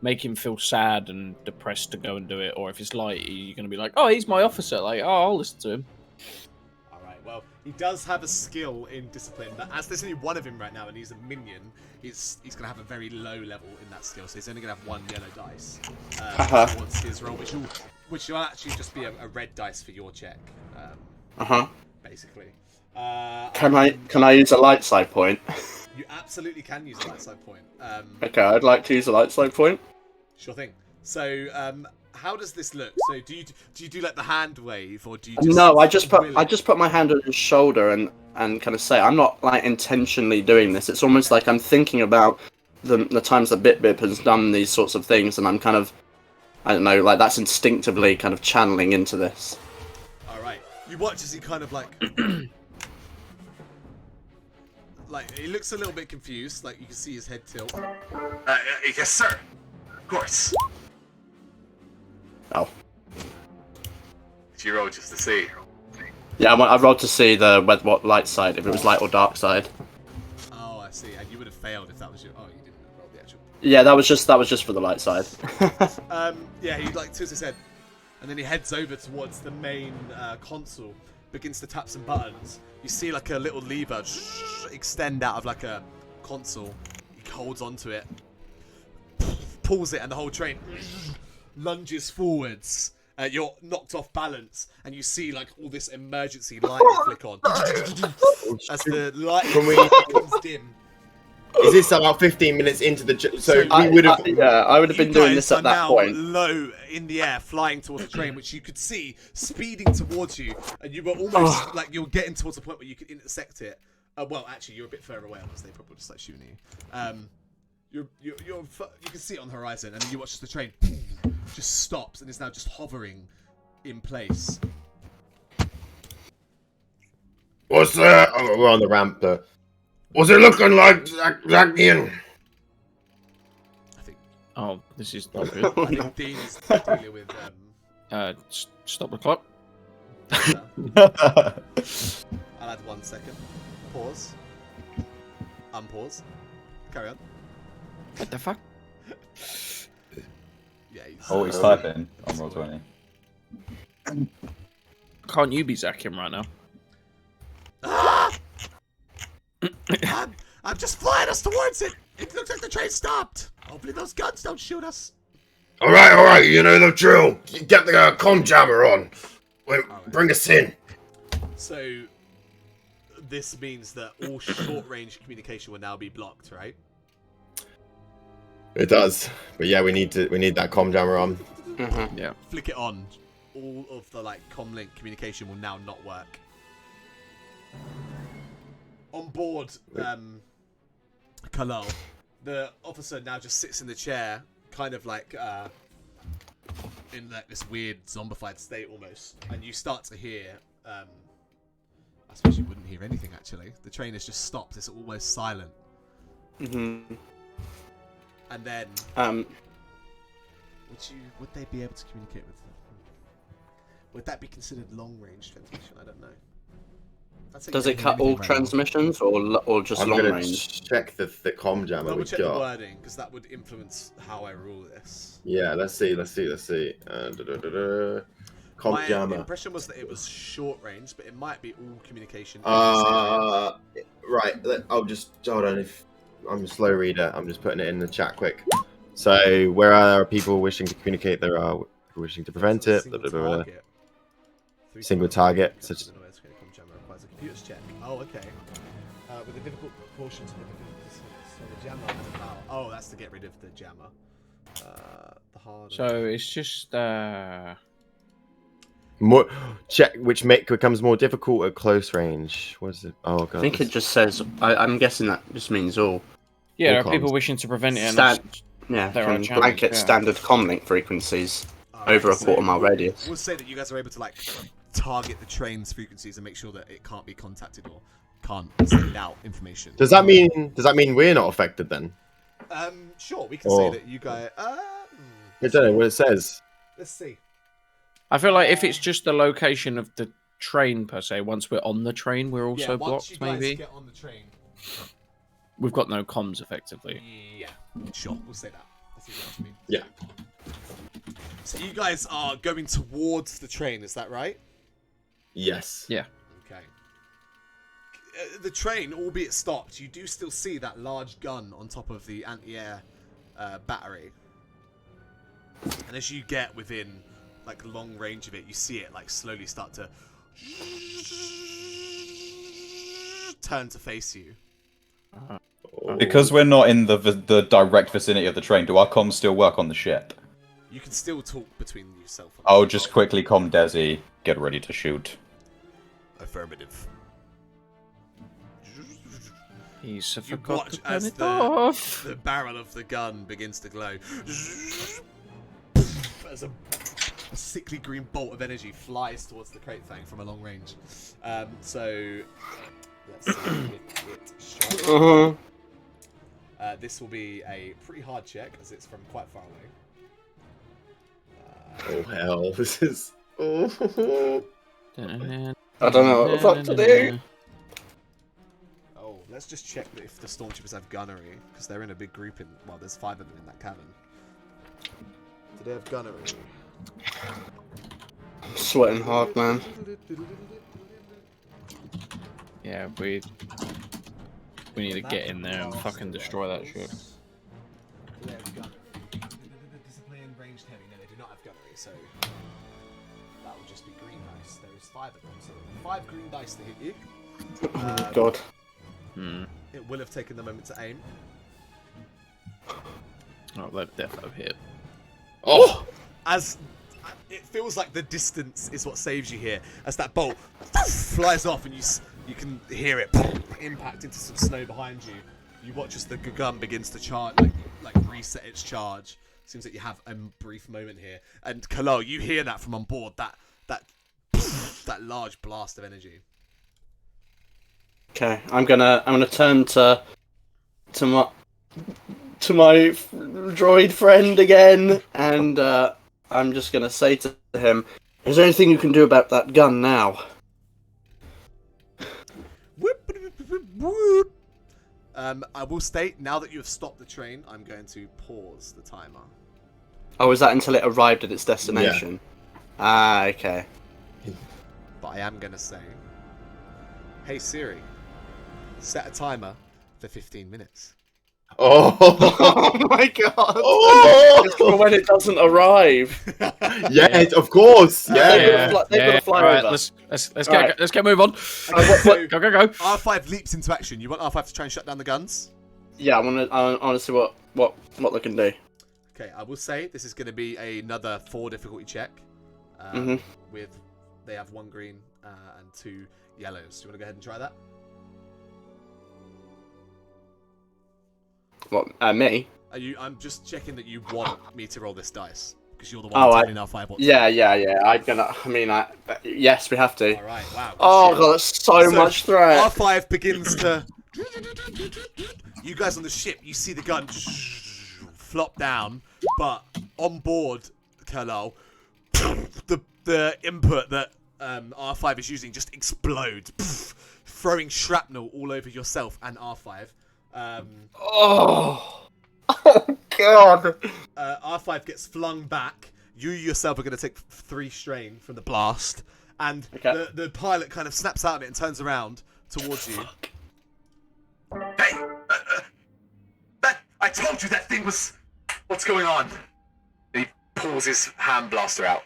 make him feel sad and depressed to go and do it. Or if it's light, you're going to be like, oh, he's my officer. Like, oh, I'll listen to him. Alright, well, he does have a skill in discipline, but as there's only one of him right now and he's a minion, he's going to have a very low level in that skill, so he's only going to have one yellow dice towards his roll, which will actually just be a red dice for your check, basically. Can I use a light side point? You absolutely can use a light side point. Okay, I'd like to use a light side point. Sure thing. So, how does this look? So, do you do like the hand wave, or do you just... No, I just put my hand on his shoulder and kind of say, I'm not like intentionally doing this. It's almost like I'm thinking about the times that Bip has done these sorts of things, and I'm kind of, I don't know, like that's instinctively kind of channeling into this. All right. You watch as he kind of like, like he looks a little bit confused. Like you can see his head tilt. Yes, sir. Of course. Oh. Did you roll just to see? Yeah, I rolled to see what light side, if it was light or dark side. Oh, I see. And you would have failed if that was your... Oh, you didn't roll the actual... Yeah, that was just for the light side. Yeah, he like tilts his head, and then he heads over towards the main console, begins to tap some buttons. You see like a little lever extend out of like a console. He holds onto it, pulls it, and the whole train lunges forwards. You're knocked off balance, and you see like all this emergency lighting flick on as the light becomes dim. Is this about 15 minutes into the... So we would have... I would have been doing this at that point. Low in the air, flying towards the train, which you could see speeding towards you, and you were almost like you were getting towards the point where you could intersect it. Well, actually, you're a bit further away, honestly. They probably just like shooting you. You can see it on the horizon, and then you watch as the train just stops and is now just hovering in place. What's that? Oh, we're on the ramp there. What's it looking like, Zakian? I think. Oh, this is not good. I think Dean's dealing with. Stop the clock. I'll add 1 second. Pause. Unpause. Carry on. What the fuck? Yeah. He's typing on Roll20. Can't you be Zakim right now? I'm just flying us towards it. It looks like the train stopped. Hopefully those guns don't shoot us. All right, you know the drill. Get the comm jammer on. Bring us in. So, this means that all short-range communication will now be blocked, right? It does, but yeah, we need that comm jammer on. Yeah. Flick it on. All of the like comlink communication will now not work. On board, Kalal, the officer now just sits in the chair, kind of like in like this weird zombified state almost, and you start to hear. I suppose you wouldn't hear anything actually. The train has just stopped. It's almost silent. And then, would they be able to communicate with them? Would that be considered long-range transmission? I don't know. Does it cut all transmissions or just I'm long gonna range? check the comm jammer Double we've check the got. wording because that would influence how I rule this. Yeah, let's see. Comm My jammer. impression was that it was short range, but it might be all communication. Right. I'll just hold on. If I'm a slow reader, I'm just putting it in the chat quick. So, where are people wishing to communicate? There are people wishing to prevent it. Single target. Such as Computer's check. Oh, okay. With a difficult portion to the jammer. Oh, that's to get rid of the jammer. The hard. So it's just more check, which becomes more difficult at close range. What is it? Oh god. I think it just says. I'm guessing that just means all. yeah. There all are people comms. wishing to prevent it. Yeah, there are can blanket channels, yeah. standard comm link frequencies over a quarter-mile radius. We'll say that you guys are able to like target the train's frequencies and make sure that it can't be contacted or can't send out information. Does that mean we're not affected then? Sure, we can say that you guys. I don't know what it says. Let's see. I feel like if it's just the location of the train per se, once we're on the train, we're also once you blocked. guys Maybe get on the train. we've got no comms effectively. Yeah, sure, we'll say that. That's exactly what I mean. Yeah. So you guys are going towards the train, is that right? Yes. Yeah. Okay. The train, albeit stopped, you do still see that large gun on top of the anti-air battery. And as you get within like long range of it, you see it like slowly start to turn to face you. Because we're not in the direct vicinity of the train, do our comms still work on the ship? You can still talk between yourself. And I'll just quickly comm Desi, get ready to shoot. Affirmative. He's You forgot watch to turn as it off. the barrel of the gun begins to glow. As a sickly green bolt of energy flies towards the crate fang from a long range. So let's see if it strikes. This will be a pretty hard check as it's from quite far away. Oh hell, this is. Oh. I don't know what the fuck to do. Oh, let's just check if the stormtroopers have gunnery because they're in a big group. Well, there's 5 of them in that cabin. Do they have gunnery? Sweating hard, man. Yeah, we need to get in there and fucking destroy that ship. Do they have gunnery? Discipline, ranged heavy. No, they do not have gunnery, so that would just be green dice. There is 5 of them, so 5 green dice to hit you. God. It will have taken the moment to aim. Oh, they've definitely hit. Oh! As it feels like the distance is what saves you here, as that bolt flies off and you can hear it impact into some snow behind you. You watch as the gun begins to charge, like reset its charge. Seems like you have a brief moment here, and Kalal, you hear that from on board, that large blast of energy. Okay, I'm gonna turn to my droid friend again, and I'm just gonna say to him, "Is there anything you can do about that gun now?" I will state, now that you have stopped the train, I'm going to pause the timer. Oh, is that until it arrived at its destination? Yeah. Ah, okay. But I am going to say, hey Siri, set a timer for 15 minutes. Oh, oh my god! Oh! It's for when it doesn't arrive. Yeah, of course. Yeah, they've got to fly right, over. Let's get move on. Go. R5 leaps into action. You want R5 to try and shut down the guns? Yeah, I want to see what they can do. Okay, I will say this is going to be another 4 difficulty check. With they have 1 green and 2 yellows. Do you want to go ahead and try that? What, me? I'm just checking that you want me to roll this dice because you're the one telling R5 what to do. Yeah. Yes, we have to. All right. Wow. Oh god, that's so much threat. R5 begins to. You guys on the ship, you see the gun flop down, but on board, Kalal, the input that R5 is using just explodes. throwing shrapnel all over yourself and R5. Oh God! R5 gets flung back. You yourself are going to take 3 strain from the blast, and the pilot kind of snaps out of it and turns around towards you. Hey, I told you that thing was. What's going on? And he pulls his hand blaster out.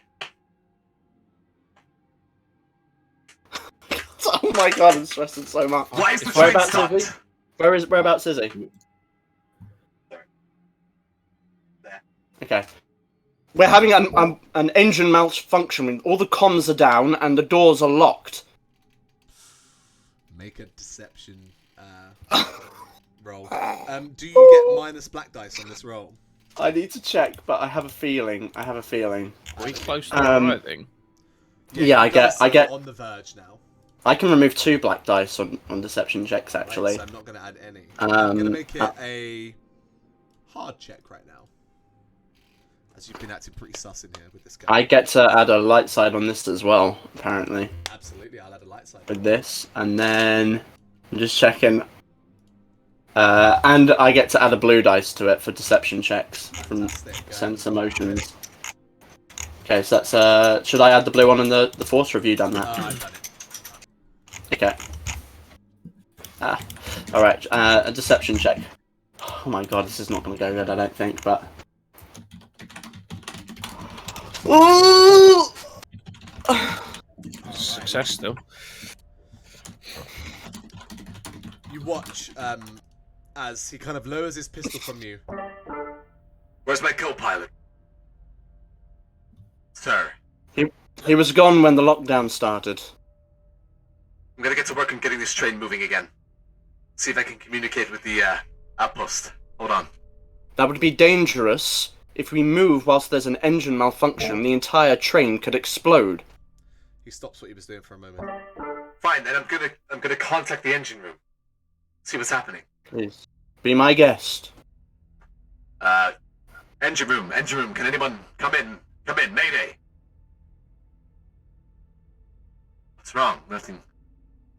Oh my God! I'm stressing so much. Why is the train stopped? Whereabouts is he? Okay. We're having an engine malfunction. All the comms are down and the doors are locked. Make a deception roll. Do you get minus black dice on this roll? I need to check, but I have a feeling. Are we close to the right thing? Yeah, I get on the verge now. I can remove 2 black dice on deception checks, actually. Right, so I'm not going to add any. I'm going to make it a hard check right now. As you've been acting pretty sus in here with this guy. I get to add a light side on this as well, apparently. Absolutely, I'll add a light side. With this, and then I'm just checking. And I get to add a blue dice to it for deception checks from sense emotions. Okay, so that's should I add the blue one in the force review? Done that? I've done it. Okay. Alright, a deception check. Oh my God, this is not going to go good, I don't think, but... Ooh! Success still. You watch as he kind of lowers his pistol from you. Where's my co-pilot? Sir. He was gone when the lockdown started. I'm gonna get to work on getting this train moving again. See if I can communicate with the outpost. Hold on. That would be dangerous. If we move whilst there's an engine malfunction, the entire train could explode. He stops what he was doing for a moment. Fine, then I'm gonna contact the engine room. See what's happening. Please. Be my guest. Engine room, can anyone come in, mayday. What's wrong? Nothing.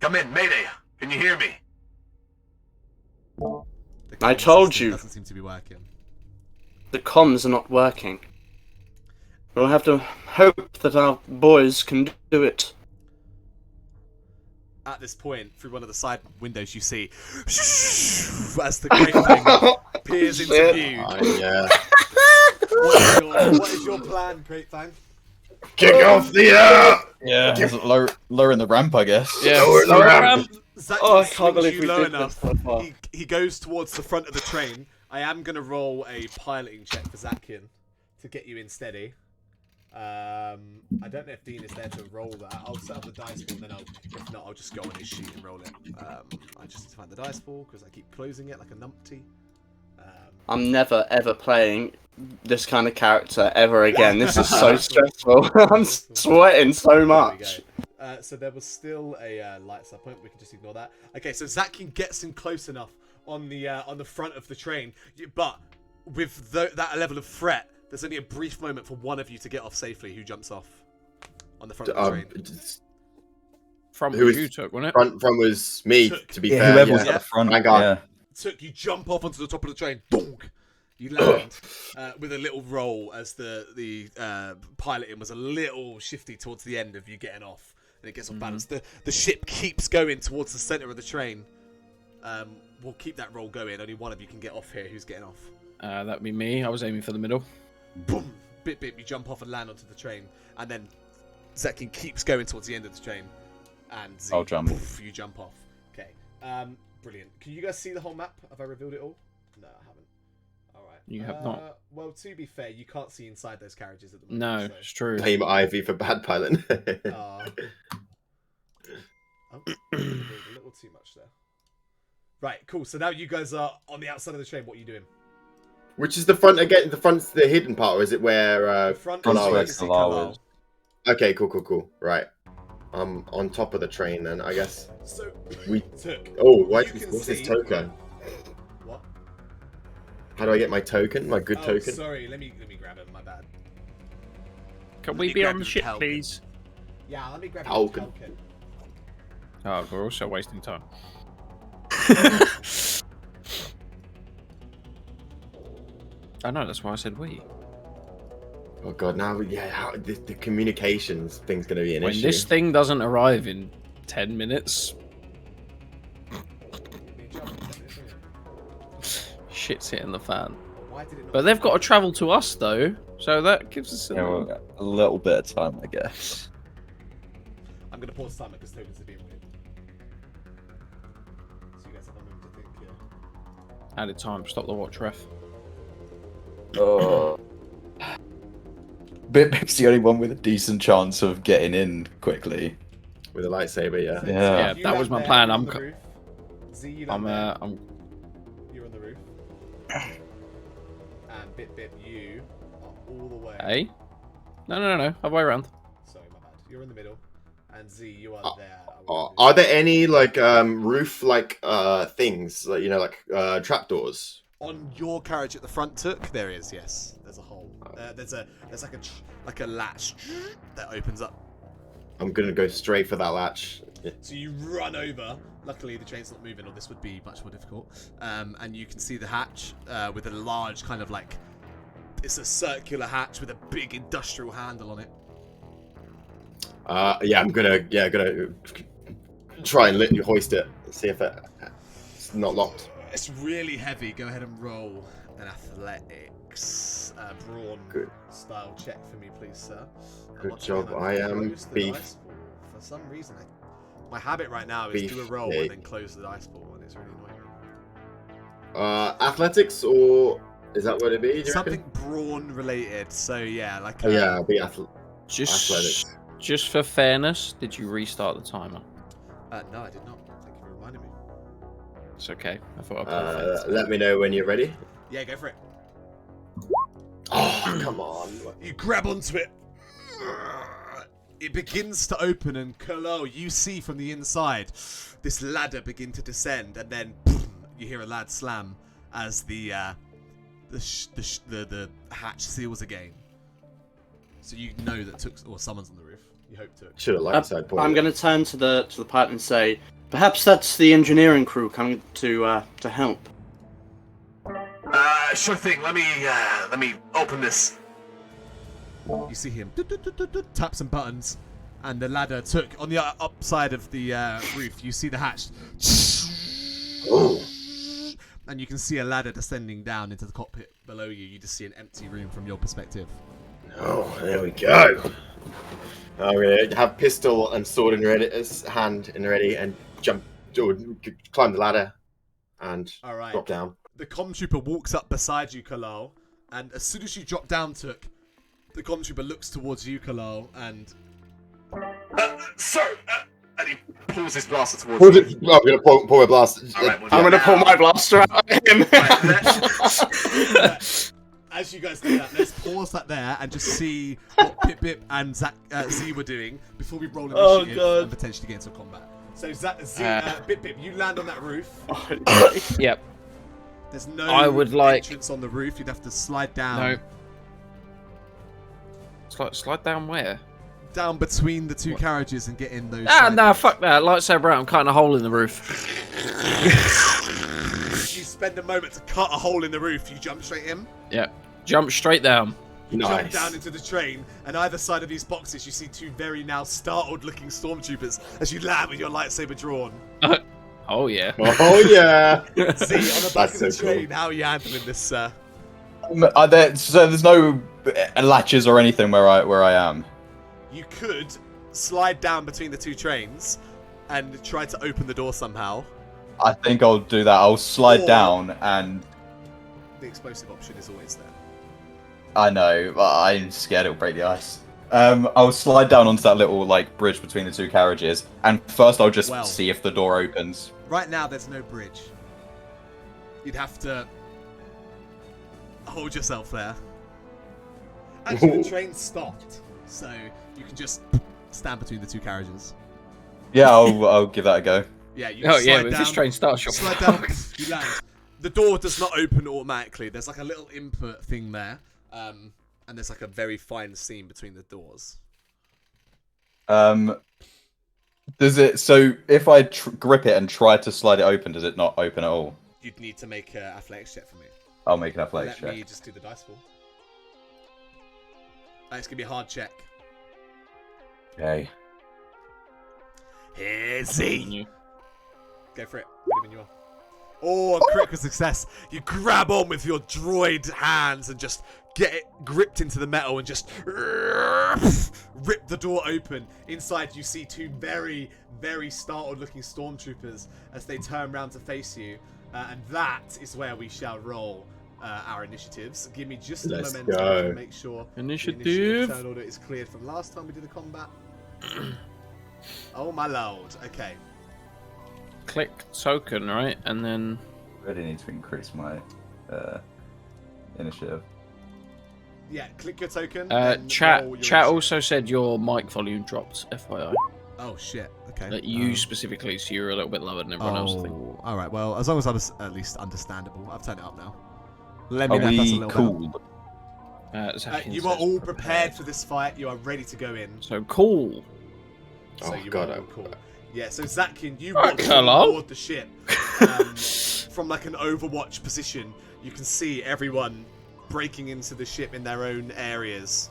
Come in, mayday, can you hear me? I told you. Doesn't seem to be working. The comms are not working. We'll have to hope that our boys can do it. At this point, through one of the side windows, you see as the great thing peers into view. Yeah. What is your plan, Great Fang? Kick off the Yeah, just lowering the ramp, I guess. Yeah, lower the ramp. I can't believe we low did enough. this so far. He goes towards the front of the train. I am going to roll a piloting check for Zakian to get you in steady. I don't know if Dean is there to roll that. I'll set up the dice pool, and then if not, I'll just go on his sheet and roll it. I just need to find the dice pool because I keep closing it like a numpty. I'm never ever playing this kind of character ever again. This is so stressful. I'm sweating so much. So there was still a light side point. We can just ignore that. Okay, so Zakian gets him close enough on the front of the train, but with that level of threat, there's only a brief moment for one of you to get off safely. Who jumps off on the front of the train? From who took, wasn't it? Front was me, to be fair. Whoever was at the front. My God. Yeah. Took you jump off onto the top of the train. Bonk! You land with a little roll as the piloting was a little shifty towards the end of you getting off, and it gets off balance. The ship keeps going towards the center of the train. We'll keep that roll going. Only one of you can get off here. Who's getting off? That'd be me. I was aiming for the middle. Boom! Bit, you jump off and land onto the train, and then Zekin keeps going towards the end of the train, and I'll jump. Poof, you jump off. Okay, brilliant. Can you guys see the whole map? Have I revealed it all? No, I haven't. All right. You have not. Well, to be fair, you can't see inside those carriages at the No, moment. it's true. Blame Ivy for bad piloting. Oh, a little too much there. Right, cool. So now you guys are on the outside of the train. What are you doing? Which is the front again? The front's the hidden part, or is it where? The front Carlisle is where you is? see Carlisle. Okay, cool. Right, I'm on top of the train then, I guess. So We. took. Oh, You can what's this see- token? What? How do I get my token? My good token? Sorry. Let me grab it. My bad. Can Let we me be grab on the your ship, token. please? Yeah, let me grab Token. your token. Oh, we're also wasting time. I know, that's why I said we. Oh god, now how the communications thing's gonna be an When issue. this thing doesn't arrive in 10 minutes, shit's hitting the fan. But they've got to travel to us though, so that gives us a little bit of time, I guess. I'm gonna pause the timer because tokens are being weird. So you guys have a moment to think here. Added time. Stop the watch, ref. Oh. Bip's the only one with a decent chance of getting in quickly. With a lightsaber, yeah. Yeah, that was my plan. I'm You're on the roof. And Bip, you are all the way. Hey? No. Other way around. Sorry, my bad. You're in the middle. And Z, you are there. Are there any like roof like things like like trapdoors? On your carriage at the front, Took, there is, yes. There's a hole. There's like a latch that opens up. I'm gonna go straight for that latch. So you run over. Luckily, the train's not moving, or this would be much more difficult. And you can see the hatch with a large kind of like, it's a circular hatch with a big industrial handle on it. Yeah, I'm gonna try and hoist it. See if it's not locked. It's really heavy. Go ahead and roll an athletics brawn style check for me, please, sir. Good job. I am beef. For some reason, my habit right now is do a roll and then close the dice pool, and it's really annoying. Athletics, or is that what it'd be? Something brawn related. So yeah, like yeah, I'll be athletics. Just for fairness, did you restart the timer? No, I did not. Thank you for reminding me. It's okay. I thought I'd let me know when you're ready. Yeah, go for it. Oh, come on. You grab onto it. It begins to open, and Kolo, you see from the inside this ladder begin to descend, and then you hear a loud slam as the hatch seals again. So you know that someone's on the roof. You hope to. Should have light side point. I'm going to turn to the pilot and say, perhaps that's the engineering crew coming to help. Sure thing. Let me open this. You see him tap some buttons, and the ladder took on the upside of the roof. You see the hatch, and you can see a ladder descending down into the cockpit below you. You just see an empty room from your perspective. Oh, there we go. I'm gonna have pistol and sword in hand ready, and jump, or climb the ladder, and drop down. The comm trooper walks up beside you, Kalal, and as soon as you drop down, Took, the comm trooper looks towards you, Kalal, and sir, and he pulls his blaster towards you. I'm gonna pull my blaster. Right, I'm going to pull my blaster out at him. As you guys do that, let's pause that there and just see what Pip and Z were doing before we roll initiative and potentially get into combat. So Pip, you land on that roof. Yep. There's no entrance on the roof. You'd have to slide down. No. Slide down where? Down between the two carriages and get in those. Nah, fuck that. Lightsaber out. I'm cutting a hole in the roof. You spend a moment to cut a hole in the roof. You jump straight in. Yeah. Jump straight down. You jump down into the train, and either side of these boxes, you see two very now startled-looking stormtroopers as you land with your lightsaber drawn. Oh yeah. Oh yeah. See, on the back of the train, how are you handling this, sir? So there's no latches or anything where I am. You could slide down between the two trains and try to open the door somehow. I think I'll do that. I'll slide down, and the explosive option is always there. I know, but I'm scared it'll break the ice. I'll slide down onto that little bridge between the two carriages, and first I'll just see if the door opens. Right now, there's no bridge. You'd have to hold yourself there. Actually, the train stopped, so you can just stand between the two carriages. Yeah, I'll give that a go. Yeah, you but down, if this train starts, you're slide down, you land. The door does not open automatically. There's like a little input thing there, and there's like a very fine seam between the doors. Does it? So if I grip it and try to slide it open, does it not open at all? You'd need to make an athletics check for me. I'll make an athletics Let me check. just do the dice roll. It's gonna be a hard check. Okay. Here's Z. Go for it. Whatever you are. Oh, a critical success. You grab on with your droid hands and just get it gripped into the metal and just rip the door open. Inside, you see two very, very startled-looking stormtroopers as they turn around to face you. And that is where we shall roll our initiatives. Give me just a Let's momentum go. to make sure the Initiative. turn order is cleared from last time we did the combat. Oh my lord. Okay. Click token, right? And then... I really need to increase my initiative. Yeah, click your token. and Chat roll your chat initiative. also said your mic volume dropped, FYI. Oh shit. Okay. That you specifically, so you're a little bit lower than everyone else, I think. All right. Well, as long as I'm at least understandable, I've turned it up now. Let me Are know if that's a we little cool? better. You are all prepared for this fight. You are ready to go in. So cool. So Oh, you God, are all oh, cool. God. Yeah. So Zatkin, you Alright, watch hello. board the ship from like an Overwatch position. You can see everyone breaking into the ship in their own areas.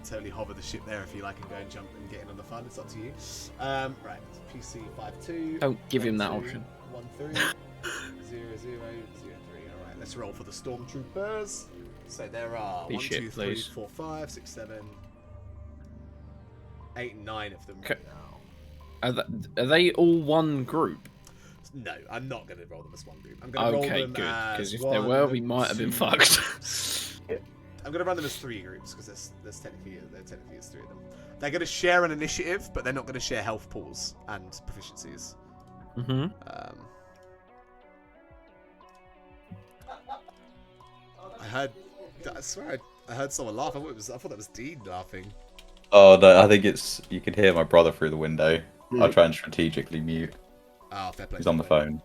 Totally hover the ship there if you like and go and jump and get in on the fun. It's up to you. Right. PC 52. Don't give him that option. 13 0003. All right. Let's roll for the stormtroopers. So there are Be 1, shit, 2, 3, please. 4, 5, 6, 7, 8, 9 of them Okay. right now. Are they all one group? No, I'm not going to roll them as one group. I'm going to roll Okay, them good. as Because if one, there were, we might have been 2, fucked. I'm going to run them as 3 groups because there's technically is 3 of them. They're going to share an initiative, but they're not going to share health pools and proficiencies. Mm-hmm. I swear I heard someone laugh. I thought that was Dean laughing. Oh no, I think it's. You can hear my brother through the window. I'll try and strategically mute. Oh, fair play. He's on the phone.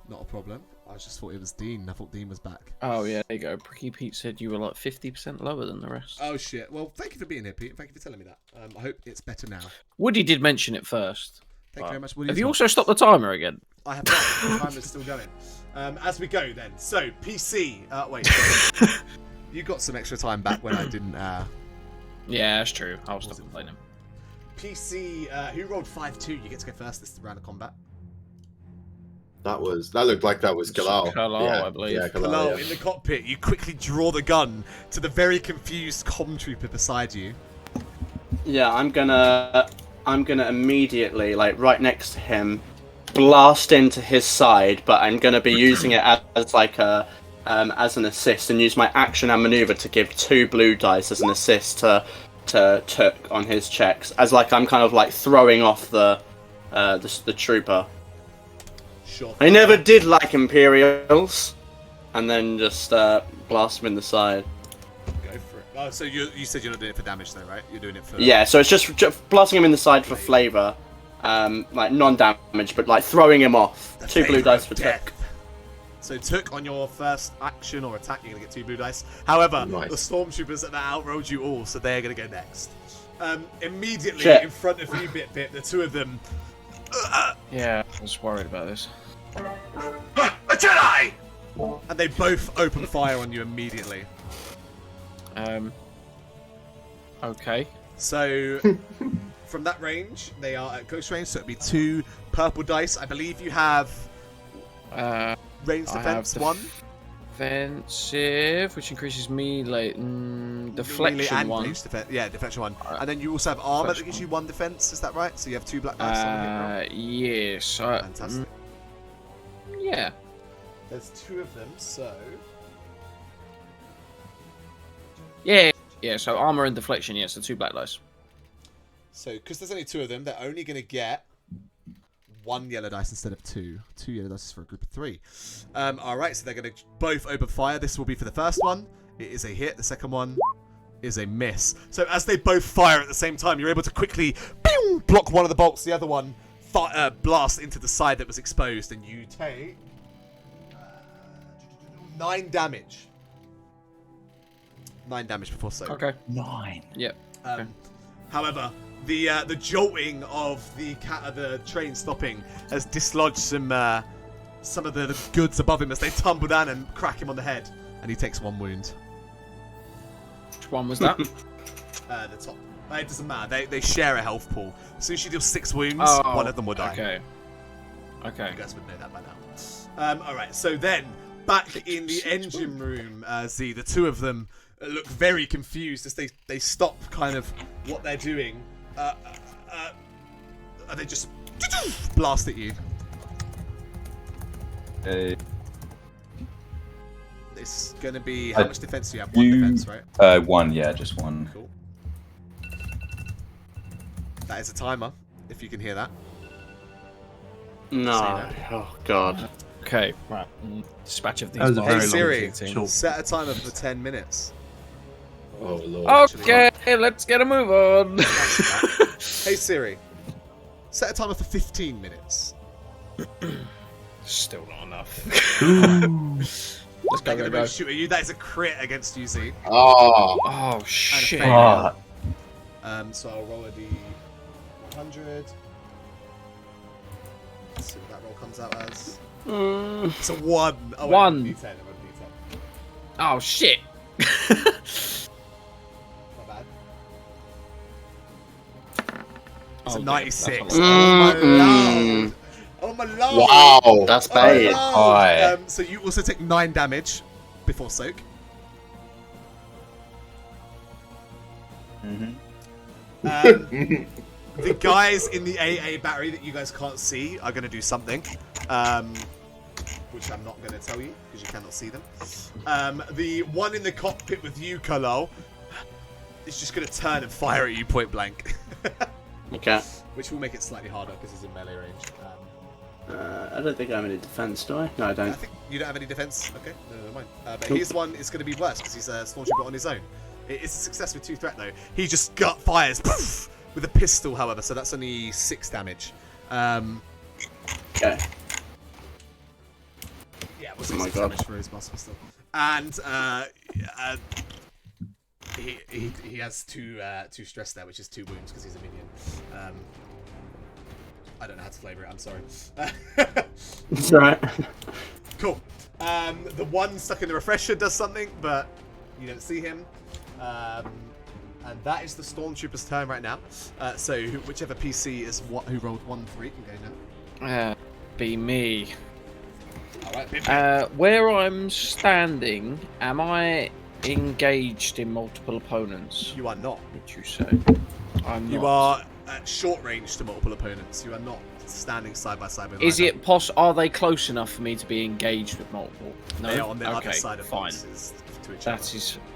Not a problem. I just thought it was Dean. I thought Dean was back. Oh, yeah, there you go. Pricky Pete said you were like 50% lower than the rest. Oh shit. Well, thank you for being here, Pete. Thank you for telling me that. I hope it's better now. Woody did mention it first. Thank you very much. Have you also stopped the timer again? I have not. The timer's still going. As we go then. So, PC. Wait. You got some extra time back when I didn't. Yeah, that's true. I'll stop playing him. PC. Who rolled 5-2? You get to go first this round of combat. That looked like that was Kalal. Kalal, I believe. Yeah, Kalal, Hello, yeah. in the cockpit, you quickly draw the gun to the very confused comm trooper beside you. Yeah, I'm gonna immediately, like right next to him, blast into his side, but I'm gonna be using it as like a as an assist and use my action and maneuver to give 2 blue dice as an assist to Took on his checks, as like I'm kind of like throwing off the trooper. Sure. I never did like Imperials, and then just blast him in the side. Go for it. Oh, so you said you're not doing it for damage though, right? You're doing it for... Yeah, so it's just blasting him in the side for flavor, like non-damage, but like throwing him off. The 2 blue flavour dice of for death. Took. So Took, on your first action or attack, you're gonna get 2 blue dice. However, Nice. the stormtroopers that outrolled you all, so they're gonna go next. Immediately Shit. in front of you, Bit, the 2 of them. Yeah, I was worried about this. A Jedi! And they both open fire on you immediately. Okay. So, from that range, they are at close range, so it'd be 2 purple dice. I believe you have range I defense have 1. Defensive, which increases melee. Deflection and 1. range defense. Yeah, deflection 1. And then you also have armor that Deflection gives you 1 defense. Is that right? So you have 2 black dice on the hit roll. Yes. Fantastic. Yeah. There's 2 of them, so Yeah, so armor and deflection, yes, the 2 black dice. So, because there's only 2 of them, they're only going to get 1 yellow dice instead of 2. 2 yellow dice for a group of 3. Alright, so they're going to both open fire. This will be for the first one. It is a hit. The second one is a miss. So, as they both fire at the same time, you're able to quickly block one of the bolts, the other one blast into the side that was exposed, and you take 9 damage. 9 damage before soak. Okay. 9. Yep. However, the jolting of the train stopping has dislodged some of the goods above him as they tumble down and crack him on the head, and he takes 1 wound. Which one was that? The top. It doesn't matter. They share a health pool. As soon as she deals 6 wounds, one of them will die. Okay. Okay. You guys would know that by now. All right. So then, back in the engine room, Z, the two of them look very confused as they stop kind of what they're doing. They just blast at you. It's gonna be how much defense do you have? 1 defense, right? 1, yeah, just 1. Cool. That is a timer, if you can hear that. No. Oh god. Okay, right. Dispatch of these. That was a Hey very Siri, long set a timer for 10 minutes. Oh lord. Okay, let's get a move on. Hey Siri, set a timer for 15 minutes. Still not enough. Let's go. Shoot at you. That is a crit against you, Z. Oh. Oh shit. failure. So I'll roll a d100. Let's see what that roll comes out as. It's a 1. Oh, wait, 1. D10. I rolled a D10. Oh shit. Not bad. It's Oh, a damn, 96. that's a Oh my lord. Oh my lord. Wow. That's Oh, bad. no. Hi. So you also take 9 damage before soak. The guys in the AA battery that you guys can't see are going to do something, which I'm not going to tell you because you cannot see them. The one in the cockpit with you, Kalal, is just going to turn and fire at you point blank. Okay. Which will make it slightly harder because he's in melee range. I don't think I have any defense, do I? No, I I don't. think you don't have any defense. Okay, no, never mind. But Cool. his one is going to be worse because he's a stormtrooper on his own. It's a success with 2 threat though. He just gut fires poof, with a pistol, however, so that's only 6 damage. Okay. Yeah, it was Oh my 6 God. damage for his blast pistol. And he has 2 stress there, which is 2 wounds because he's a minion. I don't know how to flavor it. I'm sorry. It's alright. Cool. The one stuck in the refresher does something, but you don't see him. And that is the Stormtrooper's turn right now. So whichever PC is who rolled 1-3 can go now. Be me. All right. Where I'm standing, am I engaged in multiple opponents? You are not. Would you say? I'm not. You are at short range to multiple opponents. You are not standing side by side with. Is either. it Are they close enough for me to be engaged with multiple? No. They are on the okay, other side of fine. boxes to each other.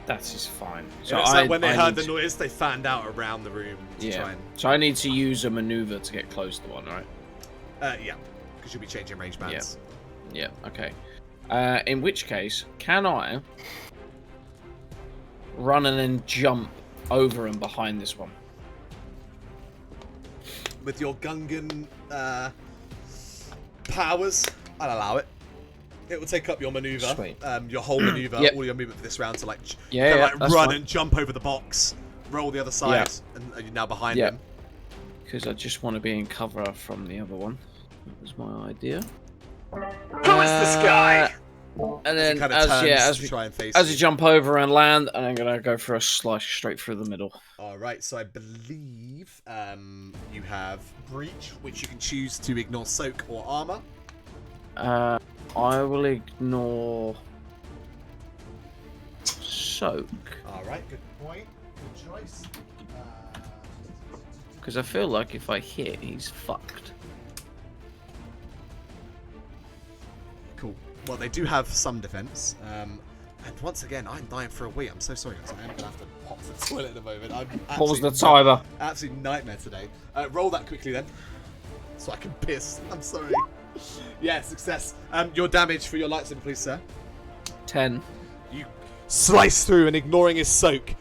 That is fine. So when they heard the noise, they fanned out around the room to try and. So I need to use a maneuver to get close to one, right? Yeah, because you'll be changing range bands. Yeah. Okay. In which case, can I run and then jump over and behind this one? With your Gungan powers, I'll allow it. It will take up your maneuver, Sweet. Your whole maneuver, Yep. all your movement for this round to like, that's run fine. and jump over the box, roll the other side, and you're now behind him. Because I just want to be in cover from the other one. That was my idea. Who is this guy? And then, Kind of as we try and face as you. you jump over and land, and I'm gonna go for a slice straight through the middle. All right, so I believe you have breach, which you can choose to ignore soak or armor. I will ignore soak All right, good point, good choice. because I feel like if I hit, he's fucked. Cool. Well, they do have some defense. And once again, I'm dying for a wee. I'm so sorry, guys. I am gonna have to pop to the toilet at the moment. Pause the timer. Absolute nightmare today. Roll that quickly then, so I can piss. I'm sorry. Yeah, success. Your damage for your lightsaber, please, sir. 10. You slice through and ignoring his soak,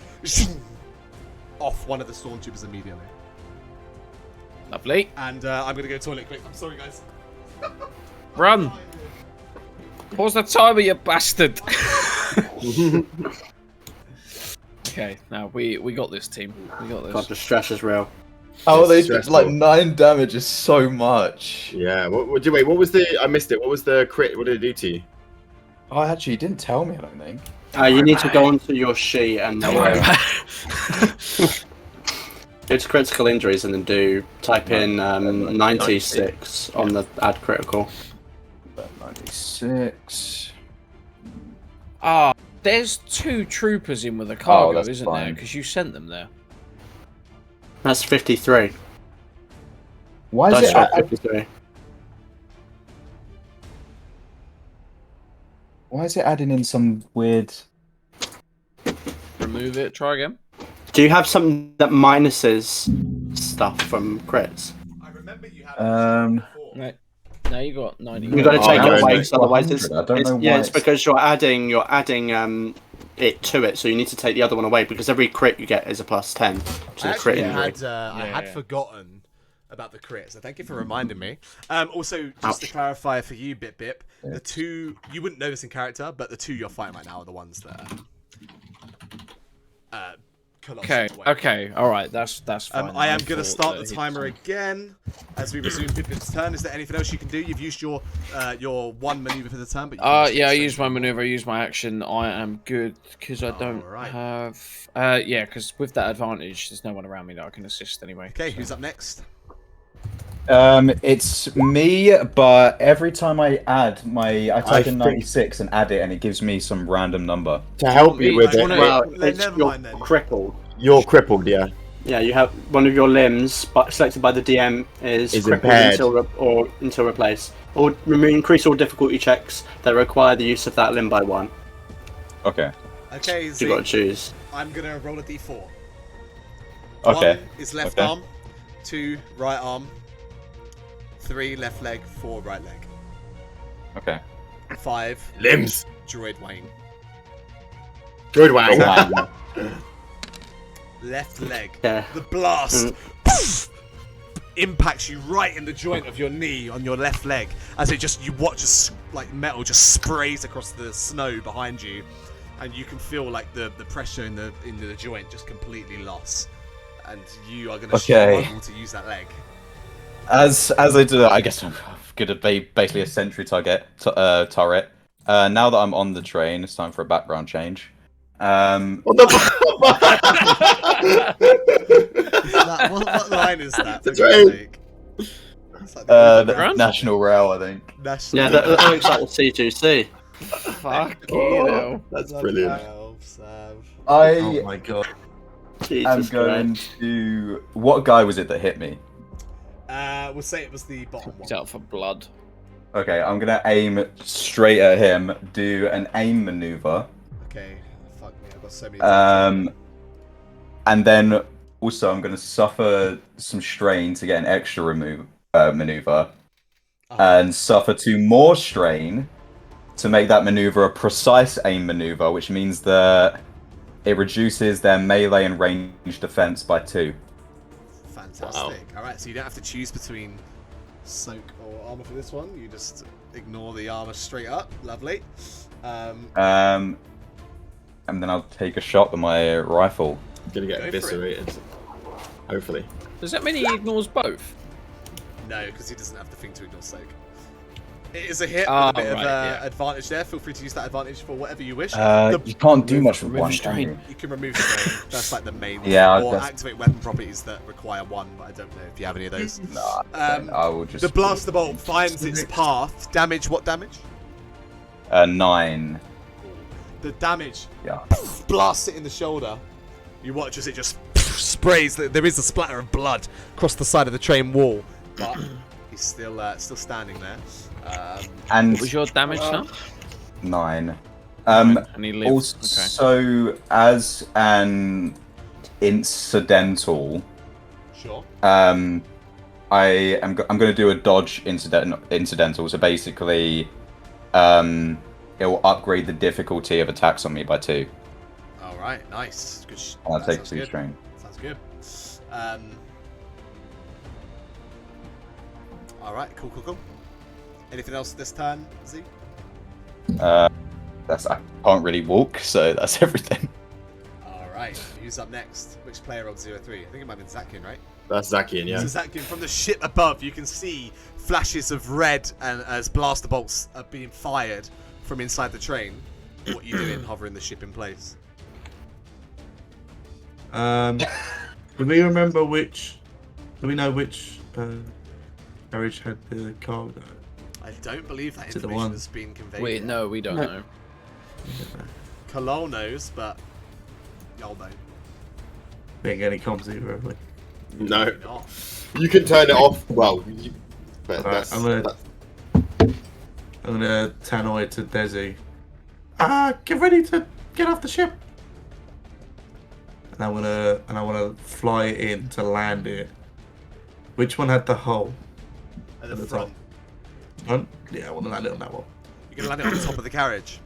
off one of the stormtroopers immediately. Lovely. And I'm gonna go toilet quick. I'm sorry, guys. Run. Pause the timer, you bastard. Okay, now we got this, team. We got God, this. the stress is real. Oh, they It's did stressful. like 9 damage is so much. Yeah. What was the? I missed it. What was the crit? What did it do to you? Oh, actually, you didn't tell me. I don't think. You need to go onto your sheet and Don't worry about it's critical injuries and then type in 96 on the add critical. 96. Ah, there's 2 troopers in with a cargo, that's isn't there? fine. Because you sent them there. That's 53. Why is Dice it? roll 53. Why is it adding in some weird? Remove it. Try again. Do you have something that minuses stuff from crits? I remember you had No. Now you got 90. You got to take Oh, it away, no. 'cause otherwise it's, 100. I don't know yeah, why it's because you're adding it to it, so you need to take the other one away because every crit you get is a +10 to I the crit actually injury. I had forgotten about the crit, so thank you for reminding me. Also, just to clarify for you, Bip, the 2 you wouldn't know this in character, but the 2 you're fighting right now are the ones that Okay. Okay. All right. That's fine. I am going to start the timer again as we resume Bip's turn. Is there anything else you can do? You've used your one maneuver for the turn, but yeah, I used my maneuver. I used my action. I am good because I don't have. Yeah, because with that advantage, there's no one around me that I can assist anyway. Okay, who's up next? It's me, but every time I type in 96 and add it, and it gives me some random number. To help you with it. Well, it's never you're mind then. crippled. You're crippled, yeah. Yeah, you have one of your limbs, but selected by the DM is crippled impaired. until replaced. Or increase all difficulty checks that require the use of that limb by 1. Okay. Okay, So you got to choose. I'm going to roll a d4. Okay. 1 is left Okay. arm, 2 right arm, 3 left leg, 4 right leg, Okay. 5 Limbs. droid Wayne. Good one. Left leg. Yeah. The blast poof, impacts you right in the joint of your knee on your left leg as you watch like metal just sprays across the snow behind you, and you can feel like the pressure in the joint just completely lost, and you are going to struggle to use that leg. As I do that, I guess I'm gonna be basically a sentry turret. Now that I'm on the train, it's time for a background change. What the What line is that? The train. The National Rail, I think. Yeah, that looks like the C2C. Fuck you. That's brilliant. Oh my god. I'm going to. What guy was it that hit me? We'll say it was the bottom one. He's out for blood. Okay, I'm gonna aim straight at him. Do an aim maneuver. Okay, fuck me, I've got so many. And then also I'm gonna suffer some strain to get an extra maneuver, and suffer 2 more strain to make that maneuver a precise aim maneuver, which means that it reduces their melee and range defense by 2. Fantastic. Alright, so you don't have to choose between soak or armor for this one. You just ignore the armor straight up. Lovely. And then I'll take a shot with my rifle. Gonna get eviscerated. Hopefully. Does that mean he ignores both? No, because he doesn't have the thing to ignore soak. It is a hit with a bit of advantage there. Feel free to use that advantage for whatever you wish. You can't do much with one strain. You can remove strain. That's like the main Yeah, or activate weapon properties that require 1, but I don't know if you have any of those. Nah, I will just. The blaster bolt finds its path. Damage, what damage? 9. The damage Yeah. blasts it in the shoulder. You watch as it just sprays. There is a splatter of blood across the side of the train wall, but he's still standing there. And what was your damage now? 9. And he lived. Also, as an incidental, sure. I'm going to do a dodge incidental. So basically, it will upgrade the difficulty of attacks on me by 2. All right, nice. Good. I'll take 2 strain. Sounds good. All right, cool. Anything else this turn, Z? I can't really walk, so that's everything. All right. Right, who's up next? Which player on 03? I think it might have been Zakian, right? That's Zakian, yeah. So Zakian, from the ship above, you can see flashes of red and as blaster bolts are being fired from inside the train. What are you doing, hovering the ship in place? Do we remember which? Do we know which carriage had the cargo? I don't believe that Is it the information one? has been conveyed. Wait, yet. no, we don't know. Kalal knows, but y'all know. We ain't got any comms either, have we? No. Maybe not. You can turn it off. Well, but Alright, that's, I'm gonna tannoy to Desi. Get ready to get off the ship. And I wanna fly it in to land it. Which one had the hole? At the At the front. Front? Yeah, I wanna land it on that one. You're gonna land it on the top of the carriage.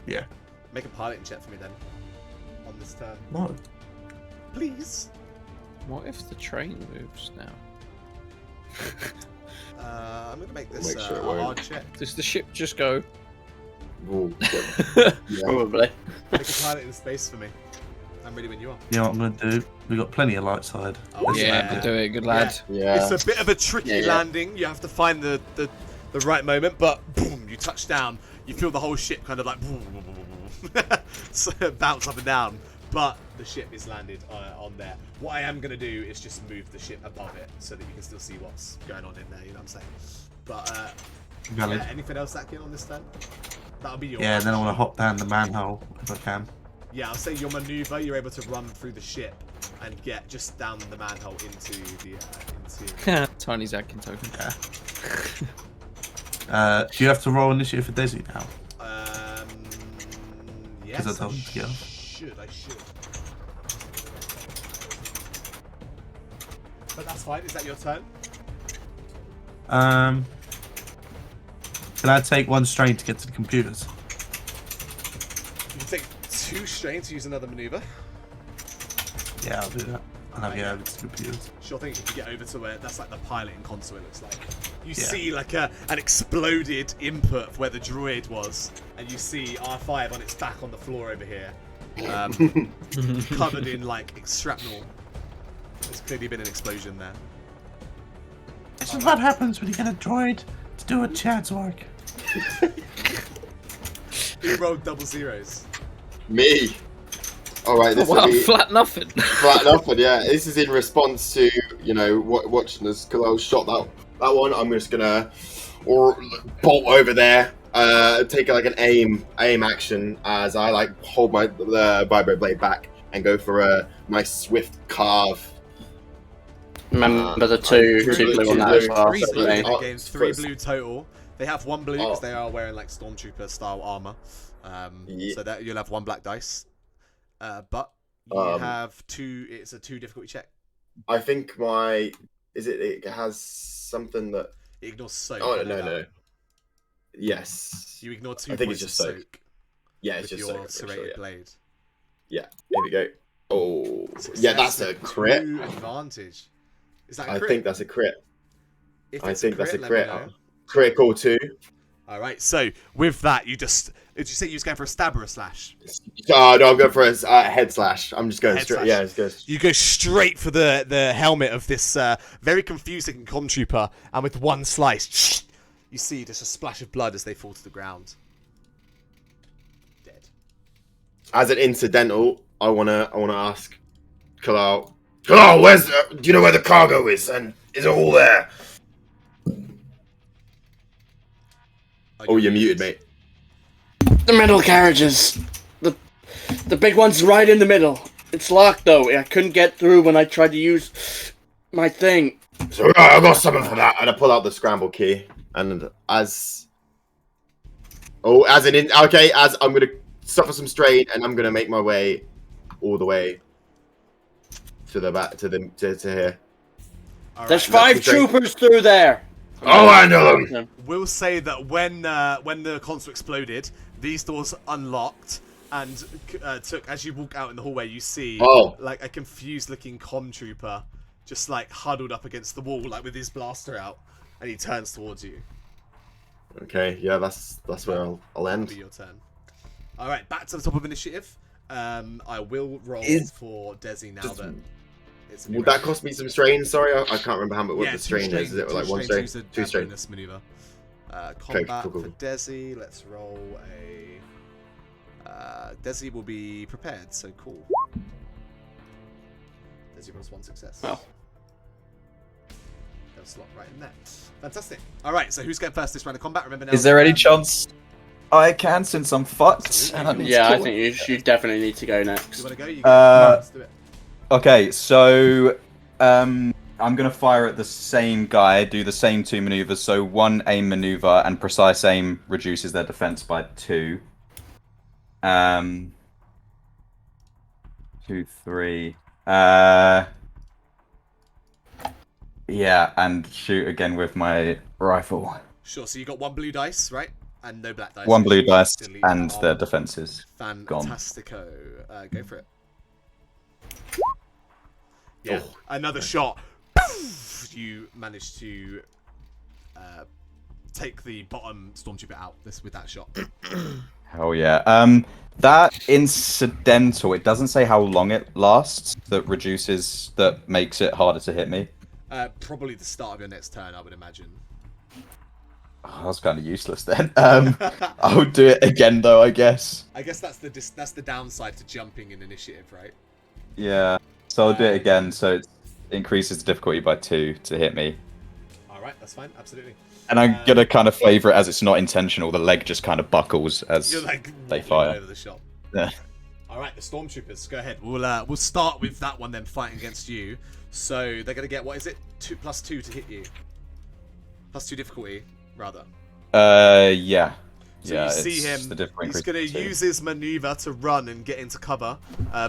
Yeah. Make a piloting check for me then. On this turn. No. Please. What if the train moves now? I'm gonna make this Make sure it a won't. hard check. Does the ship just go? Ooh, yeah. Probably. Make a piloting space for me. I'm ready when you are. You know what I'm gonna do? We got plenty of light side. Oh, Let's Yeah, land it. do it, good lad. Yeah. It's a bit of a tricky Yeah. landing. You have to find the right moment, but boom, you touch down. You feel the whole ship kind of like boom, boom, boom, boom, boom. So bounce up and down. But the ship is landed on there. What I am going to do is just move the ship above it so that you can still see what's going on in there, you know what I'm saying? But, Valid. yeah, anything else, Zakian, on this turn? That'll be your... Yeah, then I wanna hop down the manhole if I can. Yeah, I'll say your maneuver, you're able to run through the ship and get just down the manhole into the... Tiny Zakin token. Do you have to roll initiative for Desi now? Yes, I told him to get off. I should. But that's fine. Is that your turn? Can I take one strain to get to the computers? You can take 2 strain to use another maneuver. Yeah, I'll do that. And I'll get over to the computers. Sure thing. If you get over to where that's like the piloting console, it looks like. You Yeah. see like an exploded input of where the droid was, and you see R5 on its back on the floor over here, covered in like shrapnel. There's clearly been an explosion there. This is what happens when you get a droid to do a Chad's work. Who rolled double zeros? Me. Alright, this Wow, will be flat nothing. flat nothing, yeah. This is in response to, you know, watching as Kalal shot that one. I'm just gonna bolt over there, take like an aim action as I like hold my vibro blade back and go for a nice swift carve. Remember the two blue on that as well. 3 for blue me. in the Oh, games, 3 first. blue total. They have 1 blue because Oh. they are wearing like stormtrooper style armor. Yeah. So that you'll have 1 black dice. But you have 2. It's a 2 difficulty check. I think it has something that. It ignores soak. Oh I know no that. no. Yes. You ignore 2 I think points it's of just soak Yeah, it's with just your so. I'm pretty serrated sure, yeah. blade. Yeah. Here we go. Oh. Success Yeah, that's a with crit. 2 advantage. Is that a I crit? think that's a crit. If I it's think that's a let me crit. know. Critical too. All right. So with that, you just did you say you was going for a stab or a slash? Oh no, I'm going for a head slash. I'm just going Head straight. slash. Yeah, it's good. You go straight for the helmet of this very confusing comm trooper, and with 1 slice, you see just a splash of blood as they fall to the ground. Dead. As an incidental, I wanna ask Kalal. Kalal, do you know where the cargo is? And is it all there? Oh, you're muted, mate. The middle carriages. The big one's right in the middle. It's locked though. I couldn't get through when I tried to use my thing. So I got something for that, and I pull out the scramble key, and as I'm gonna suffer some strain, and I'm gonna make my way all the way to the back to here. All right. There's 5 troopers through there. Oh, I know them. We'll say that when the console exploded, these doors unlocked, and took as you walk out in the hallway, you see like a confused-looking comm trooper just like huddled up against the wall, like with his blaster out, and he turns towards you. Okay, yeah, that's where I'll That'll end. be your turn. All right, back to the top of initiative. I will roll for Desi now that it's a new Would that round. cost me some strain? Sorry, I can't remember how much what Yeah, the 2 strain strain. is. Is it 2 like one strain strain? to use a 2 strain. bonus maneuver. Combat cool. for Desi. Let's roll a. Desi will be prepared, so cool. Desi rolls 1 success. Oh. Go slot right in there. Fantastic. All right, so who's going first this round of combat? Remember now. Is there any chance I can, since I'm fucked? Absolutely. And I need Yeah, to I call think you definitely need to go You next. want to go? You go. Let's do it. Okay, so I'm gonna fire at the same guy, do the same 2 maneuvers. So 1 aim maneuver and precise aim reduces their defense by 2. 2, 3. Yeah, and shoot again with my rifle. Sure. So you got 1 blue dice, right? And no black dice. 1 blue You should dice delete and that their off. defenses gone. Fantastico. Go for it. Yeah, another shot. You managed to take the bottom stormtrooper out with that shot. Hell yeah. That incidental, it doesn't say how long it lasts, that makes it harder to hit me. Probably the start of your next turn, I would imagine. Oh, that's kind of useless then. I'll do it again though, I guess. I guess that's the downside to jumping in initiative, right? Yeah. So I'll do it again, so it increases the difficulty by 2 to hit me. Alright, that's fine, absolutely. And I'm gonna kind of flavour it as it's not intentional, the leg just kind of buckles as You're like they fire. over the shot. Yeah. Alright, the stormtroopers, go ahead. We'll start with that one then fighting against you. So they're gonna get, what is it? 2+2 to hit you. +2 difficulty, rather. Yeah. So yeah, you see it's him, the different he's going to increase use his maneuver to run and get into cover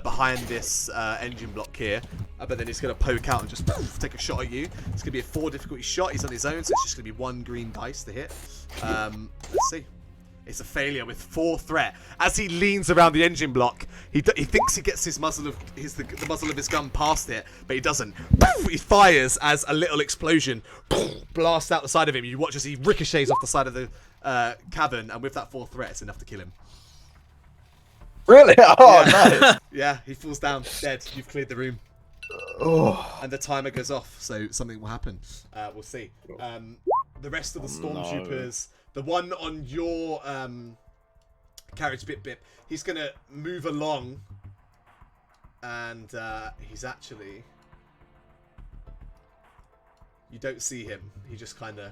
behind this engine block here. But then he's going to poke out and just take a shot at you. It's going to be a 4 difficulty shot. He's on his own, so it's just going to be 1 green dice to hit. Let's see. It's a failure with 4 threat. As he leans around the engine block, he thinks he gets his muzzle of the muzzle of his gun past it, but he doesn't. He fires as a little explosion blasts out the side of him. You watch as he ricochets off the side of the cavern, and with that 4 threat, it's enough to kill him. Really? Oh, yeah. nice. Yeah, he falls down dead. You've cleared the room. Oh. And the timer goes off, so something will happen. We'll see. The rest of the stormtroopers, the one on your carriage, Bip, he's going to move along, and he's actually... You don't see him. He just kind of...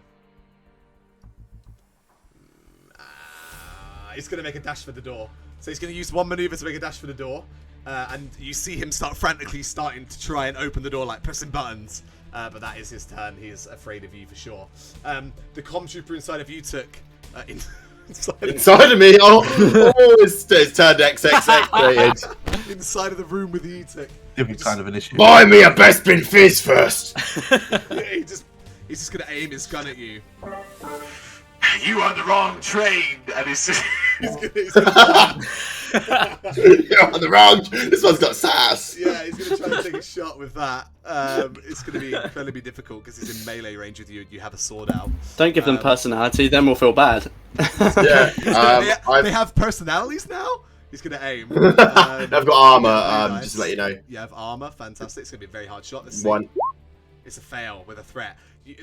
he's going to make a dash for the door. So he's going to use 1 maneuver to make a dash for the door. And you see him frantically starting to try and open the door, like pressing buttons. But that is his turn. He is afraid of you for sure. The comm trooper inside of you took... inside of me? Oh, it's turned XXX. Inside of the room with the E-Tick. Different kind of initiative. Buy me a Bespin Fizz first. Yeah, he's just going to aim his gun at you. You are the wrong train, and he's You're on the wrong. This one's got sass. Yeah, he's going to try and take a shot with that. It's going to be incredibly difficult because he's in melee range with you and you have a sword out. Don't give them personality, then we'll feel bad. Yeah, they have personalities now? He's going to aim. I've got armor, just to let you know. You have armor, fantastic. It's going to be a very hard shot. Let's see. 1. It's a fail with a threat. You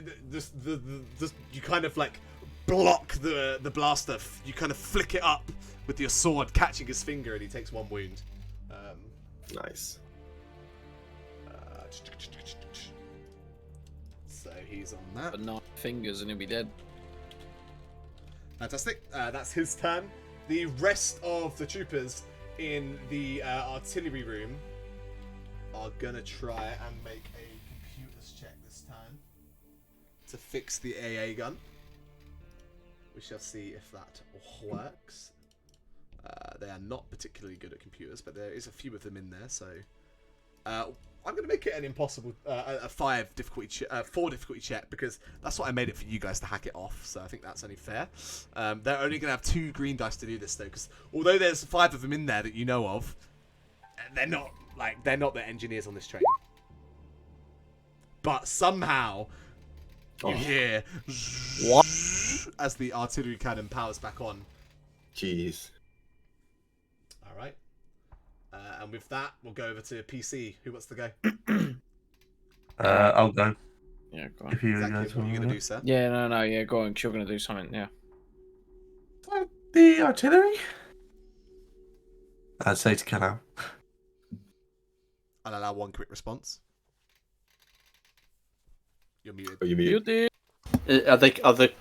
kind of like block the blaster. You kind of flick it up with your sword, catching his finger, and he takes 1 wound. Nice. So he's on that. But 9 fingers and he'll be dead. Fantastic. That's his turn. The rest of the troopers in the artillery room are gonna try and make a computers check this time to fix the AA gun. We shall see if that works. They are not particularly good at computers, but there is a few of them in there, so I'm going to make it an impossible, a 4 difficulty check, because that's what I made it for you guys to hack it off, so I think that's only fair. They're only going to have 2 green dice to do this, though, because although there's 5 of them in there that you know of, they're not the engineers on this train. But somehow, you hear What? as the artillery cannon powers back on. Jeez. Alright. And with that, we'll go over to PC. Who wants to go? I'll go. Yeah, go on. If you Zach, guys what are you want going to do, sir? Yeah, no, yeah, go on, 'cause you're going to do something, yeah. The artillery? I'd say to cut out. I'll allow one quick response. You're muted. Oh, you mean? You did. Are the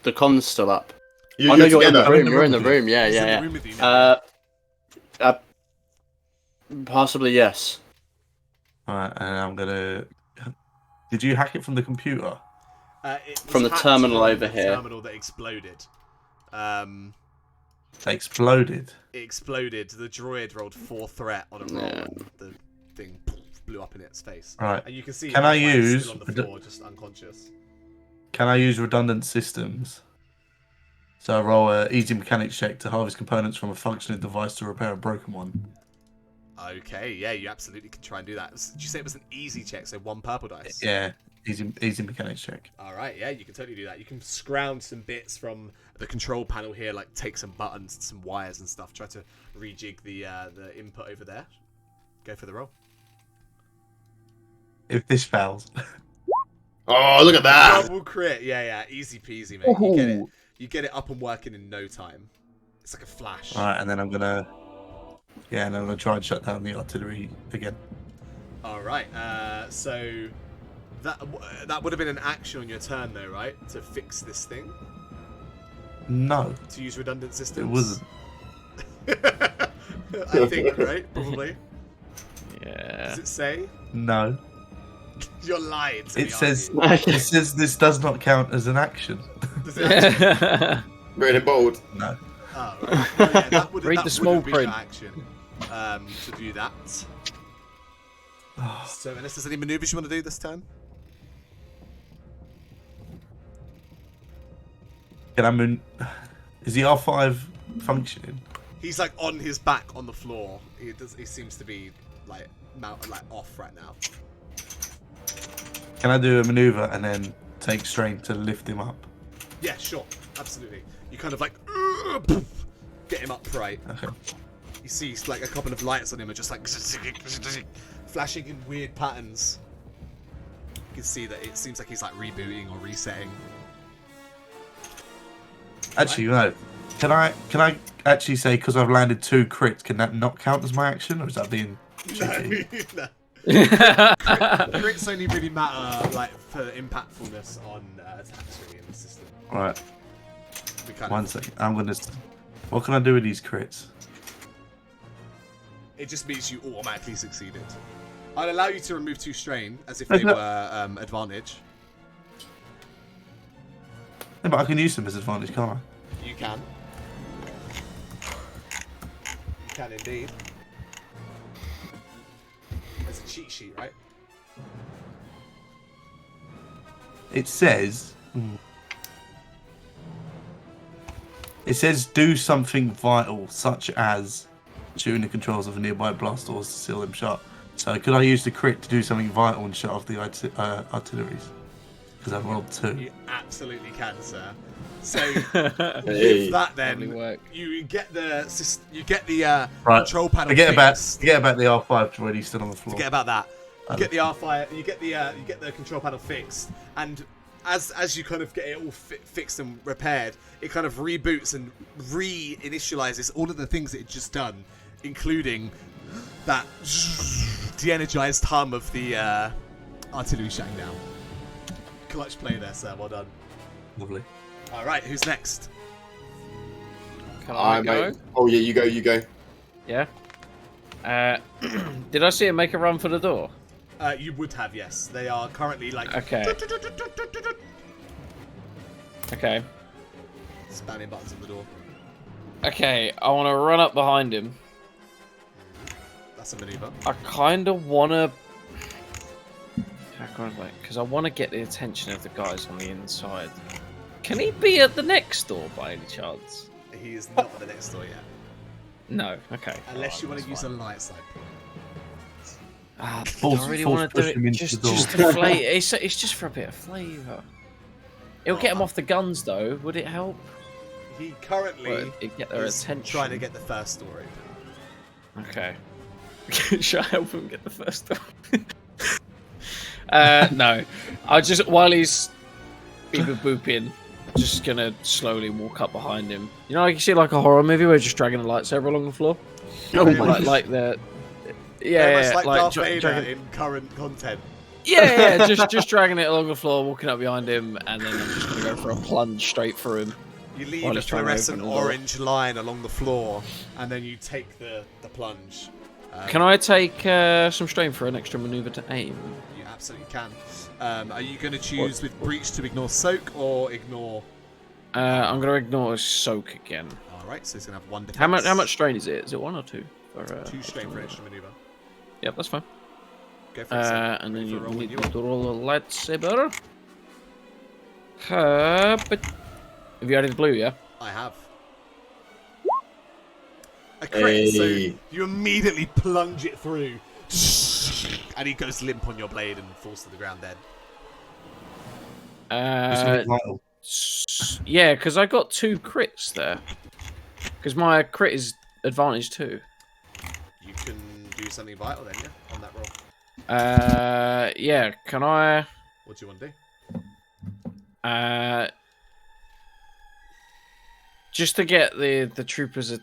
comms still up? You're I know you're in the together. room. You're in the room. Yeah, He's in the yeah, room with you now. yeah. Possibly yes. Alright, and I'm gonna. Did you hack it from the computer? It was From the hacked terminal from over the here. Terminal that exploded. They exploded. It exploded. The droid rolled 4 threat on a roll, and the thing blew up in its face. Right. And you can see. Can I Half-Life use still on the floor, just unconscious? Can I use redundant systems? So I roll a easy mechanics check to harvest components from a functioning device to repair a broken one. Okay, yeah, you absolutely can try and do that. Did you say it was an easy check? So 1 purple dice. Yeah, easy mechanics check. All right, yeah, you can totally do that. You can scrounge some bits from the control panel here, like take some buttons, some wires and stuff. Try to rejig the input over there. Go for the roll. If this fails. Oh, look at that! Double crit, yeah, easy peasy, mate. You get it. You get it up and working in no time. It's like a flash. Alright, and then I'm gonna. Yeah, and I'm gonna try and shut down the artillery again. All right, so that would have been an action on your turn, though, right? To fix this thing. No, To use redundant systems. it wasn't. I think, right? Probably. Yeah. Does it say? No. You're lying to me, It says aren't you? it says this does not count as an action. Does it actually? Written in bold. No. Oh, right. Well, yeah, that would, Read that the small would have been print. your action to do that. So, unless there's any maneuvers you want to do this turn? Can I move? Is the R5 functioning? He's like on his back on the floor. He seems to be like off right now. Can I do a maneuver and then take strain to lift him up? Yeah, sure, absolutely. You kind of like get him upright. Okay. You see like a couple of lights on him are just like flashing in weird patterns. You can see that it seems like he's like rebooting or resetting. Actually, no. Can I actually say because I've landed 2 crits, can that not count as my action, or is that being cheeky? No. Crits only really matter like for impactfulness on attacks really in the system. Right. We kind One of, second. I'm gonna. What can I do with these crits? it just means you automatically succeeded. I'd allow you to remove 2 strain as if they were advantage. Yeah, but I can use them as advantage, can't I? You can. You can indeed. There's a cheat sheet, right? It says. It says do something vital, such as shooting the controls of a nearby blast doors to seal them shut. So could I use the crit to do something vital and shut off the artilleries? Because I've rolled 2. You absolutely can, sir. So Hey. with that, Lovely then work. you get the Right. control panel. Forget fixed. about the R5 already stood on the floor. Forget about that. You get the R5. You get the control panel fixed, and as you kind of get it all fixed and repaired, it kind of reboots and re-initializes all of the things it had just done, including that de-energized hum of the artillery shutting down. Clutch play there, sir. Well done. Lovely. All right, who's next? Can I go? Mate. Oh yeah, you go. Yeah. Did I see him make a run for the door? You would have, yes. They are currently like Okay. Okay. spamming buttons on the door. Okay, I want to run up behind him. That's a maneuver. I kind of want to... Because I want to get the attention of the guys on the inside. Can he be at the next door by any chance? He is not at the next door yet. No, okay. Unless you want to use a light side. I Force- really force want to do push him it into just the door. to flavour. It's just for a bit of flavour. It'll get him off the guns though. Would it help? He currently Or it'd get their is attention. trying to get the first door open. Okay. Should I help him get the first one? No. I just, while he's beep booping, just gonna slowly walk up behind him. You know, like you see like a horror movie where you're just dragging a lightsaber along the floor. Oh my! Like the. Very Yeah, much like Darth dra- Vader dragging- in current content. Yeah, just dragging it along the floor, walking up behind him, and then I'm just gonna go for a plunge straight through him. You leave While a he's trying to fluorescent open the door. orange line along the floor, and then you take the plunge. Can I take some strain for an extra maneuver to aim? You absolutely can. Are you going to choose with breach to ignore soak or ignore? I'm gonna ignore soak again. All right, so he's going to have 1 defense. How much strain is it? Is it 1 or 2? Or, 2 strain for extra maneuver. Yep, that's fine. Go for it. Sam. And then Ready for you a roll when need you to are. roll a lightsaber. But have you added blue? Yeah. I have. A crit, so Hey. you immediately plunge it through, and he goes limp on your blade and falls to the ground dead. Yeah, because I got 2 crits there. Because my crit is advantage 2. You can do something vital then, yeah, on that roll. Yeah. Can I? What do you want to do? Just to get the troopers.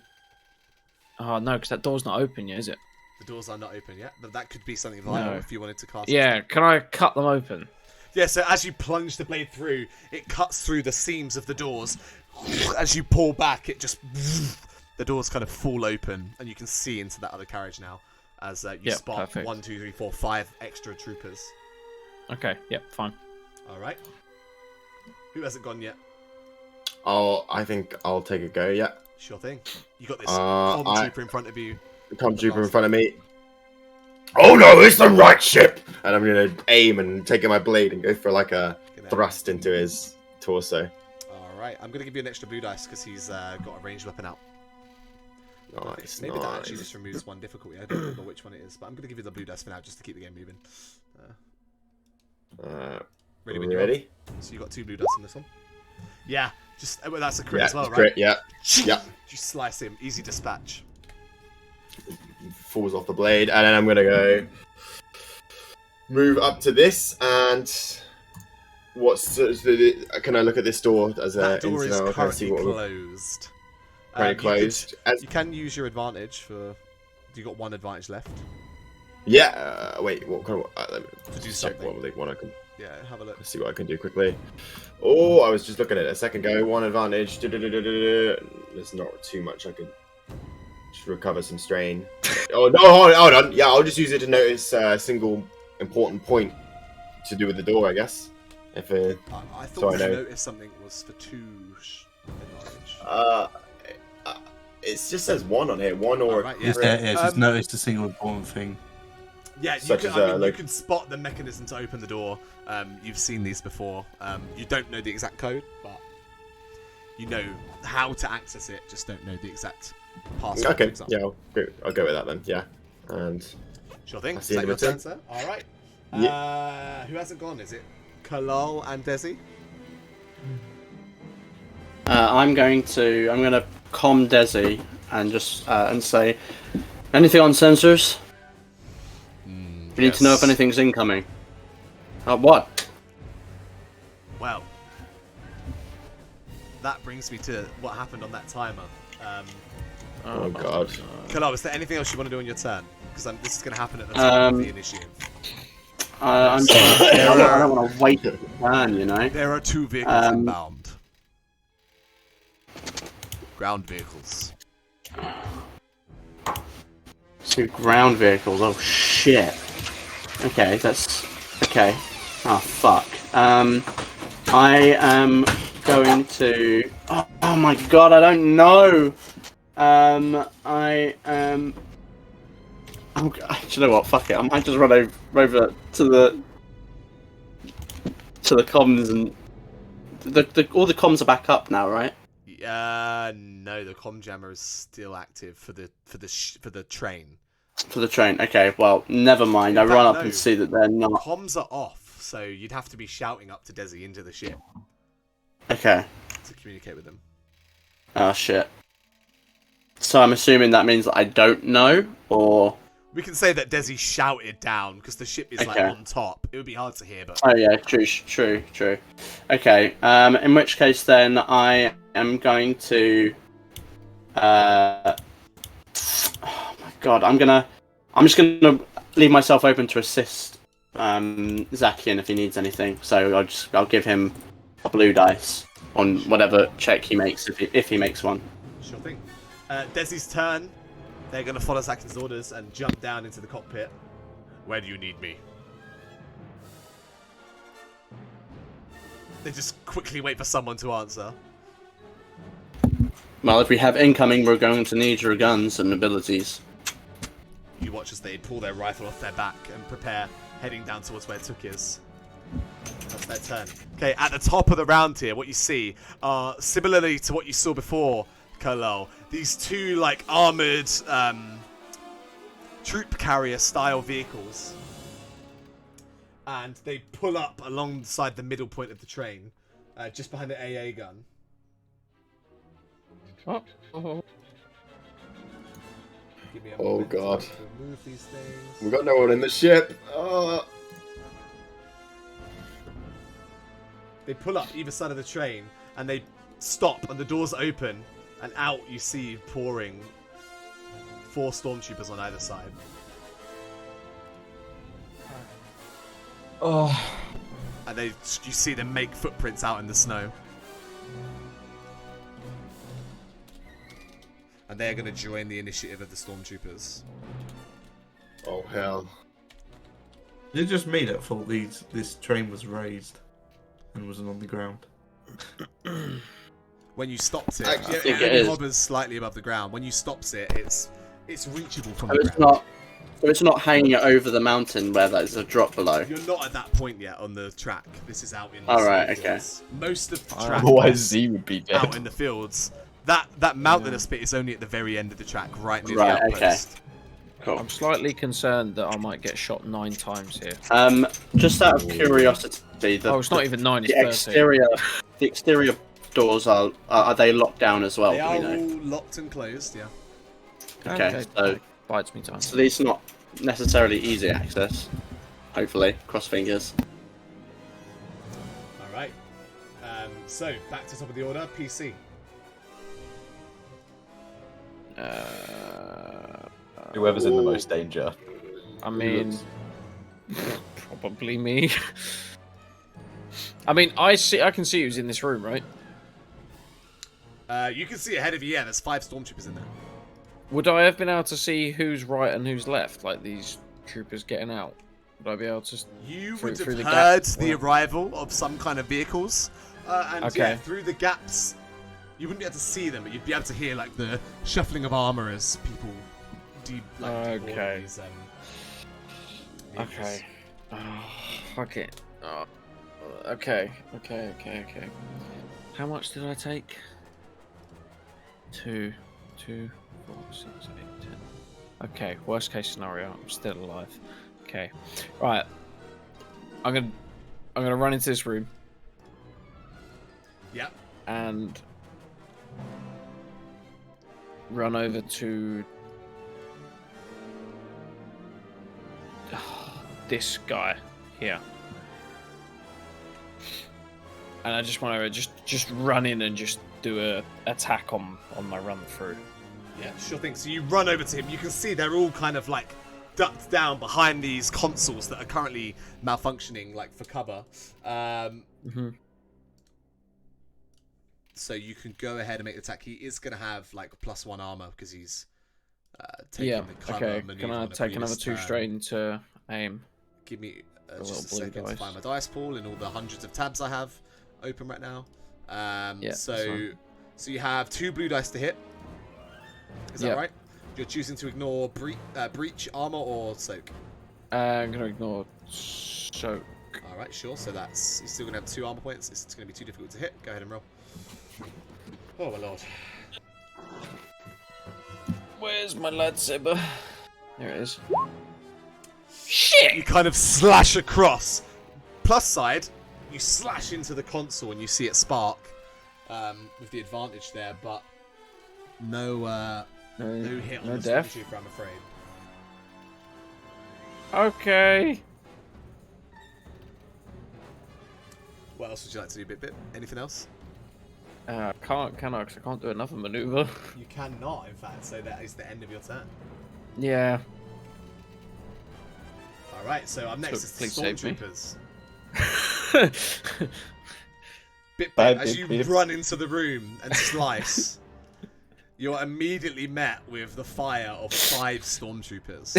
Oh no, because that door's not open yet, is it? The doors are not open yet, but that could be something vital No. if you wanted to cast. Yeah. Can I cut them open? Yeah, so as you plunge the blade through, it cuts through the seams of the doors. As you pull back, it just... The doors kind of fall open, and you can see into that other carriage now, as you Yep, spot perfect. 1, 2, 3, 4, 5 extra troopers. Okay, yep, fine. Alright. Who hasn't gone yet? I think I'll take a go. Yeah. Sure thing. You got this trooper in front of you. Come trooper in front of me. Oh no, it's the right ship! And I'm gonna aim and take my blade and go for like a thrust into his torso. Alright, I'm going to give you an extra blue dice because he's got a ranged weapon out. Nice, Maybe nice. that actually just removes 1 difficulty. I don't remember which one it is, but I'm going to give you the blue dice for now just to keep the game moving. Ready when you're Ready? So you got 2 blue dice in this one. Yeah, just well, that's a crit Yeah, as well, it's right? crit, yeah. Yeah. You slice him, easy dispatch. Falls off the blade, and then I'm gonna go move up to this and can I look at this door as a That door is incident? Can I see currently what closed. currently closed? You can use your advantage for. You got 1 advantage left. Yeah. Wait. What kind of? Let me To do just check something. what I can. Yeah, have a look. See what I can do quickly. Oh, I was just looking at it a second ago. 1 advantage. There's not too much I can just recover some strain. Oh no! Hold on. Yeah, I'll just use it to notice a single important point to do with the door, I guess. If I so thought I you know. noticed something was for 2 advantage. It just says 1 on here. 1 or Alright, Yes, just noticed a single important thing. Yeah, you Such can, as, I mean, like- you can spot the mechanism to open the door. You've seen these before. You don't know the exact code, but you know how to access it. Just don't know the exact password. for Okay. example. Yeah, I'll go with that then. Yeah. And Sure thing. I Is see that your the return. turn, sir? All right. Yeah. Who hasn't gone? Is it Kalal and Desi? I'm gonna calm Desi and just and say, anything on sensors? We need to know if anything's incoming. What? Well, that brings me to what happened on that timer. oh god. Kalal, is there anything else you want to do on your turn? Because this is going to happen at the time of the initiative. I'm I don't want to wait a turn, you know. There are 2 vehicles inbound. Ground vehicles. 2 ground vehicles. Oh shit. Okay, that's okay. Oh fuck. I am going to. Oh my god, I don't know. I am. Oh, do you know what? Fuck it. I might just run over to the comms and all the comms are back up now, right? No, the comm jammer is still active for the train. For the train. Okay, well, never mind. I In run fact, up no. and see that they're not. Comms are off, so you'd have to be shouting up to Desi into the ship Okay. to communicate with them. Oh shit. So I'm assuming that means that I don't know, or We can say that Desi shouted down because the ship is like Okay. on top. It would be hard to hear, but Oh yeah, true. Okay. In which case then I am going to. Oh my god, I'm just gonna leave myself open to assist Zakian if he needs anything. So I'll give him a blue dice on whatever check he makes if he makes one. sure thing. Desi's turn. They're going to follow Zakian's orders and jump down into the cockpit. Where do you need me? They just quickly wait for someone to answer. Well, if we have incoming, we're going to need your guns and abilities. You watch as they pull their rifle off their back and prepare, heading down towards where Took is. That's their turn. Okay, at the top of the round here, what you see are, similarly to what you saw before, Kalal, these two, like, armoured troop carrier style vehicles. And they pull up alongside the middle point of the train, just behind the AA gun. Give me a Oh, moment God. to remove these things. We got no one in the ship. Oh. They pull up either side of the train and they stop and the doors open and out you see pouring 4 stormtroopers on either side. Oh. And you see them make footprints out in the snow. And they're going to join the initiative of the stormtroopers. Oh, hell. Is it just me that thought this train was raised and wasn't on the ground? When you stopped it, I it think it only is. hovers slightly above the ground. When you stops it, it's reachable from So the it's ground. not hanging over the mountain where there's a drop below. You're not at that point yet on the track. This is out in the Alright, fields. Most of the track Otherwise, is Z would be out dead. in the fields. That mountainous bit is only at the very end of the track, right near Right, the outpost. Cool. I'm slightly concerned that I might get shot 9 times here. Just out of curiosity, Oh, it's not even 9, it's the 13. exterior doors are they locked down as well? They Do are we know? all locked and closed, yeah. Okay, so bites me time. these not necessarily easy access. Hopefully, cross fingers. Alright. So, back to top of the order, PC. Whoever's in the most danger. I mean, probably me. I mean, I can see who's in this room, right? You can see ahead of you, yeah, there's 5 stormtroopers in there. Would I have been able to see who's right and who's left, like these troopers getting out? Would I be able to? You through- would through have the heard gap? the arrival of some kind of vehicles, and Okay. yeah, through the gaps, you wouldn't be able to see them, but you'd be able to hear like the shuffling of armor as people deboard Okay. these, vehicles. Okay. Oh, fuck it. Oh, okay. How much did I take? 2, 4, 6, 8, 10. Okay, worst case scenario, I'm still alive. Okay, right. I'm gonna run into this room Yep. and run over to this guy here. And I just want to just run in and just do a attack on my run through. Yeah, sure thing. So you run over to him. You can see they're all kind of like ducked down behind these consoles that are currently malfunctioning, like for cover. So you can go ahead and make the attack. He is going to have like +1 armor because he's taking the cover Okay. maneuver Can I on a take another previous 2 turn. strain to aim? Give me A just a little blue second to dice. find my dice pool in all the hundreds of tabs I have open right now. Yeah, that's So fine. you have 2 blue dice to hit. Is that Yep. right? You're choosing to ignore breach, armor, or soak. I'm gonna ignore soak. All right, sure. So that's you're still gonna have 2 armor points. It's gonna be too difficult to hit. Go ahead and roll. Oh my lord. Where's my lightsaber? There it is. You kind of slash across. Plus side, you slash into the console and you see it spark with the advantage there, but no hit on No the death. stormtrooper, I'm afraid. Okay. What else would you like to do, Bit? Anything else? Can't, can I? 'Cause I can't do another maneuver. You cannot, in fact, so that is the end of your turn. Yeah. Alright, so up next is the Please save me. Stormtroopers. Bit, as you run into the room and slice, you're immediately met with the fire of 5 stormtroopers.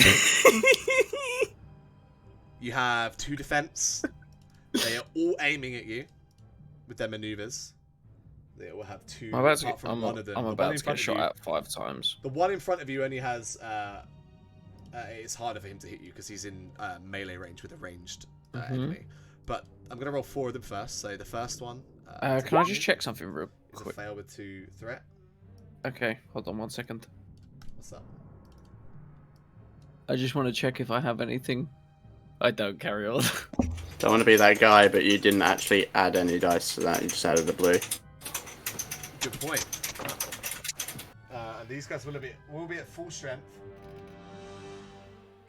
You have 2 defense. They are all aiming at you with their maneuvers. They will have 2 apart from one of them. I'm about to get shot at 5 times. The one in front of you only has... it's harder for him to hit you because he's in melee range with a ranged enemy. But I'm going to roll 4 of them first. So the first one... can I just check something real is quick? a fail with 2 threat. Okay, hold on 1 second. What's up? I just want to check if I have anything. I don't, carry on. Don't want to be that guy, but you didn't actually add any dice to that. You just added a blue. Good point. And these guys will be at full strength.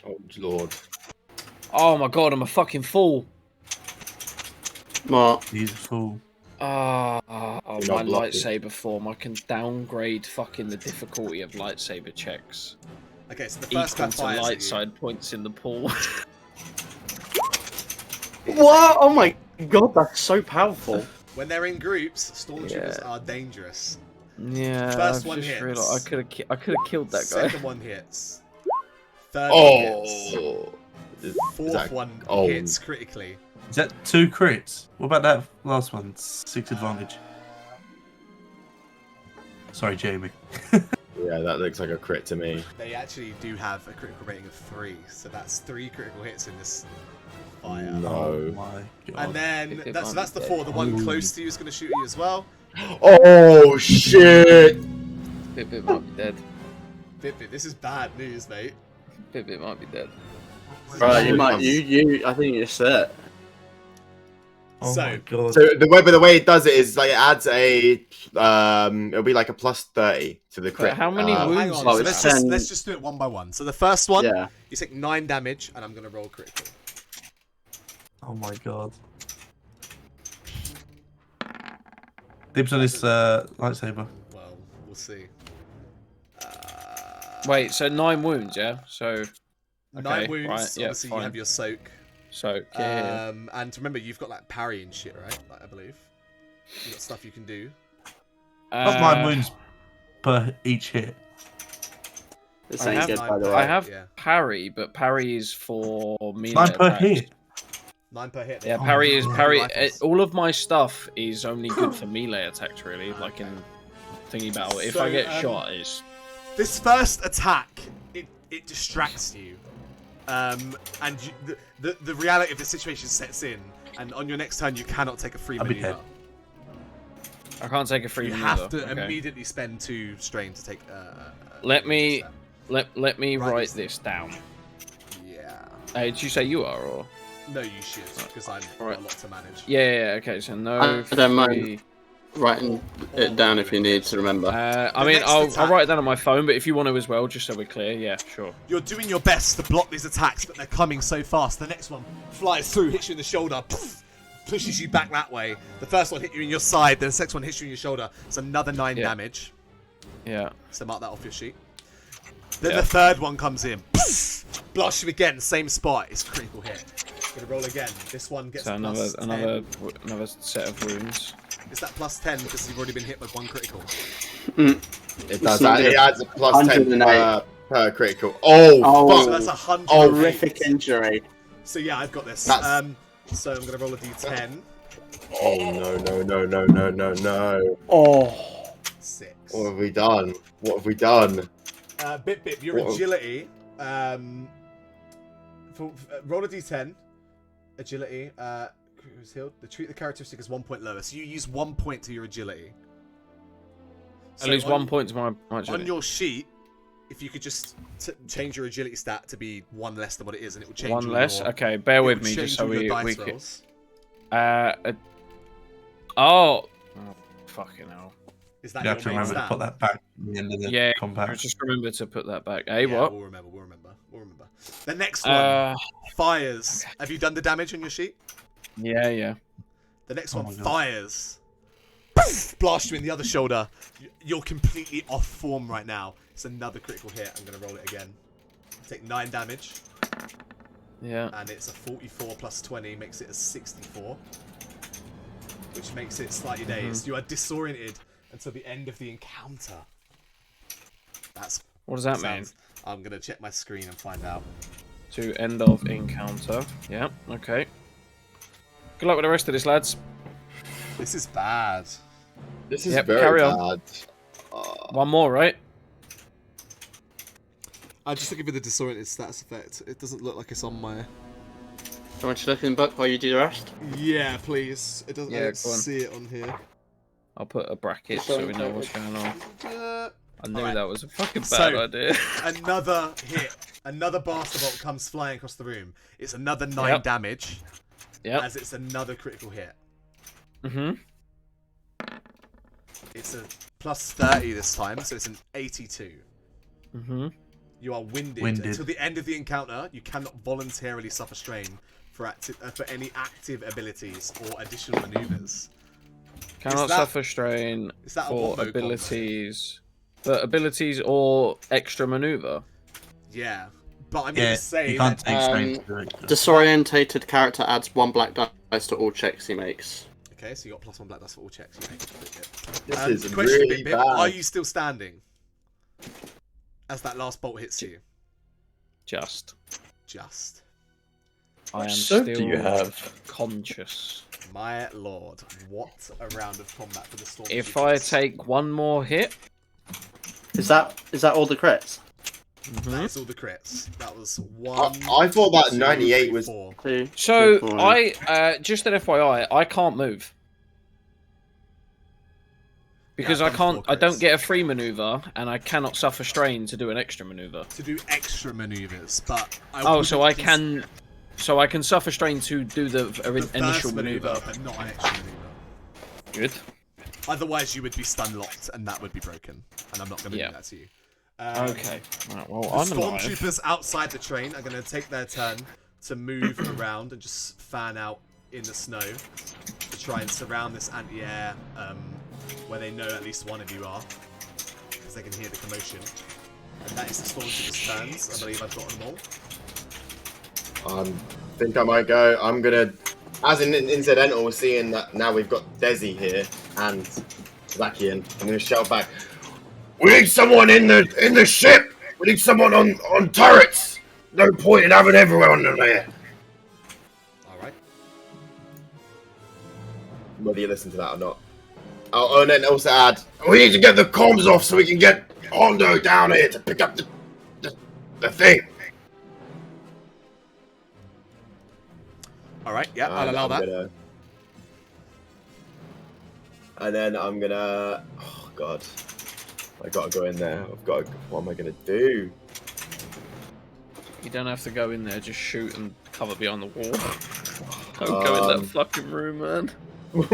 Oh lord. Oh my god, I'm a fucking fool. What? He's a fool. My not lucky. lightsaber form. I can downgrade fucking the difficulty of lightsaber checks. Okay, so the first guy Equal to fires light at you. side points in the pool. What? Oh my god, that's so powerful. When they're in groups, stormtroopers are dangerous. Yeah, First I've one just hits. realised I could have killed that guy. Second one hits. Third one hits. Oh. Fourth one Oh. hits critically. Is that 2 crits? What about that last one? 6 advantage. Sorry, Jamie. Yeah, that looks like a crit to me. They actually do have a critical rating of 3, so that's 3 critical hits in this fire. Oh No. my god. And then If that's I'm the dead. 4. The one close to you is going to shoot you as well. Oh shit! Bit might be dead. Bit, this is bad news, mate. Bit might be dead. Right, you might. I think you're set. Oh So- my god. So the way it does it is like it adds a it'll be like a plus 30 to the crit. how many wounds? Hang on, Oh, so it's let's 10. just do it one by one. So the first one, Yeah. you take 9 damage, and I'm going to roll critical. Oh my god. Dibs on this lightsaber. Well, we'll see. Wait, so 9 wounds, yeah? So 9 wounds. right, yeah, Obviously, you fine. have your soak. So yeah. And remember, you've got like parry and shit, right? Like, I believe. You've got stuff you can do. Plus 9 wounds per each hit. This I ain't have- good, by the way. I have Yeah. parry, but parry is for melee 9 per attacks. hit. 9 per hit. Yeah, Oh parry my is God. parry. Rifles. All of my stuff is only good for melee attacks, really. Like in thingy battle. If So, I get shot, it's This first attack, it distracts you. And the reality of the situation sets in. And on your next turn, you cannot take a free I'll be maneuver. dead. I can't take a free You maneuver. have to Okay. immediately spend 2 strain to take. Let me step. let me Write write this this down. Yeah. Did you say you are or? No, you should, because I've got Right. a lot to manage. Yeah. Okay. So no. I don't mind. free- Writing it down if you need to remember. I The mean, next I'll attack- write it down on my phone, but if you want to as well, just so we're clear, yeah, sure. You're doing your best to block these attacks, but they're coming so fast. The next one flies through, hits you in the shoulder, poof, pushes you back that way. The first one hit you in your side, then the second one hits you in your shoulder. It's another 9 Yeah. damage. Yeah. So mark that off your sheet. Then Yeah. the third one comes in. Poof, blast you again, same spot. It's a critical hit. Gonna roll again. This one gets So a plus 10. another set of wounds. Is that plus 10 because you've already been hit with 1 critical? It does that. It adds a plus 10 108. per critical. Oh, Oh. So fuck! that's 100. Horrific injury. So yeah, I've got this. That's- So I'm gonna roll a d10. Oh no! Oh. 6. What have we done? What have we done? Bip, your What? agility. Roll a d10. Agility. Who's healed? Treat the characteristic as 1 point lower. So you use 1 point to your agility. At least 1 point to my On agility. your sheet, if you could just change your agility stat to be 1 less than what it is, and it will change. One all less. your- Okay, bear it with will me, change just so all your we dice can. rolls. Oh, fucking hell. Is that You have to your main remember to stand? put that back at the end of the Yeah, combat. just remember to put that back. Hey, Yeah, what? We'll remember. The next one, fires. Have you done the damage on your sheet? Yeah. The next Oh one, my God. fires. Blast you in the other shoulder. You're completely off form right now. It's another critical hit. I'm going to roll it again. Take 9 damage. Yeah. And it's a 44 plus 20, makes it a 64. Which makes it slightly dazed. You are disoriented until the end of the encounter. What does that mean? I'm going to check my screen and find out. To end of encounter. Yeah, okay. Good luck with the rest of this, lads. This is bad. This is Yep, very carry bad. on. One more, right? I'm just looking for the disoriented stats effect. It doesn't look like it's on my... Do you want to look in the book while you do the rest? Yeah, please. It doesn't. Yeah, I don't go on. see it on here. I'll put a bracket so we know what's going on. I knew Alright. that was a fucking So- bad idea. Another hit. Another blaster bolt comes flying across the room. It's another 9 Yep. damage. Yep. As it's another critical hit. Mm-hmm. It's a plus 30 this time, so it's an 82. Mm-hmm. You are winded. Until the end of the encounter, you cannot voluntarily suffer strain for any active abilities or additional maneuvers. Cannot that- suffer strain is that a for wombo combo? abilities. For abilities or extra maneuver. Yeah. But I'm Yeah, going to say you can't that... take strain to do it. Disorientated character adds 1 black dice to all checks he makes. Okay, so you got +1 black dice for all checks. You make. This is the question, really Bip, bad. are you still standing? As that last bolt hits you. Just. I am soap still do you have? conscious. My lord, what a round of combat for the Storm. If I take one more hit... Is that all the crits? That's all the crits. That was I 1. thought that 2, 98 3, was. 4. 2, So, 3, 4. just an FYI, I can't move. Because Yeah, I I've done can't, 4 I don't crits. get a free maneuver, and I cannot suffer strain to do an extra maneuver. To do extra maneuvers, but I Oh, so I wouldn't can, so I can suffer strain to do the the initial first maneuver. but not an extra maneuver. Good. Otherwise, you would be stun locked, and that would be broken. And I'm not going to Yeah. do that to you. Okay. Right, well, The I'm alive. stormtroopers outside the train are going to take their turn to move around and just fan out in the snow to try and surround this anti-air where they know at least one of you are, because they can hear the commotion. And that is the stormtroopers' turns. I believe I've gotten them all. Think I might go. I'm gonna, as an incidental, seeing that now we've got Desi here and Zakian, I'm gonna shout back. We need someone in the ship. We need someone on turrets. No point in having everyone in there. All right. Whether you listen to that or not. Oh, and then also add. We need to get the comms off so we can get Hondo down here to pick up the thing. All right. Yeah, I'll allow that. And then I'm gonna. Oh God. I gotta go in there. What am I gonna do? You don't have to go in there, just shoot and cover behind the wall. Don't go in that fucking room, man. So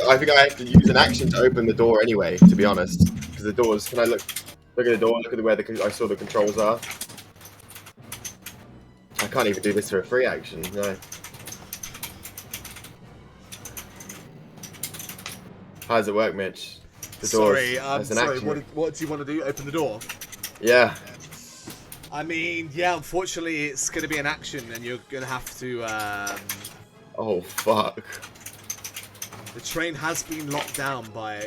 I think I have to use an action to open the door anyway, to be honest. Because the doors, can I look at the door, look at where I saw the controls are? I can't even do this for a free action, no. How does it work, Mitch? The doors, Sorry, as an sorry. action. What do you want to do? Open the door? Yeah. I mean, yeah. Unfortunately, it's going to be an action, and you're going to have to. Oh fuck. The train has been locked down by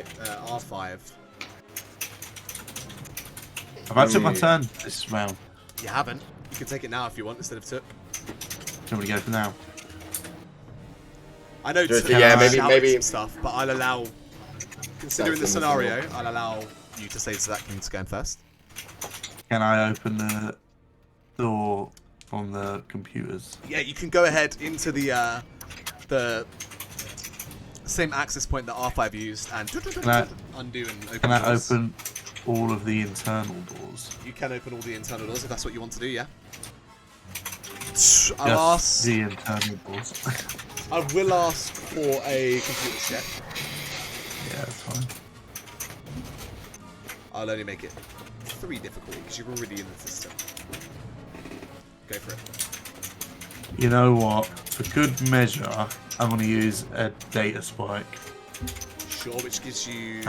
R5. Have I took my turn this round? You haven't. You can take it now if you want instead of took. Can we go for now? I know Just- Took yeah, has maybe- shouted some stuff, but I'll allow. Considering the That's scenario, I'll allow you to say to that King's going first. Can I open the door on the computers? Yeah, you can go ahead into the same access point that R5 used and undo and open. Can I doors. open all of the internal doors? You can open all the internal doors if that's what you want to do. Yeah. Just I'll ask. the internal doors. I will ask for a computer check. I'll only make it 3 difficulty because you're already in the system. Go for it. You know what? For good measure, I'm going to use a data spike. Sure, which gives you...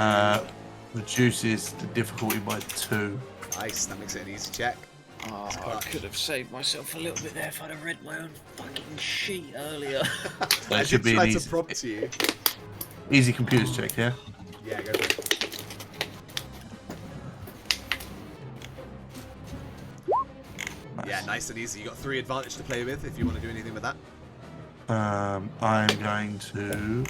Reduces the difficulty by 2. Nice, that makes it an easy check. Oh, I could have saved myself a little bit there if I'd have read my own fucking sheet earlier. I should did be try an to easy, prompt you. easy computers check, yeah? Yeah, go for it. Nice. Yeah, nice and easy. You got 3 advantage to play with if you want to do anything with that. I'm going to...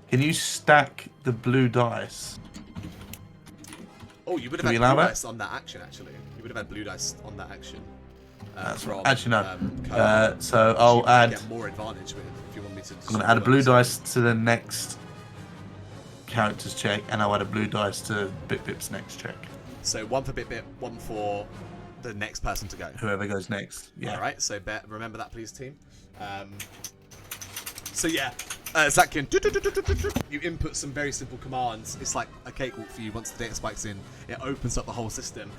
Can you stack the blue dice? Oh, you would have Do we had allow blue that? dice on that action, actually. You would have had blue dice on that action. That's from, right. Actually, no. Cohen, So which I'll you might add... get more advantage with if you want me to. I'm going to add a blue dice to the next character's check, and I'll add a blue dice to Bip-Bip's next check. So 1 for Bip-Bip, 1 for the next person to go. Whoever goes next. Yeah. All right. So remember that, please, team. So yeah, Zakian, you input some very simple commands. It's like a cakewalk for you. Once the data spike's in, it opens up the whole system.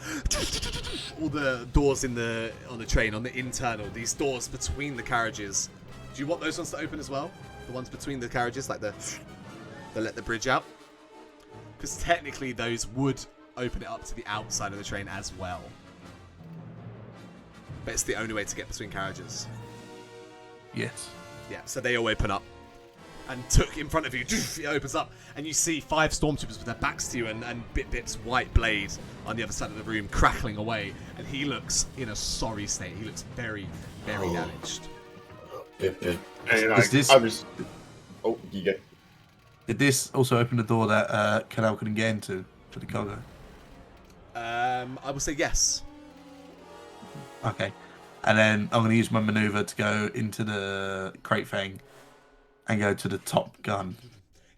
All the doors on the train, on the internal, these doors between the carriages. Do you want those ones to open as well? The ones between the carriages, like the let the bridge out? Because technically those would open it up to the outside of the train as well. But it's the only way to get between carriages. Yes. Yeah, so they all open up. And took in front of you, it opens up, and you see 5 stormtroopers with their backs to you, and Bip-Bip's white blade on the other side of the room crackling away. And he looks in a sorry state. He looks very, very damaged. Is this... Oh, you go. Did this also open the door that Canal couldn't get into for the cargo? I would say yes. Okay. And then I'm going to use my maneuver to go into the crate thing and go to the top gun.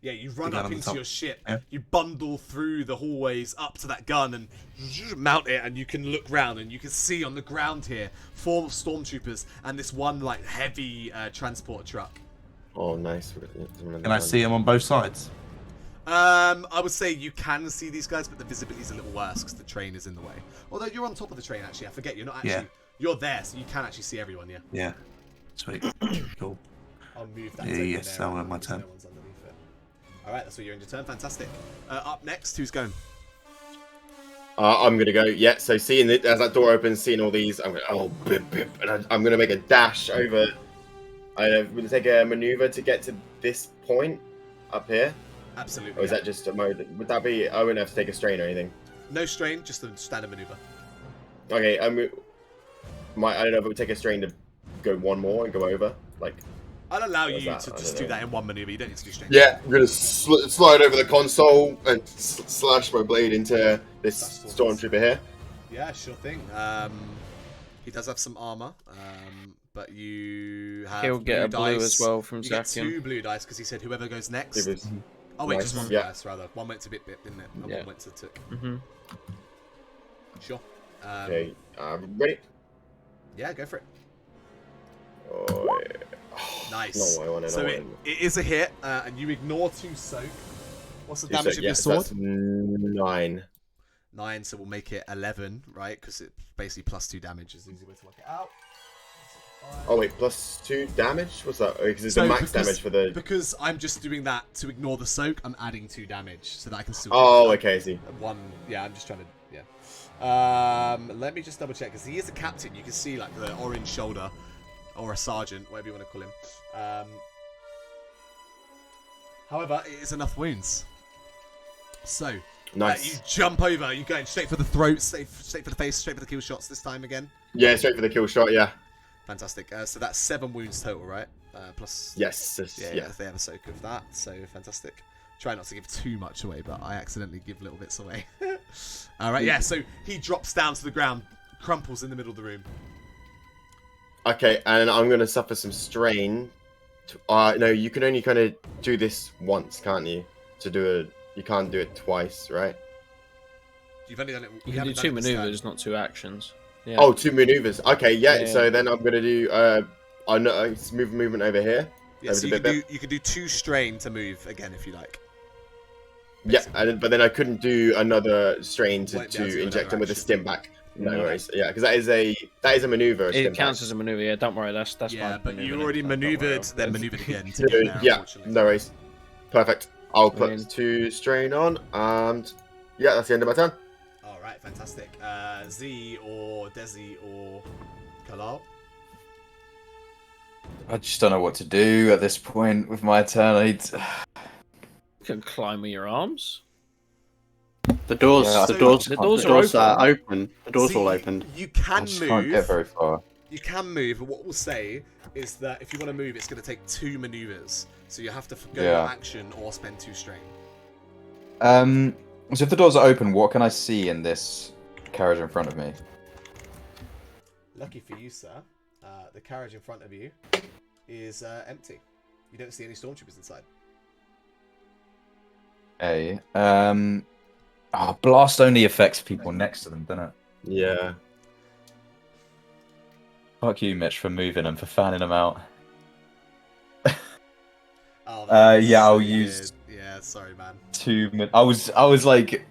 Yeah, you run up into your ship. Yeah. You bundle through the hallways up to that gun and mount it, and you can look round and you can see on the ground here 4 stormtroopers and this one like heavy transport truck. Oh, nice. Can I see them on both sides? I would say you can see these guys, but the visibility is a little worse because the train is in the way. Although you're on top of the train, actually. I forget, you're not actually... Yeah. You're there, so you can actually see everyone, yeah? Yeah. Sweet. Cool. I'll move that. Yeah, yes, there I'll and have my there's turn. no one's underneath it. Alright, that's what you're in your turn. Fantastic. Up next, who's going? I'm gonna go. Yeah. So seeing it as that door opens, seeing all these, I'm gonna and I'm gonna make a dash over. I'm gonna take a maneuver to get to this point up here. Absolutely. Or is that just a mode? Would that be? I wouldn't have to take a strain or anything. No strain, just a standard maneuver. Okay. I don't know if it would take a strain to go one more and go over. Like. I'll allow What you is that? to I just don't do know. that in one maneuver. You don't need to do strain. Yeah, I'm gonna slide over the console and slash my blade into this stormtrooper here. Yeah, sure thing. He does have some armor, but you have He'll get a blue dice. as well from You get Zakian. 2 blue dice because he said whoever goes next. It was Oh wait, nice. just 1 Yeah. dice rather. 1 went to Bip-Bip, didn't it? And Yeah. 1 went to Took. Mm-hmm. Sure. Okay, ready? Yeah, go for it. Oh, yeah. Nice. No, I want it, So I it want is a hit, and you ignore 2 soak. What's the damage of yeah, your sword? That's 9. 9, so we'll make it 11, right? Because it basically plus 2 damage is the easy way to work it out. Oh wait, plus 2 damage? What's that? Because it's So the max because- damage for the. Because I'm just doing that to ignore the soak, I'm adding 2 damage so that I can still. Oh, okay, I see. 1. Yeah, I'm just trying to. Yeah. Let me just double check because he is a captain. You can see like the orange shoulder, or a sergeant, whatever you want to call him. However, it is enough wounds. So. Nice. You jump over. You're going straight for the throat, straight for the face, straight for the kill shots this time again. Yeah, straight for the kill shot. Yeah. Fantastic. So that's 7 wounds total, right? Plus. Yes. Yeah, they have a soak of that, so fantastic. Try not to give too much away, but I accidentally give little bits away. Alright, yeah, so he drops down to the ground, crumples in the middle of the room. Okay, and I'm gonna suffer some strain. No, you can only kind of do this once, can't you? You can't do it twice, right? You've only done it. You can do 2 maneuvers, not 2 actions. Yeah. Oh, 2 maneuvers. Okay, yeah. Yeah. So then I'm gonna do movement over here. Yeah, so you can do 2 strain to move again if you like. Yeah, but then I couldn't do another strain Won't be able to do inject another him with a action. stim back. No No. worries. Yeah, because that is a maneuver. It counts as a maneuver. Yeah, don't worry. That's Yeah, fine. but you already maneuvered, then maneuvered again to get there. Yeah, Unfortunately. no worries. Perfect. I'll put Brilliant. 2 strain on, and yeah, that's the end of my turn. All right, fantastic. Z or Desi or Kalal. I just don't know what to do at this point with my turn. I need... You can climb with your arms. The doors, Yeah, the so- doors, The the doors doors, are are open. The doors Z, all opened. You I can just can't get very move. far. You can move, but what we'll say is that if you want to move, it's going to take 2 maneuvers. So you have to go your Yeah. action or spend 2 strain. So if the doors are open, what can I see in this carriage in front of me? Lucky for you, sir, the carriage in front of you is empty. You don't see any stormtroopers inside. A. Blast only affects people next to them, doesn't it? Yeah. Fuck you, Mitch, for moving and for fanning them out. Oh, yeah, I'll weird. use- Yeah, sorry, man. 2 minutes. I was like,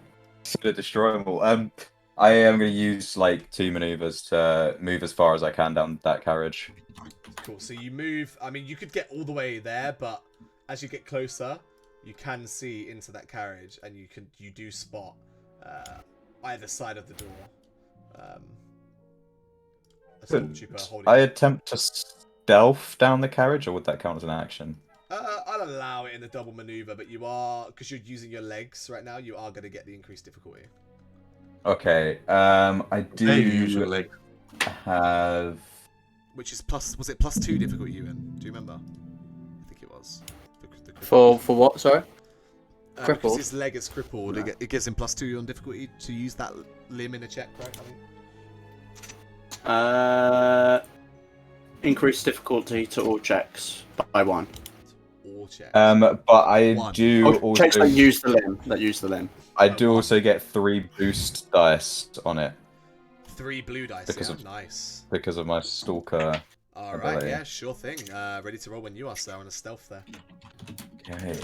gonna destroy them all. I am gonna use like 2 maneuvers to move as far as I can down that carriage. Cool. So you move. I mean, you could get all the way there, but as you get closer, you can see into that carriage, and you do spot either side of the door. A stormtrooper holding. I attempt to stealth down the carriage, or would that count as an action? I'll allow it in the double maneuver, but you are, because you're using your legs right now, you are going to get the increased difficulty. Okay. I do Maybe usually. have. Which is plus, was it +2 difficulty, Ewan? Do you remember? I think it was. The For what? Sorry. because crippled? his leg is crippled, it gives him +2 on difficulty to use that limb in a check, right? I think. Increased difficulty to all checks by 1. All checks. But I One. do Oh, checks also. that use the limb. That use the limb. I do also get 3 boost dice on it 3 blue dice. because Yeah, of- nice. because of my stalker. All right, ability. yeah, sure thing. Ready to roll when you are, sir, on a stealth there. Okay.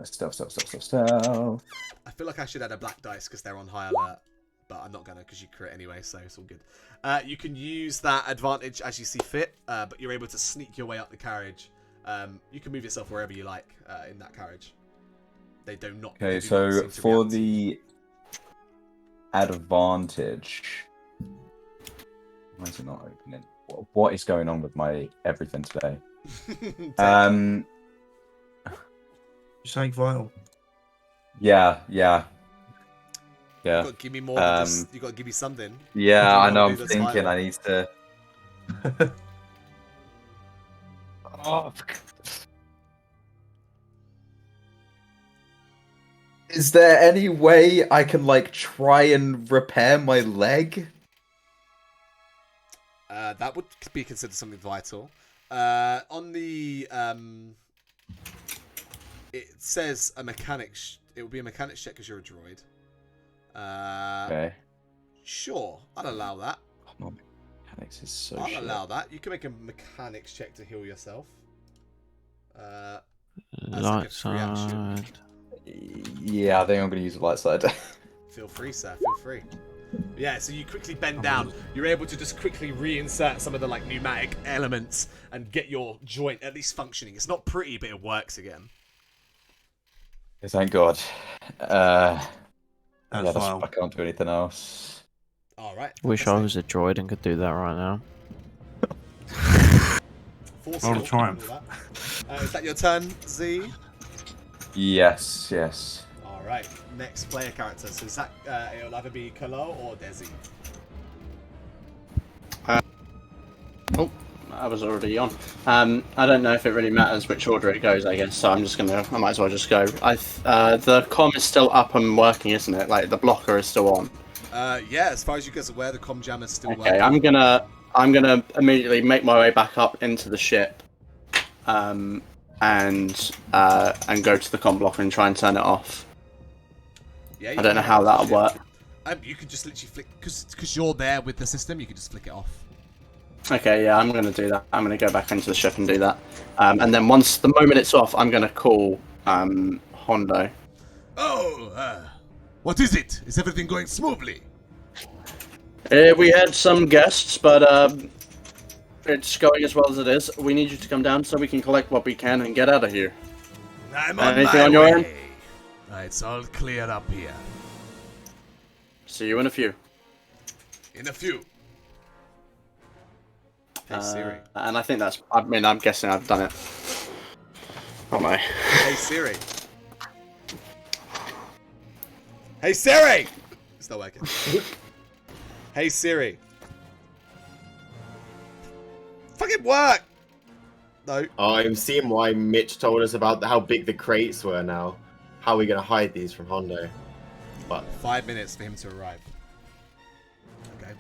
Stealth. I feel like I should add a black dice because they're on high alert, but I'm not gonna because you crit anyway, so it's all good. You can use that advantage as you see fit, but you're able to sneak your way up the carriage. You can move yourself wherever you like in that carriage. They do not. they Okay, do not so seem to for react. the advantage, why is it not opening? What is going on with my everything today? Something vital. Yeah. You gotta give me more than just, you gotta give me something. Yeah, What do you I know. wanna I'm do that's thinking vital? I need to. Oh, is there any way I can like try and repair my leg? That would be considered something vital. On the it says a mechanics. It will be a mechanics check because you're a droid. Okay. Sure, I'll allow that. Oh, my mechanics is so I'll shit. allow that. You can make a mechanics check to heal yourself. As like a Light free action. side. Yeah, I think I'm gonna use the light side. Feel free, sir. Feel free. Yeah, so you quickly bend down. You're able to just quickly reinsert some of the like pneumatic elements and get your joint at least functioning. It's not pretty, but it works again. Thank God. That's Yeah, vile. I can't do anything else. All right. Wish I was a droid and could do that right now. Roll a triumph. Is that your turn, Z? Yes. All right. Next player character. So is that it'll either be Kalo or Desi. Oh, I was already on. I don't know if it really matters which order it goes, I guess, so I might as well just go. The comm is still up and working, isn't it? Like, the blocker is still on. Yeah. As far as you guys are aware, the comm jam is still Okay, working. I'm gonna immediately make my way back up into the ship, and go to the comm blocker and try and turn it off. Yeah, I don't know how that'll work. You could just literally flick because you're there with the system. You could just flick it off. Okay, yeah, I'm gonna do that. I'm gonna go back into the ship and do that. And then the moment it's off, I'm gonna call Hondo. Oh, what is it? Is everything going smoothly? We had some guests, but it's going as well as it is. We need you to come down so we can collect what we can and get out of here. I'm on Anything my on your way. end? It's all clear up here. See you in a few. In a few. Hey Siri. And I think that's. I mean, I'm guessing I've done it. Oh my. Hey Siri. Hey Siri! It's not working. Hey Siri. Fucking work! No. I'm seeing why Mitch told us about how big the crates were now. How are we going to hide these from Hondo? But 5 minutes for him to arrive. Okay.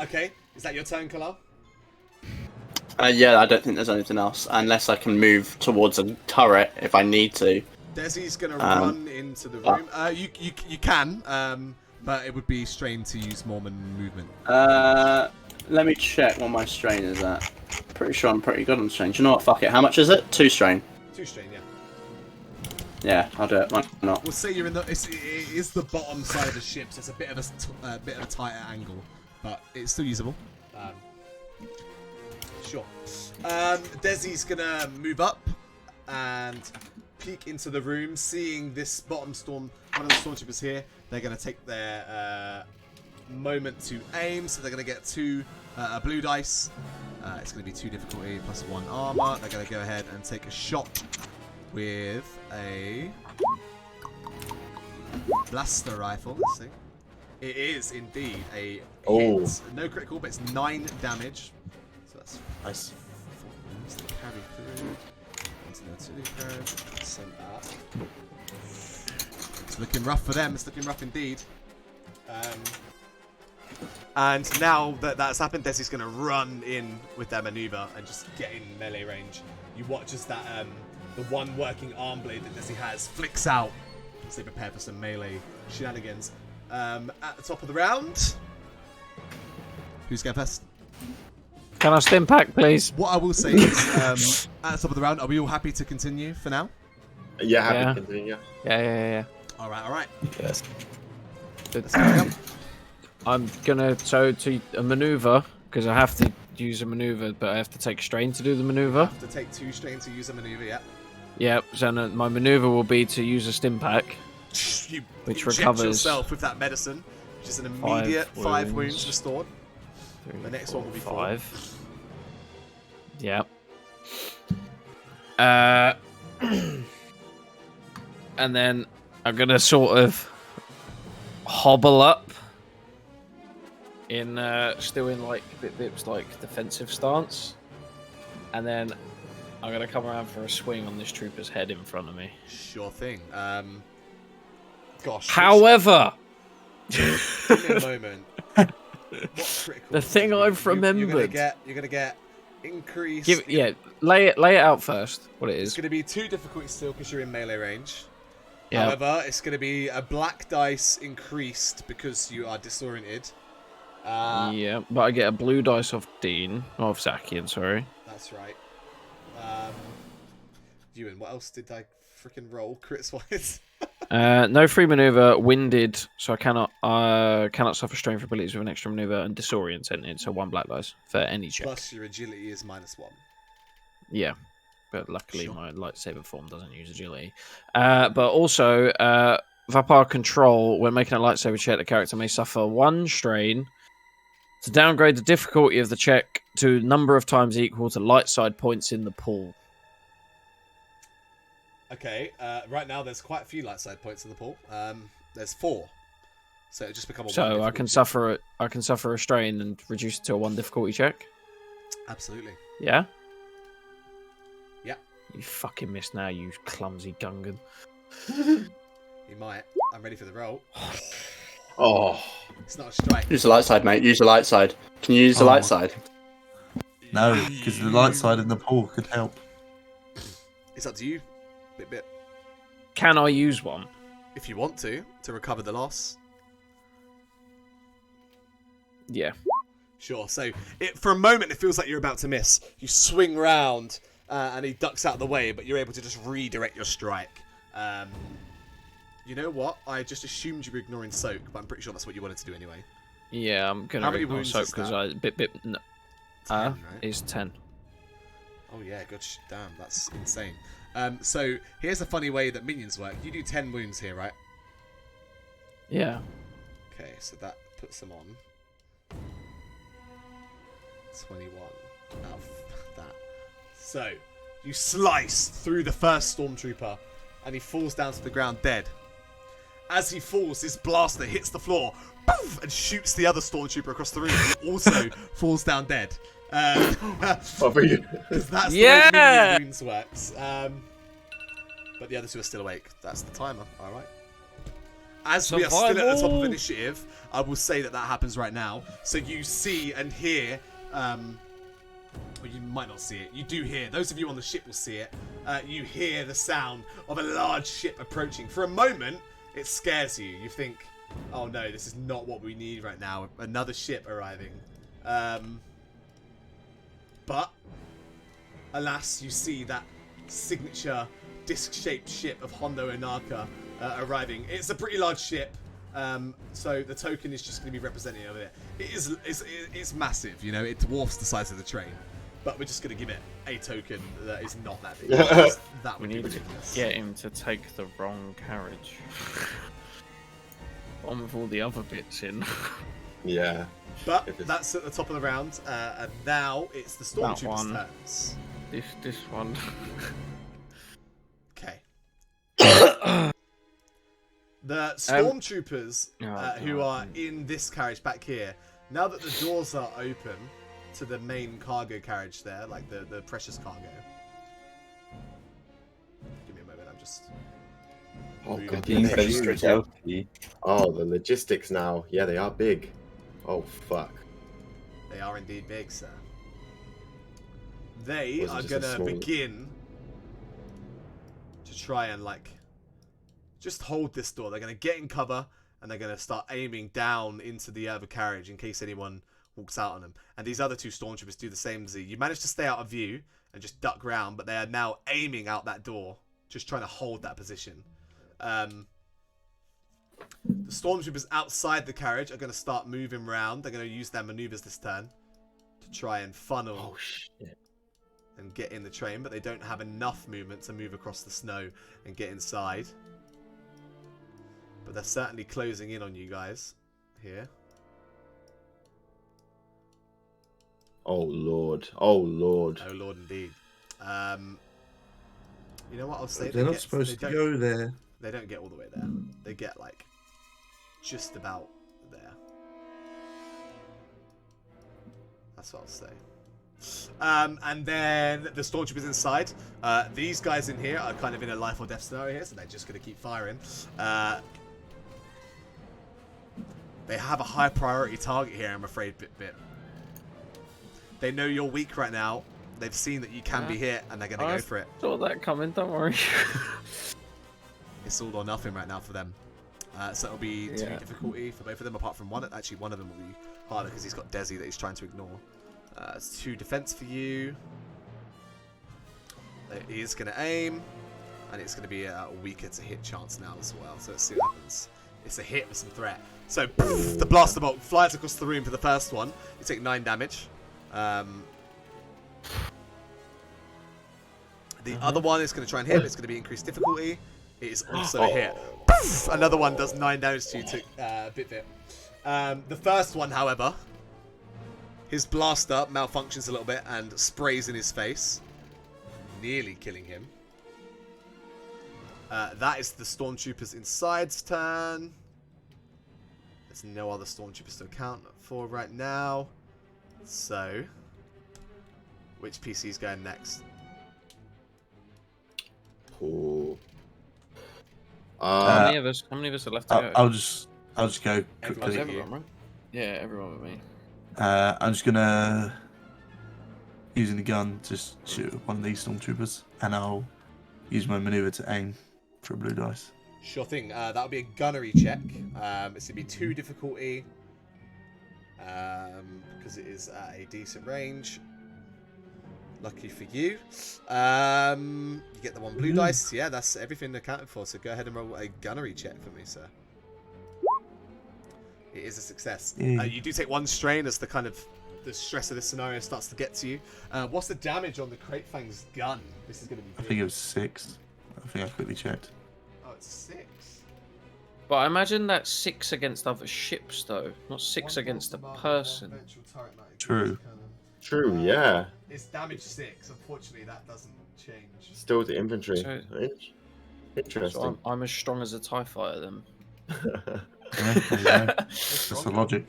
Okay. Is that your turn, Kalal? Yeah, I don't think there's anything else unless I can move towards a turret if I need to. Desi's gonna run into the room. You can, but it would be strained to use Mormon movement. Let me check what my strain is at. Pretty sure I'm pretty good on strain. Do you know what? Fuck it. How much is it? 2 strain. 2 strain, yeah. Yeah, I'll do it. Why not? We'll say you're in the. It is the bottom side of the ship, so it's a bit of a tighter angle, but it's still usable. Sure. Desi's gonna move up and peek into the room, seeing this bottom storm. One of the stormtroopers here. They're gonna take their moment to aim, so they're gonna get 2 blue dice. It's gonna be 2 difficulty plus 1 armor. They're gonna go ahead and take a shot with a blaster rifle. Let's see. It is indeed a hit. No critical, but it's 9 damage. So that's nice. 4 wounds to carry through. Into the utility code. Send that. It's looking rough for them. It's looking rough indeed. And now that that's happened, Desi's going to run in with their maneuver and just get in melee range. You watch as that the one working arm blade that Desi has flicks out as they prepare for some melee shenanigans. At the top of the round, who's going first? Can I stim pack, please? What I will say is, at the top of the round, are we all happy to continue for now? Yeah, happy to continue. Yeah. All right. Yes. Let's go. I'm gonna to a maneuver because I have to use a maneuver, but I have to take strain to do the maneuver. Have to take 2 strain to use a maneuver. Yeah. Yep. So my maneuver will be to use a stim pack, You which inject recovers yourself with that medicine, which is an immediate 5 wounds restored. 3, The next one will be 5. Yep. And then I'm gonna sort of hobble up in still in like Bip-Bip's like defensive stance, and then I'm gonna come around for a swing on this trooper's head in front of me. Sure thing. Gosh. However, Give me a moment. What critical? the thing I've remembered. You're gonna get increased. Lay it out first. What it It's is. gonna be 2 difficulty still because you're in melee range. Yeah. However, it's gonna be a black dice increased because you are disoriented. Yeah, but I get a blue dice off Dean, off Zakian, sorry. That's right. Ewan, what else did I freaking roll crits wise? No free maneuver, winded, so I cannot suffer strain for abilities with an extra maneuver, and disoriented, so 1 black dice for any check. Plus your agility is -1. Yeah, but luckily Sure. my lightsaber form doesn't use agility. But also, Vapar control, when making a lightsaber check, the character may suffer 1 strain to downgrade the difficulty of the check to number of times equal to light side points in the pool. Okay, right now there's quite a few light side points in the pool. There's 4, so it just become a 1 So I difficulty. can suffer a strain and reduce it to a 1 difficulty check. Absolutely. Yeah. Yeah. You fucking missed now, you clumsy Gungan. You might. I'm ready for the roll. Oh. It's not a strike. Use the light side, mate. Use the light side. Can you use the light side? No, because the light side in the pool could help. It's up to you. Bit. Can I use one? If you want to recover the loss. Yeah. Sure. So for a moment it feels like you're about to miss. You swing round and he ducks out of the way, but you're able to just redirect your strike. You know what? I just assumed you were ignoring soak, but I'm pretty sure that's what you wanted to do anyway. Yeah, I'm gonna How many ignore wounds soak is because that? no, 10, right? is 10. Oh yeah, good. Damn, that's insane. So here's a funny way that minions work. You do 10 wounds here, right? Yeah. Okay, so that puts them on 21 out of that. So you slice through the first stormtrooper, and he falls down to the ground dead. As he falls, his blaster hits the floor, poof, and shoots the other stormtrooper across the room, who also falls down dead. Because that's the way minion wounds works. But the other two are still awake. That's the timer. All right. As we are still at the top of initiative, I will say that happens right now. So you see and hear, or you might not see it. You do hear. Those of you on the ship will see it. You hear the sound of a large ship approaching. For a moment, it scares you. You think, oh no, this is not what we need right now. Another ship arriving. But, alas, you see that signature disc-shaped ship of Hondo Inaka arriving. It's a pretty large ship, so the token is just going to be representative of it. It's massive, you know, it dwarfs the size of the train. But we're just going to give it a token that is not that big. That would be ridiculous. Get him to take the wrong carriage. One with all the other bits in. Yeah. But that's at the top of the round, and now it's the stormtroopers' turns. This one. Okay. The stormtroopers who are in this carriage back here, now that the doors are open to the main cargo carriage there, like the precious cargo. Give me a moment, I'm just... Oh god, Being they're very huge. stealthy. Oh, the logistics now. Yeah, they are big. Oh, fuck. They are indeed big, sir. They Was it are just a gonna small- begin to try and, like, just hold this door. They're gonna get in cover, and they're gonna start aiming down into the other carriage in case anyone walks out on them. And these other two stormtroopers do the same as you. You manage to stay out of view and just duck round, but they are now aiming out that door, just trying to hold that position. The stormtroopers outside the carriage are going to start moving around. They're going to use their maneuvers this turn to try and funnel and get in the train, but they don't have enough movement to move across the snow and get inside. But they're certainly closing in on you guys here. Oh lord. Oh lord. Oh lord, indeed. You know what I'll say? They're not supposed to go there. They don't get all the way there. They get, like, just about there. That's what I'll say. And then the stormtroopers inside. These guys in here are kind of in a life or death scenario here, so they're just going to keep firing. They have a high priority target here, I'm afraid, Bit. They know you're weak right now. They've seen that you can be hit, and they're going to go for it. Saw that coming, don't worry. It's all or nothing right now for them. So it'll be 2 difficulty for both of them, apart from one. Actually, one of them will be harder because he's got Desi that he's trying to ignore. It's 2 defense for you. He is going to aim, and it's going to be a weaker to hit chance now as well. So let's see what happens. It's a hit with some threat. So poof, the blaster bolt flies across the room for the first one. You take 9 damage. The other one is going to try and hit. It's going to be increased difficulty. It is also a hit. Poof, another one does 9 damage to you, Bit. The first one, however, his blaster malfunctions a little bit and sprays in his face, nearly killing him. That is the stormtroopers inside's turn. There's no other stormtroopers to account for right now. So, which PC is going next? Cool. How many of us are left to go? I'll just go quickly. Everyone, right? Yeah, everyone with me. I'm just gonna using the gun just shoot one of these stormtroopers, and I'll use my maneuver to aim for a blue dice. Sure thing. That'll be a gunnery check. It's gonna be 2 difficulty because it is at a decent range. Lucky for you. You get the 1 blue dice. Yeah, that's everything accounted for. So go ahead and roll a gunnery check for me, sir. It is a success. You do take 1 strain as the stress of this scenario starts to get to you. What's the damage on the Crate Fang's gun? This is going to be big. I think it was 6. I think I quickly checked. Oh, it's 6. But I imagine that's 6 against other ships, though, not 6 against a person. True. True, yeah. It's damage 6. Unfortunately, that doesn't change. Still the infantry. So- Interesting. So I'm as strong as a TIE fighter, then. Yeah, there you go. That's the logic.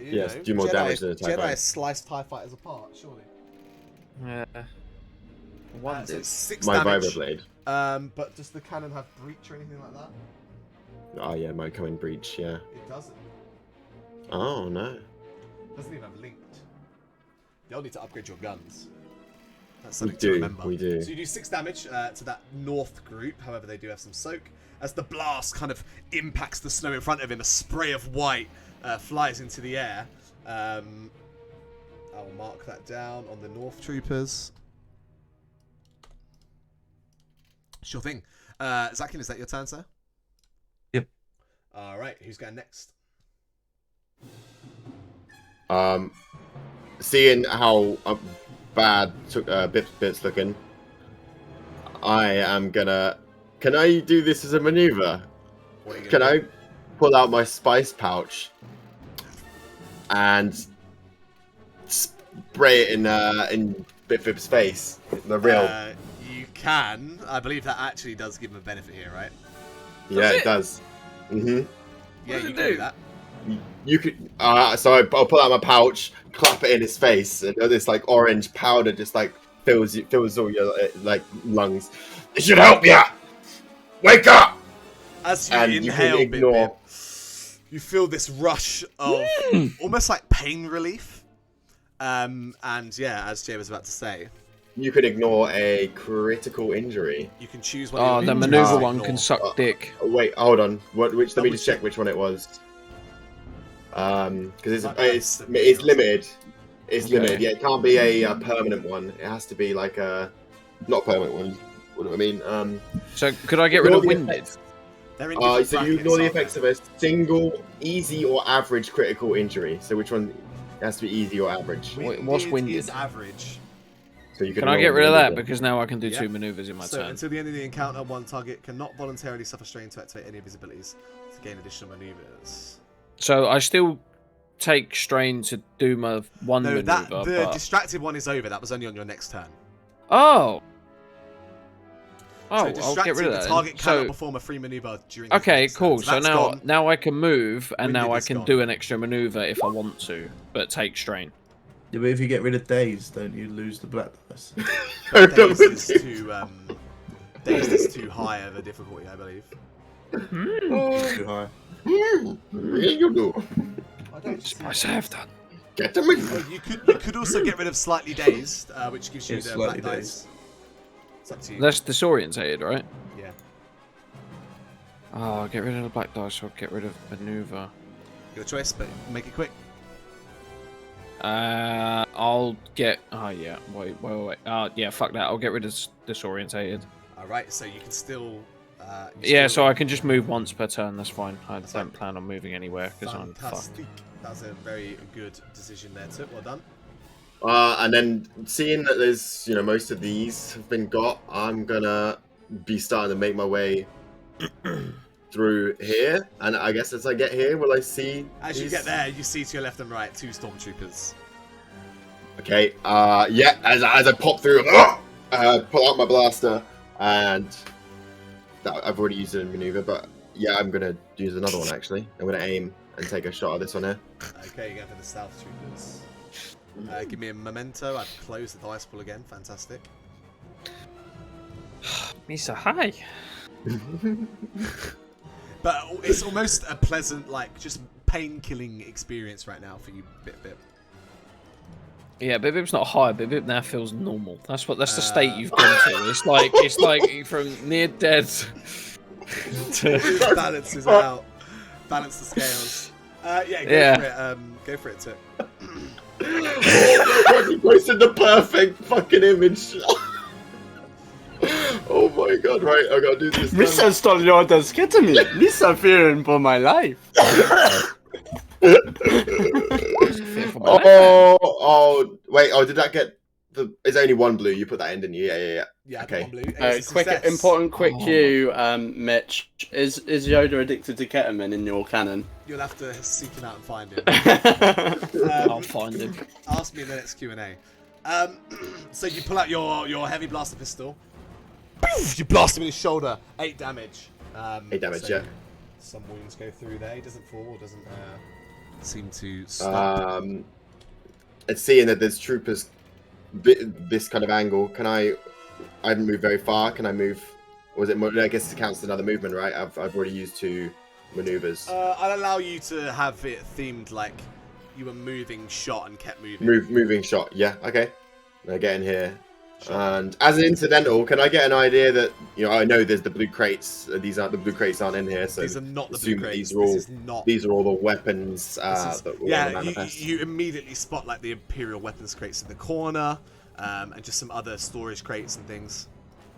Yes, do more damage than a TIE Jedi fighter. slice TIE fighters apart, surely. Yeah. So it's 6 My damage. vibroblade. But does the cannon have breach or anything like that? Oh yeah, my coming breach, yeah. It doesn't. Oh no. It doesn't even have linked. You'll need to upgrade your guns. That's We something to do, remember. we do. So you do 6 damage to that north group. However, they do have some soak. As the blast kind of impacts the snow in front of him, a spray of white flies into the air. I will mark that down on the north troopers. Sure thing. Zakin, is that your turn, sir? Yep. All right. Who's going next? Seeing how bad Bip's looking, I am gonna. Can I do this as a maneuver? What are you Can gonna I pull out my spice pouch and spray it in Bip's face? The real. You can. I believe that actually does give him a benefit here, right? Yeah, it does. Mhm. Yeah, you can do that. You could. So I'll pull out my pouch, clap it in his face, and this like orange powder just like fills all your like lungs. It should help ya. Wake up! As you And you inhale, can ignore. Bip, you feel this rush of almost like pain relief. And yeah, as Jay was about to say, You could ignore a critical injury. you can choose one. Oh, of the your maneuver injuries to one ignore. can suck dick. Wait, hold on. Let me Double just check check. which one it was. Because Like it's that's limited. It's Okay. limited. Yeah, it can't be a permanent one. It has to be like a not permanent one. What do I mean? So could I get rid of Ignore the winded? effects. They're in different So you brackets, ignore the aren't effects they? of a single, easy, or average critical injury. So which one has to be easy or average? Wait, what's winded? Is average. So you Can I get rid of that? Because now I can do Yeah. 2 maneuvers in my So turn. until the end of the encounter, one target cannot voluntarily suffer strain to activate any of his abilities to gain additional maneuvers. So I still take strain to do my one No, maneuver. that the but... distracted one is over. That was only on your next turn. Oh. Oh, So I'll distracted, get rid of the that. target then. cannot So perform a free maneuver during. his okay, next turn. cool. So that's now gone. now I can move, and now Winded I is can gone. do an extra maneuver if I want to, but take strain. Yeah, but if you get rid of days, don't you lose the black dice? Dazed is too high of a difficulty, I believe. Too high. You do. I have done. Get them. Oh, you could also get rid of slightly dazed, which gives you Yeah, the slightly black dazed. dice. It's up to you. That's disorientated, right? Yeah. Oh, I'll get rid of the black dice. I'll get rid of maneuver. Your choice, but make it quick. I'll get. Oh yeah. Wait. Yeah. Fuck that. I'll get rid of disorientated. All right, so you can still. Yeah. So I can just move once per turn. That's fine. I don't plan on moving anywhere because I'm fucked. Fantastic. That was a very good decision there, too. Well done. And then seeing that there's most of these have been got, I'm gonna be starting to make my way through here. And I guess as I get here, will I see? As you these? get there, you see to your left and right 2 stormtroopers. Okay. Yeah. As I pop through, pull out my blaster, and I've already used it in maneuver, but yeah, I'm gonna use another one actually. I'm gonna aim and take a shot at this one here. Okay, you're going for the stealth troopers. Give me a memento. I've closed the dice pool again. Fantastic. Misa, hi. But it's almost a pleasant, just pain-killing experience right now for you, Bip. Yeah, Bib's not high. Bib now feels normal. That's the state you've gone to. It's like from near dead to Balances it out. Balance the scales. Yeah, go for it. Go for it, too. God, you posted the perfect fucking image. Oh my god, right, I gotta do this. Mr. Stolior does get to me. Mr. fearing for my life. Wait, did that get the... It's only one blue, you put that in, didn't you? Yeah. Yeah, Okay. one blue. It's a Quick, success. important cue, Mitch. Is Yoda addicted to ketamine in your canon? You'll have to seek him out and find him. I'll find him. Ask me in the next Q&A. So you pull out your heavy blaster pistol. You blast him in his shoulder. 8 damage. 8 damage, so yeah. Some wounds go through there. He doesn't fall. Doesn't seem to stop. And seeing that there's troopers this kind of angle, can I haven't moved very far, can I move, or is it more, I guess it counts as another movement, right? I've already used 2 maneuvers. I'll allow you to have it themed like you were moving shot and kept moving. Moving shot, yeah, okay. I get in here. And as an incidental, can I get an idea that, I know there's the blue crates, the blue crates aren't in here, so these are not the blue crates. These are all the weapons that will manifest. You immediately spot like the Imperial weapons crates in the corner, and just some other storage crates and things.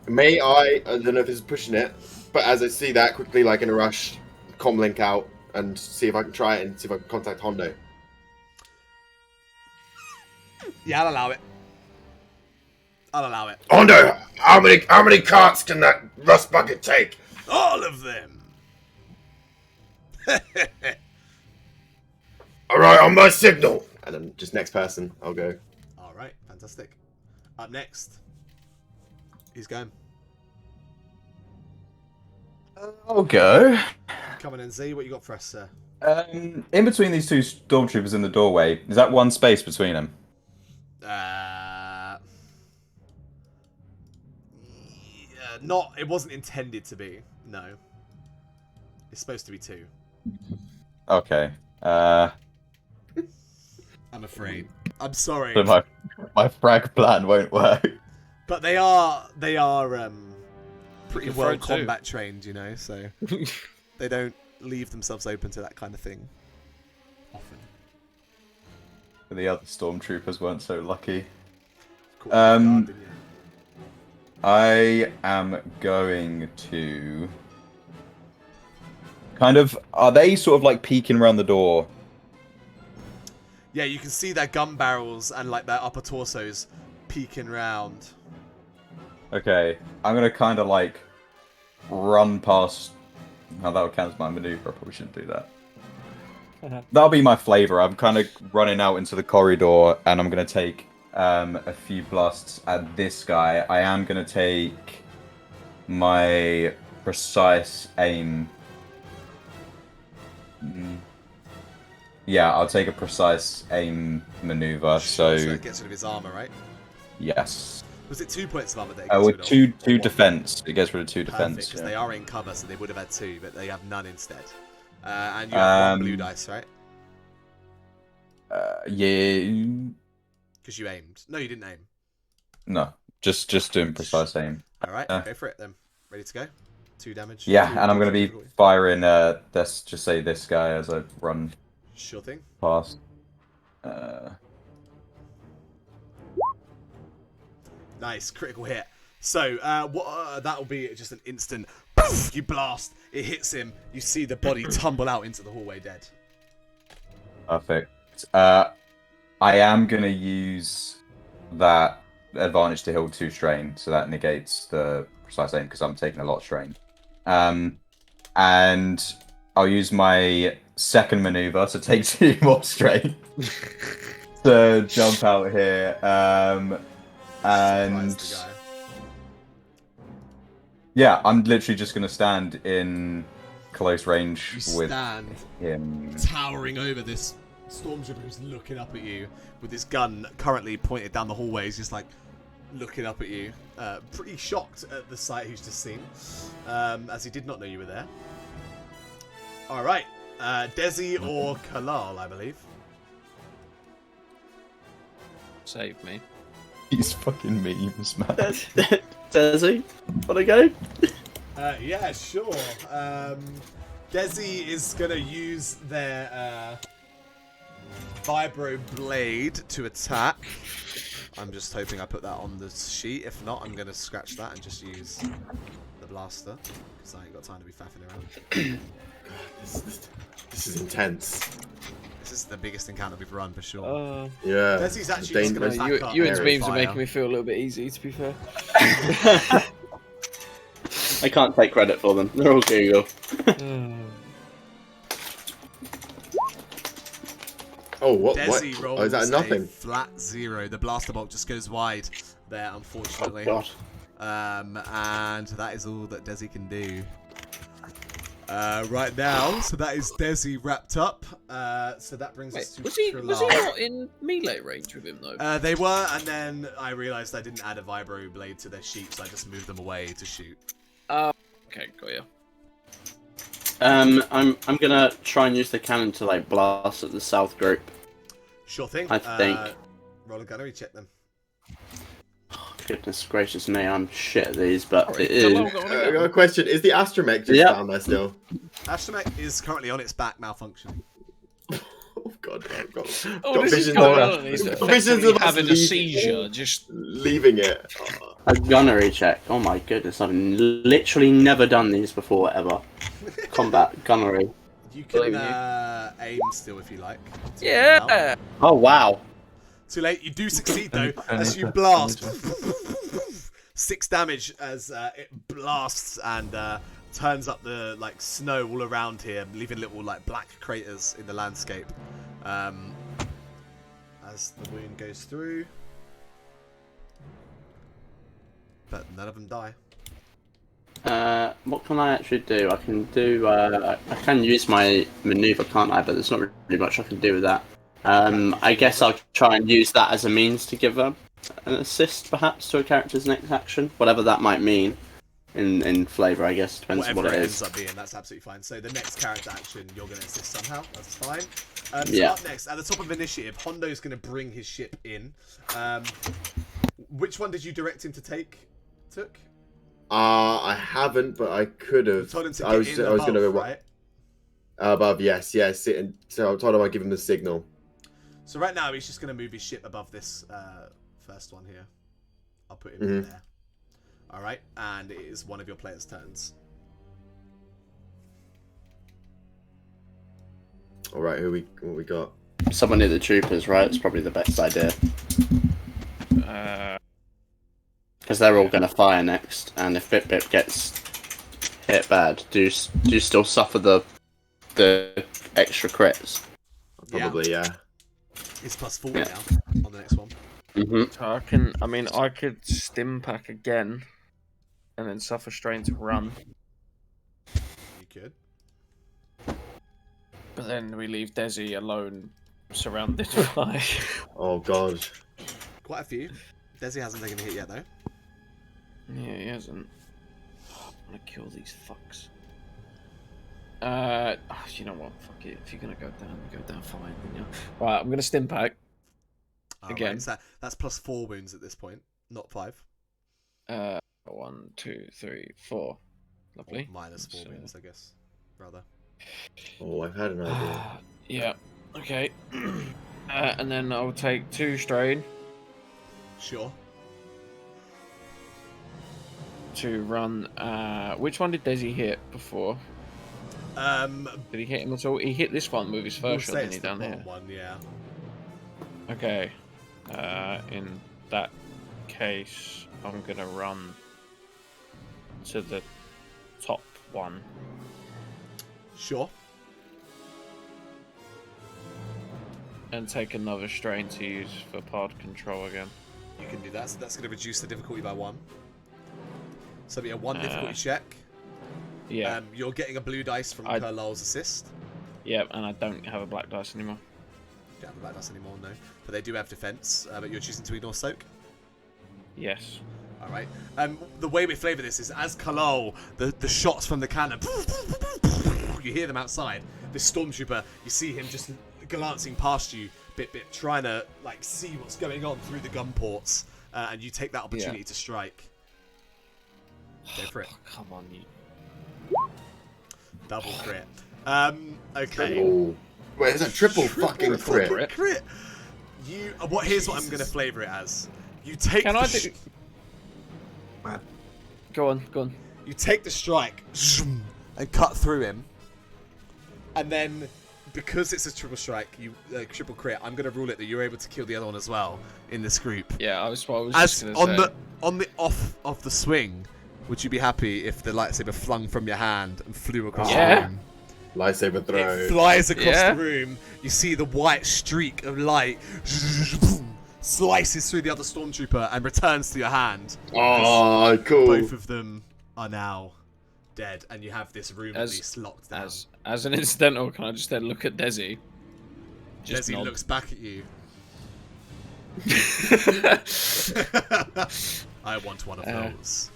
May I don't know if this is pushing it, but as I see that, quickly, like in a rush, comlink out and see if I can try it and see if I can contact Hondo. Yeah, I'll allow it. Hondo, how many carts can that rust bucket take? All of them. Alright, on my signal. And then just next person, I'll go. Alright, fantastic. Up next. He's going. I'll go. Come on in, Z. What you got for us, sir? In between these 2 stormtroopers in the doorway, is that one space between them? Not. It wasn't intended to be. No. It's supposed to be 2. Okay. I'm afraid. I'm sorry. So my frag plan won't work. But they are pretty can well throw combat trained, so they don't leave themselves open to that kind of thing often. The other stormtroopers weren't so lucky. Guard, I am going to kind of... Are they sort of like peeking around the door? Yeah, you can see their gun barrels and like their upper torsos peeking round. Okay, I'm going to kind of like run past... That would count as my maneuver. I probably shouldn't do that. That'll be my flavor. I'm kind of running out into the corridor and I'm going to take a few blasts at this guy. I am going to take my precise aim. Yeah, I'll take a precise aim maneuver. So it gets rid of his armor, right? Yes. Was it 2 points of armor that it gets With rid of? two defense. It gets rid of 2 defense. Perfect, because they are in cover, so they would have had 2, but they have none instead. And you have 1 blue dice, right? Yeah. Because you aimed. No, you didn't aim. No, just doing precise aim. All right, go for it then. Ready to go? 2 damage. Yeah, and I'm going to be firing, let's just say this guy as I run Sure thing. past. Nice, critical hit. So, that'll be just an instant. Poof, you blast. It hits him. You see the body tumble out into the hallway dead. Perfect. I am going to use that advantage to heal 2 strain, so that negates the precise aim because I'm taking a lot of strain. And I'll use my second maneuver to take 2 more strain to jump out here. And yeah, I'm literally just going to stand in close range with him. Towering over this stormtrooper who's looking up at you with his gun currently pointed down the hallway. He's just like looking up at you, pretty shocked at the sight he's just seen, as he did not know you were there. All right, Desi or Kalal, I believe. Save me. These fucking memes, man. Desi, wanna go? Yeah, sure. Desi is gonna use their Vibro Blade to attack. I'm just hoping I put that on the sheet. If not, I'm going to scratch that and just use the blaster. Because I ain't got time to be faffing around. This is intense. This is the biggest encounter we've run for sure. Yeah. Desi's actually just going to back up. Ewan's beams are making me feel a little bit easy, to be fair. I can't take credit for them. They're all Google. Oh, what? Desi What? rolls Oh, is that nothing? a flat 0. The blaster bolt just goes wide there, unfortunately. Oh, God. And that is all that Desi can do. Right now, so that is Desi wrapped up. So that brings us to was he not in melee range with him though? They were, and then I realised I didn't add a vibro blade to their sheet, so I just moved them away to shoot. Okay, got you. I'm gonna try and use the cannon to like blast at the south group. Sure thing. I think. Roll a gunnery check then. Goodness gracious me, I'm shit at these, but it is. I got a question. Is the astromech just down there still? Astromech is currently on its back, malfunctioning. Oh god, I've got This is visions going of on. He's visions of us having a seizure, just leaving it. A gunnery check. Oh my goodness, I've literally never done these before ever. Combat gunnery. You can aim still if you like. yeah. Oh wow. Too late. You do succeed though, as you blast. 6 damage as it blasts and turns up the like snow all around here, leaving little like black craters in the landscape. As the wound goes through, but none of them die. What can I actually do? I can do. I can use my maneuver, can't I? But there's not really much I can do with that. I guess I'll try and use that as a means to give an assist, perhaps, to a character's next action, whatever that might mean. In flavour, I guess, depends on what it is. Ends up being, that's absolutely fine. So the next character action, you're going to assist somehow. That's fine. Yeah. Up next, at the top of initiative, Hondo's going to bring his ship in. Which one did you direct him to take? I haven't, but I could have. Told him to I was going to right? Above, yes. So I told him I'd give him the signal. So right now he's just going to move his ship above this first one here. I'll put him in there. All right, and it is one of your players' turns. All right, what we got? Someone near the troopers, right? It's probably the best idea. Because they're all going to fire next, and if Bip Bip gets hit bad, do you still suffer the extra crits? Probably, yeah. It's plus 40 now on the next one. Mm-hmm. I could stim pack again, and then suffer strain to run. You could. But then we leave Desi alone, surrounded by. Oh god. Quite a few. Desi hasn't taken a hit yet though. Yeah, he hasn't. I'm gonna kill these fucks. You know what? Fuck it. If you're gonna go down fine. You know? Right, I'm gonna stim pack. Again. Right, so that's plus 4 wounds at this point, not 5. 1, 2, 3, 4. Lovely. Or minus 4 wounds, I guess. Rather. Oh, I've had an idea. Yeah. Okay. And then I'll take 2 strain. Sure. To run. Which one did Desi hit before? Did he hit him at all? He hit this one with his first shot, didn't he, down there? One, yeah. Okay. In that case, I'm gonna run to the top one. Sure. And take another strain to use for pod control again. You can do that. So that's going to reduce the difficulty by 1. So it'll be a 1 difficulty check. Yeah. You're getting a blue dice from Carlisle's assist. Yeah, and I don't have a black dice anymore. You don't have a black dice anymore, no. But they do have defense. But you're choosing to ignore soak. Yes. Alright. The way we flavour this is as Kalal, the shots from the cannon, you hear them outside. This stormtrooper, you see him just glancing past you, bit, trying to like see what's going on through the gun ports, and you take that opportunity to strike. Go for it. Oh, come on, you. Double crit. Okay. Ooh. Wait, it's a triple fucking crit. Crit. You. Here's what I'm gonna flavor it as. You take. Can I do? Go on. You take the strike and cut through him, and then because it's a triple strike, triple crit. I'm gonna rule it that you're able to kill the other one as well in this group. Yeah, I was just As gonna say. on the off of the swing, would you be happy if the lightsaber flung from your hand and flew across the room? Lightsaber throw. It flies across the room. You see the white streak of light slices through the other stormtrooper and returns to your hand. Oh, cool. Both of them are now dead, and you have this room at least locked down. As an incidental, can I just then look at Desi? Desi looks back at you. I want one of those.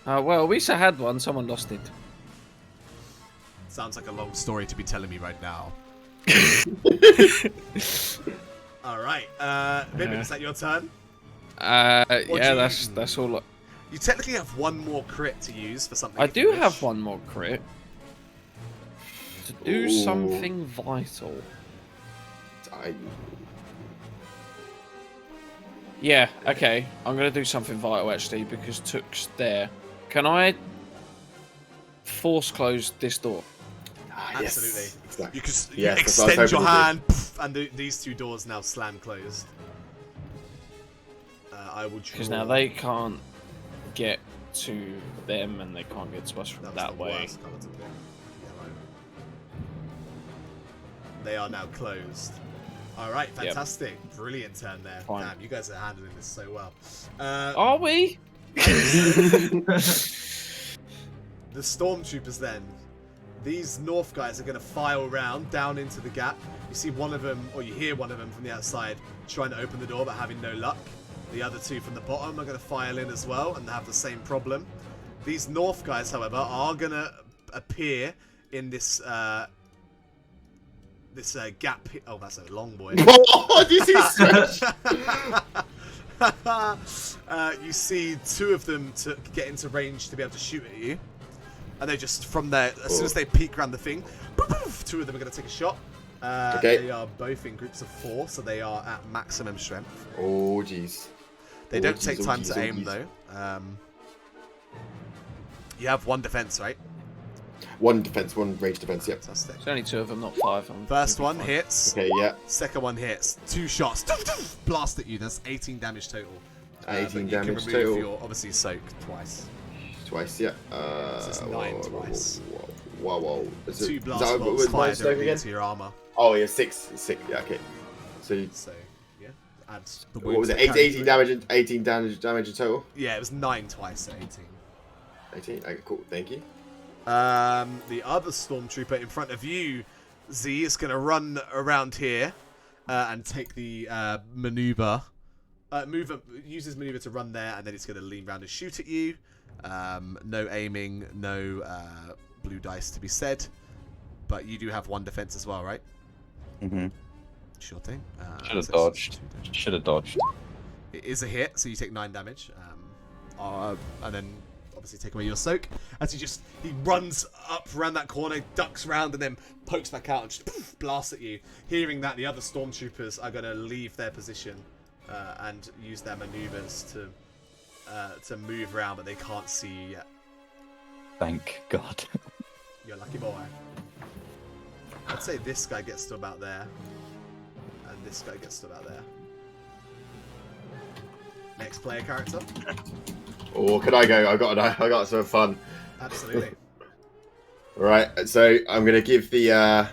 Well, we had one. Someone lost it. Sounds like a long story to be telling me right now. All right, Bibin, is that your turn? Yeah, that's all. You technically have one more crit to use for something. I do have one more crit to do something vital. Yeah, okay. I'm gonna do something vital actually because Took's there. Can I force close this door? Absolutely. Yes, exactly. You can Yes, extend your hand, and these two doors now slam closed. I will draw. Because now they can't get to them, and they can't get to us from that way. They are now closed. All right, fantastic, brilliant turn there. Fine. Damn, you guys are handling this so well. Are we? The stormtroopers then. These north guys are going to file round down into the gap. You see one of them, or you hear one of them from the outside trying to open the door but having no luck. The other two from the bottom are going to file in as well and have the same problem. These north guys, however, are going to appear in this gap. Oh, that's a long boy. Oh, this is you see two of them to get into range to be able to shoot at you. And they just, from there, as soon as they peek around the thing, two of them are going to take a shot. Okay. They are both in groups of 4, so they are at maximum strength. Oh, jeez. They don't take time to aim, though. You have 1 defense, right? 1 defense, 1 range defense, yep. Fantastic. There's only 2 of them, not 5. First one hits. Okay, yeah. Second one hits. 2 shots. Blast at you. That's 18 damage total. 18 but damage you can remove total. your, obviously, soak twice. Twice, yeah. So it's 9 twice. Whoa. 2 blast bolts fired directly into your armor. Oh, yeah, 6. Yeah, okay. So, yeah. Add the what was it? wounds 18 damage, 18 damage in total? Yeah, it was 9 twice, so 18. 18? Okay, cool, thank you. The other stormtrooper in front of you, Z, is going to run around here and take the maneuver. Use his maneuver to run there, and then he's going to lean around and shoot at you. No aiming, no blue dice to be said. But you do have 1 defense as well, right? Mm-hmm. Sure thing. Should have dodged. It is a hit, so you take 9 damage. And then obviously take away your soak. As he runs up around that corner, ducks round, and then pokes back out and just blasts at you. Hearing that, the other stormtroopers are going to leave their position and use their maneuvers to move around, but they can't see you yet. Thank God. You're a lucky boy. I'd say this guy gets to about there, and this guy gets to about there. Next player character. Oh, can I go? I got some fun. Absolutely. Right, so I'm gonna give the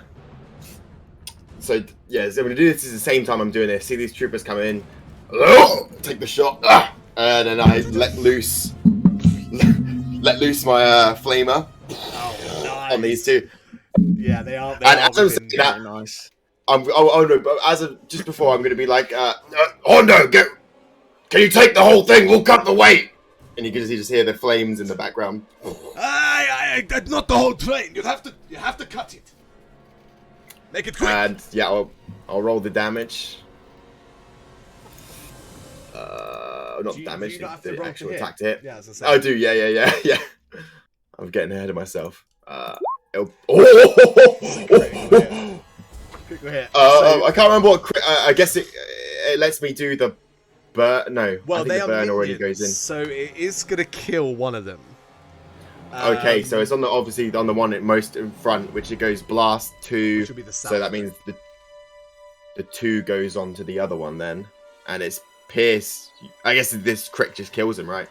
so I'm gonna do this at the same time I'm doing this. See these troopers come in. Take the shot, and then I let loose my flamer on these two. Yeah, they are. And as I'm saying that, nice. No, but as of just before, I'm gonna be like, Hondo, can you take the whole thing? We'll cut the weight. And you can just hear the flames in the background. Not the whole train. You have to cut it. Make it quick. And yeah, I'll roll the damage. Not Do you damage, not have to the roll actual to hit? attack to hit. Yeah, as I said. I do, yeah. I'm getting ahead of myself. Critical hit. I can't remember what. I guess it lets me do the burn. No, Well, I think they the are burn minions, already goes in. so it is gonna kill one of them. Okay, so it's on the obviously on the one at most in front, which it goes blast 2. Which will be the So that means the 2 goes on to the other one then, and it's pierce. I guess this crit just kills him, right?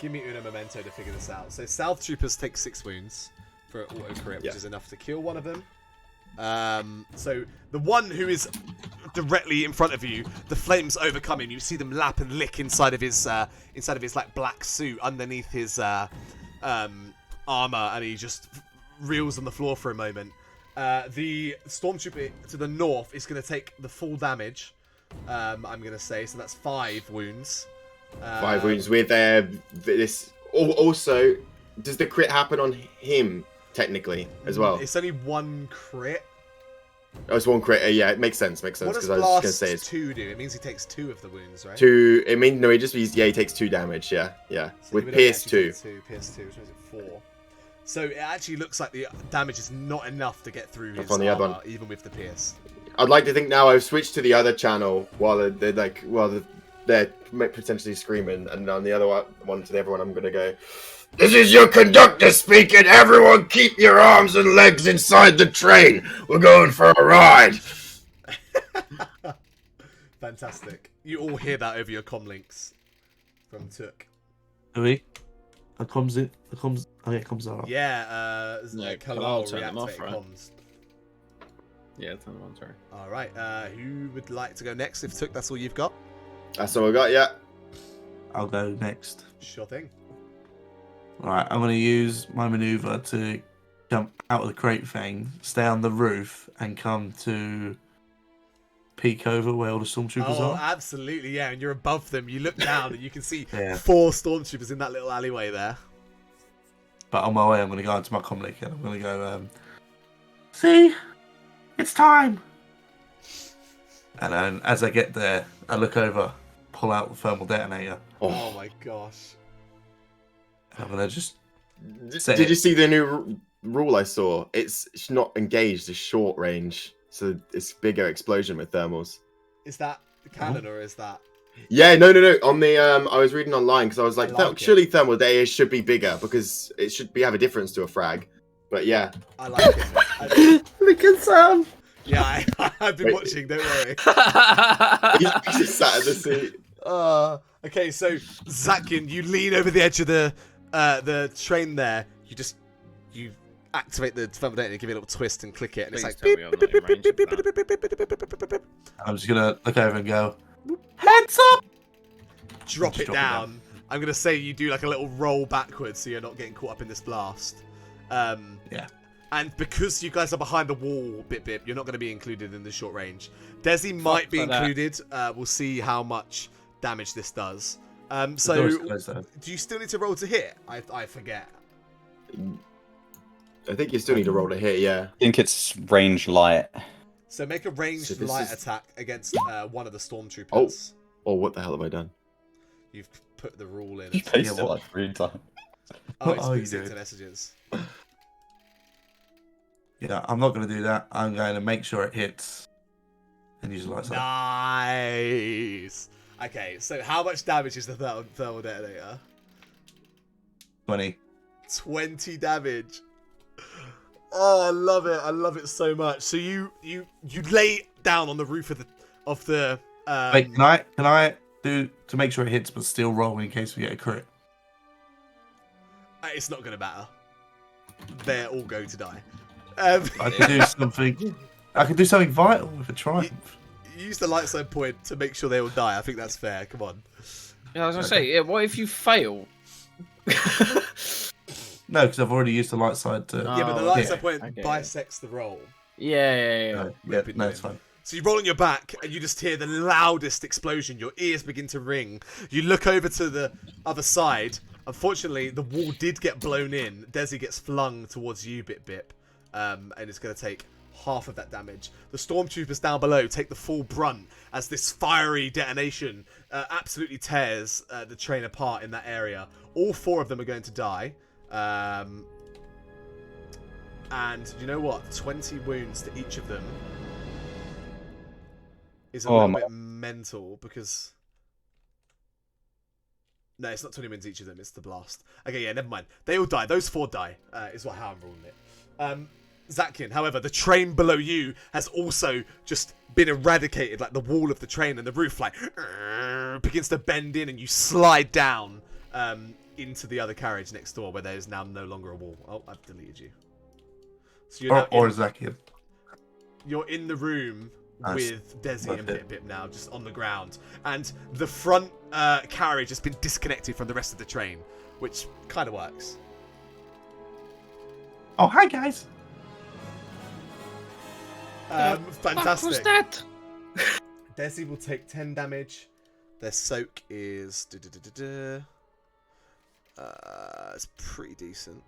Give me una memento to figure this out. So South Troopers take 6 wounds for an auto crit, which is enough to kill one of them. So the one who is directly in front of you, the flames overcome him. You see them lap and lick inside of his like black suit underneath his armor, and he just reels on the floor for a moment. The stormtrooper to the north is going to take the full damage. I'm going to say, so that's 5 wounds. 5 wounds with this. Also, does the crit happen on him technically as well? It's only 1 crit. Oh, it's 1 crit. Yeah, it makes sense. Makes sense What does because I was just blast gonna say it's 2 do? It means he takes 2 of the wounds, right? 2. It means no. He just means he takes 2 damage. Yeah. So With pierce 2. Pierce 2, which makes it 4. So it actually looks like the damage is not enough to get through his on the other armor, one. even with the pierce. I'd like to think now I've switched to the other channel while they're potentially screaming, and on the other one to everyone I'm gonna go. This is your conductor speaking. Everyone, keep your arms and legs inside the train. We're going for a ride. Fantastic. You all hear that over your comm links from Took. Do we? The comms. Oh yeah, comms are up. Yeah, Kalal turn them off, reactivate right? comms. Yeah, turn them on, sorry. All right, who would like to go next? If Took, that's all you've got. That's all I got. Yeah. I'll go next. Sure thing. Right, I'm going to use my maneuver to jump out of the crate thing, stay on the roof, and come to peek over where all the stormtroopers Oh, are. absolutely, yeah. And you're above them. You look down and you can see Yeah. 4 stormtroopers in that little alleyway there. But on my way, I'm going to go into my comlink and I'm going to go, see? It's time! And then as I get there, I look over, pull out the thermal detonator. Oh my gosh. And I'm going to just... Did you see the new rule I saw? It's not engaged. It's short range, so it's bigger explosion with thermals. Is that the cannon or is that... Yeah, no. On the I was reading online because I was like, surely thermal data should be bigger because it should have a difference to a frag. But yeah, I like it. Look at Sam! Yeah, I've been watching, don't worry. He's just sat in the seat. Okay, so Zakian, you lean over the edge of the train there. You activate the thermal detonator, give it a little twist and click it, and it's like beep, beep, beep, beep, beep, beep, beep, beep, beep, beep, beep, beep, beep. I'm just going to look over and go, heads up! Drop it down. I'm gonna say you do like a little roll backwards, so you're not getting caught up in this blast. Yeah. And because you guys are behind the wall, Bip, you're not going to be included in the short range. Desi might be included. We'll see how much damage this does. So, do you still need to roll to hit? I forget. I think you still need to roll to hit, yeah. I think it's range light. So make a ranged light attack against one of the stormtroopers. Oh. Oh, what the hell have I done? You've put the rule in. You pasted it like 3 times. Oh, it's Oh, you put it into did. messages. Yeah, I'm not going to do that. I'm going to make sure it hits and use the light side. Nice. Okay, so how much damage is the thermal detonator? 20. 20 damage. Oh, I love it. I love it so much. So you lay down on the roof of the Wait, can I do to make sure it hits but still roll in case we get a crit? It's not going to matter. They're all going to die. I can do something. I can do something vital with a triumph. Use the light side point to make sure they all die. I think that's fair. Come on. Yeah, I was gonna say, yeah. What if you fail? No, because I've already used the light side to. Yeah, but the light side point okay. bisects the roll. Yeah. Yeah, no, it's fine. So you roll on your back and you just hear the loudest explosion. Your ears begin to ring. You look over to the other side. Unfortunately, the wall did get blown in. Desi gets flung towards you, Bip. And it's going to take half of that damage. The stormtroopers down below take the full brunt as this fiery detonation absolutely tears the train apart in that area. All 4 of them are going to die. And you know what? 20 wounds to each of them. is a little bit mental because. No, it's not 20 wins each of them. It's the blast. Okay, yeah, never mind. They all die. Those 4 die. Is how I'm ruling it. Zakian, however, the train below you has also just been eradicated. Like the wall of the train and the roof, like begins to bend in, and you slide down into the other carriage next door, where there is now no longer a wall. Oh, I've deleted you. So you're or Zakian. You're in the room with Desi and Pip Pip now, just on the ground, and the front carriage has been disconnected from the rest of the train, which kind of works. Oh, hi guys. Fantastic. What was that? Desi will take 10 damage. Their soak is it's pretty decent.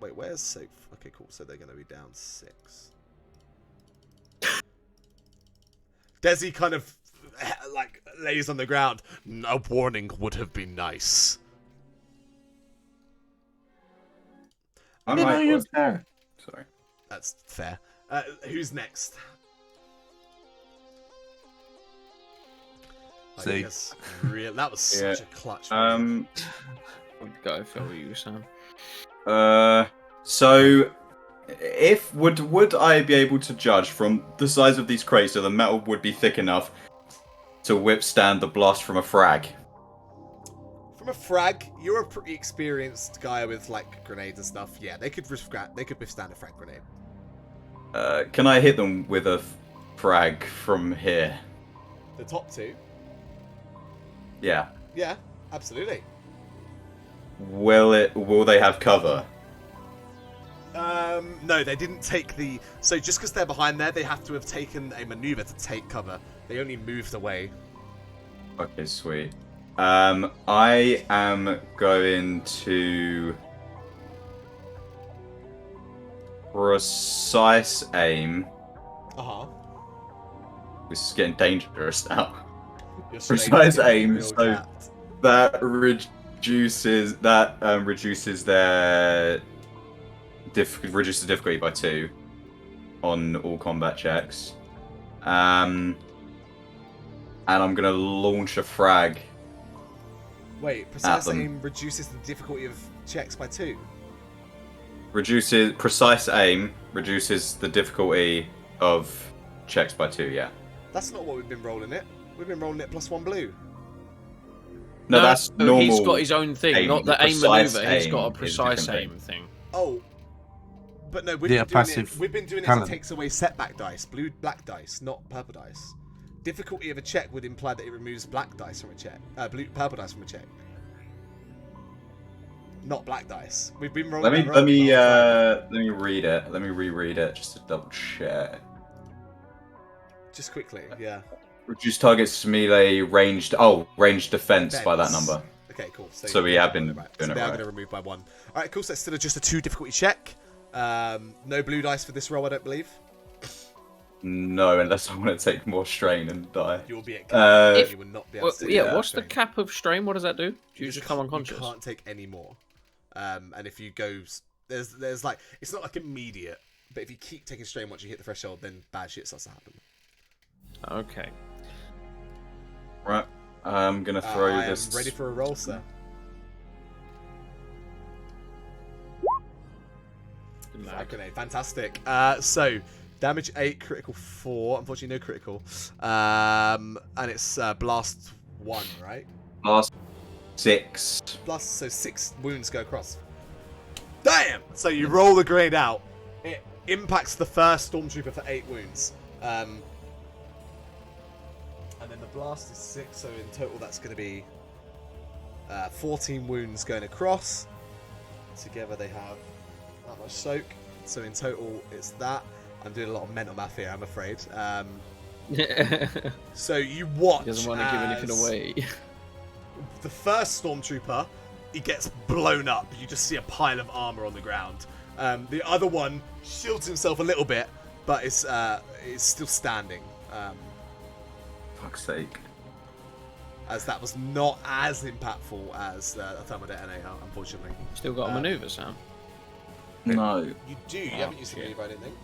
Wait, where's soak? Okay, cool. So they're going to be down 6. Desi kind of like lays on the ground. A warning would have been nice. I didn't know you was there. Sorry. That's fair. Who's next? See. That was such a clutch. Go for you, Sam. So, if would I be able to judge from the size of these crates, so the metal would be thick enough to withstand the blast from a frag? From a frag, you're a pretty experienced guy with like grenades and stuff. Yeah, they could withstand a frag grenade. Can I hit them with a frag from here? The top 2? Yeah. Yeah, absolutely. Will they have cover? No, they didn't take the... So just because they're behind there, they have to have taken a maneuver to take cover. They only moved away. Okay, sweet. I am going to precise aim. Uh-huh. This is getting dangerous now. Precise aim, so that reduces their reduces difficulty by 2 on all combat checks. And I'm gonna launch a frag. Wait, precise aim reduces the difficulty of checks by 2? Precise aim reduces the difficulty of checks by 2, yeah. That's not what we've been rolling it. We've been rolling it +1 blue. No, that's normal. He's got his own thing, aim, not the aim maneuver. He's got a is precise different aim thing. Oh. But no, we've been doing it to takes away setback dice, black dice, not purple dice. Difficulty of a check would imply that it removes black dice from a check, purple dice from a check. Not black dice. We've been rolling. Let me read it. Let me reread it just to double check. Just quickly, yeah. Reduce targets melee ranged defense by that number. Okay, cool. So we have been doing it They are right. going to remove by 1. All right, cool. So it's still just a 2 difficulty check. No blue dice for this roll, I don't believe. No, unless I want to take more strain and die. You'll be at cap. You will not be able to yeah, what's the cap of strain? What does that do? Do you just come unconscious? You can't take any more. And if you go, there's like, it's not like immediate, but if you keep taking strain once you hit the threshold, then bad shit starts to happen. Okay. Right, I'm gonna throw this. I am ready for a roll, sir. Okay, fantastic. So damage 8, critical 4. Unfortunately, no critical. And it's blast 1, right? Blast 6. Blast, so 6 wounds go across. Damn! So you roll the grenade out. It impacts the first stormtrooper for 8 wounds. And then the blast is 6, so in total that's going to be 14 wounds going across. Together they have that much soak. So in total it's that. I'm doing a lot of mental math here, I'm afraid. So you watch. He doesn't want to give anything away. The first stormtrooper, he gets blown up. You just see a pile of armor on the ground. The other one shields himself a little bit, but is still standing. Fuck's sake. As that was not as impactful as a thermal detonator, unfortunately. Still got a maneuver, Sam? No. You do. You haven't used the maneuver, I don't think.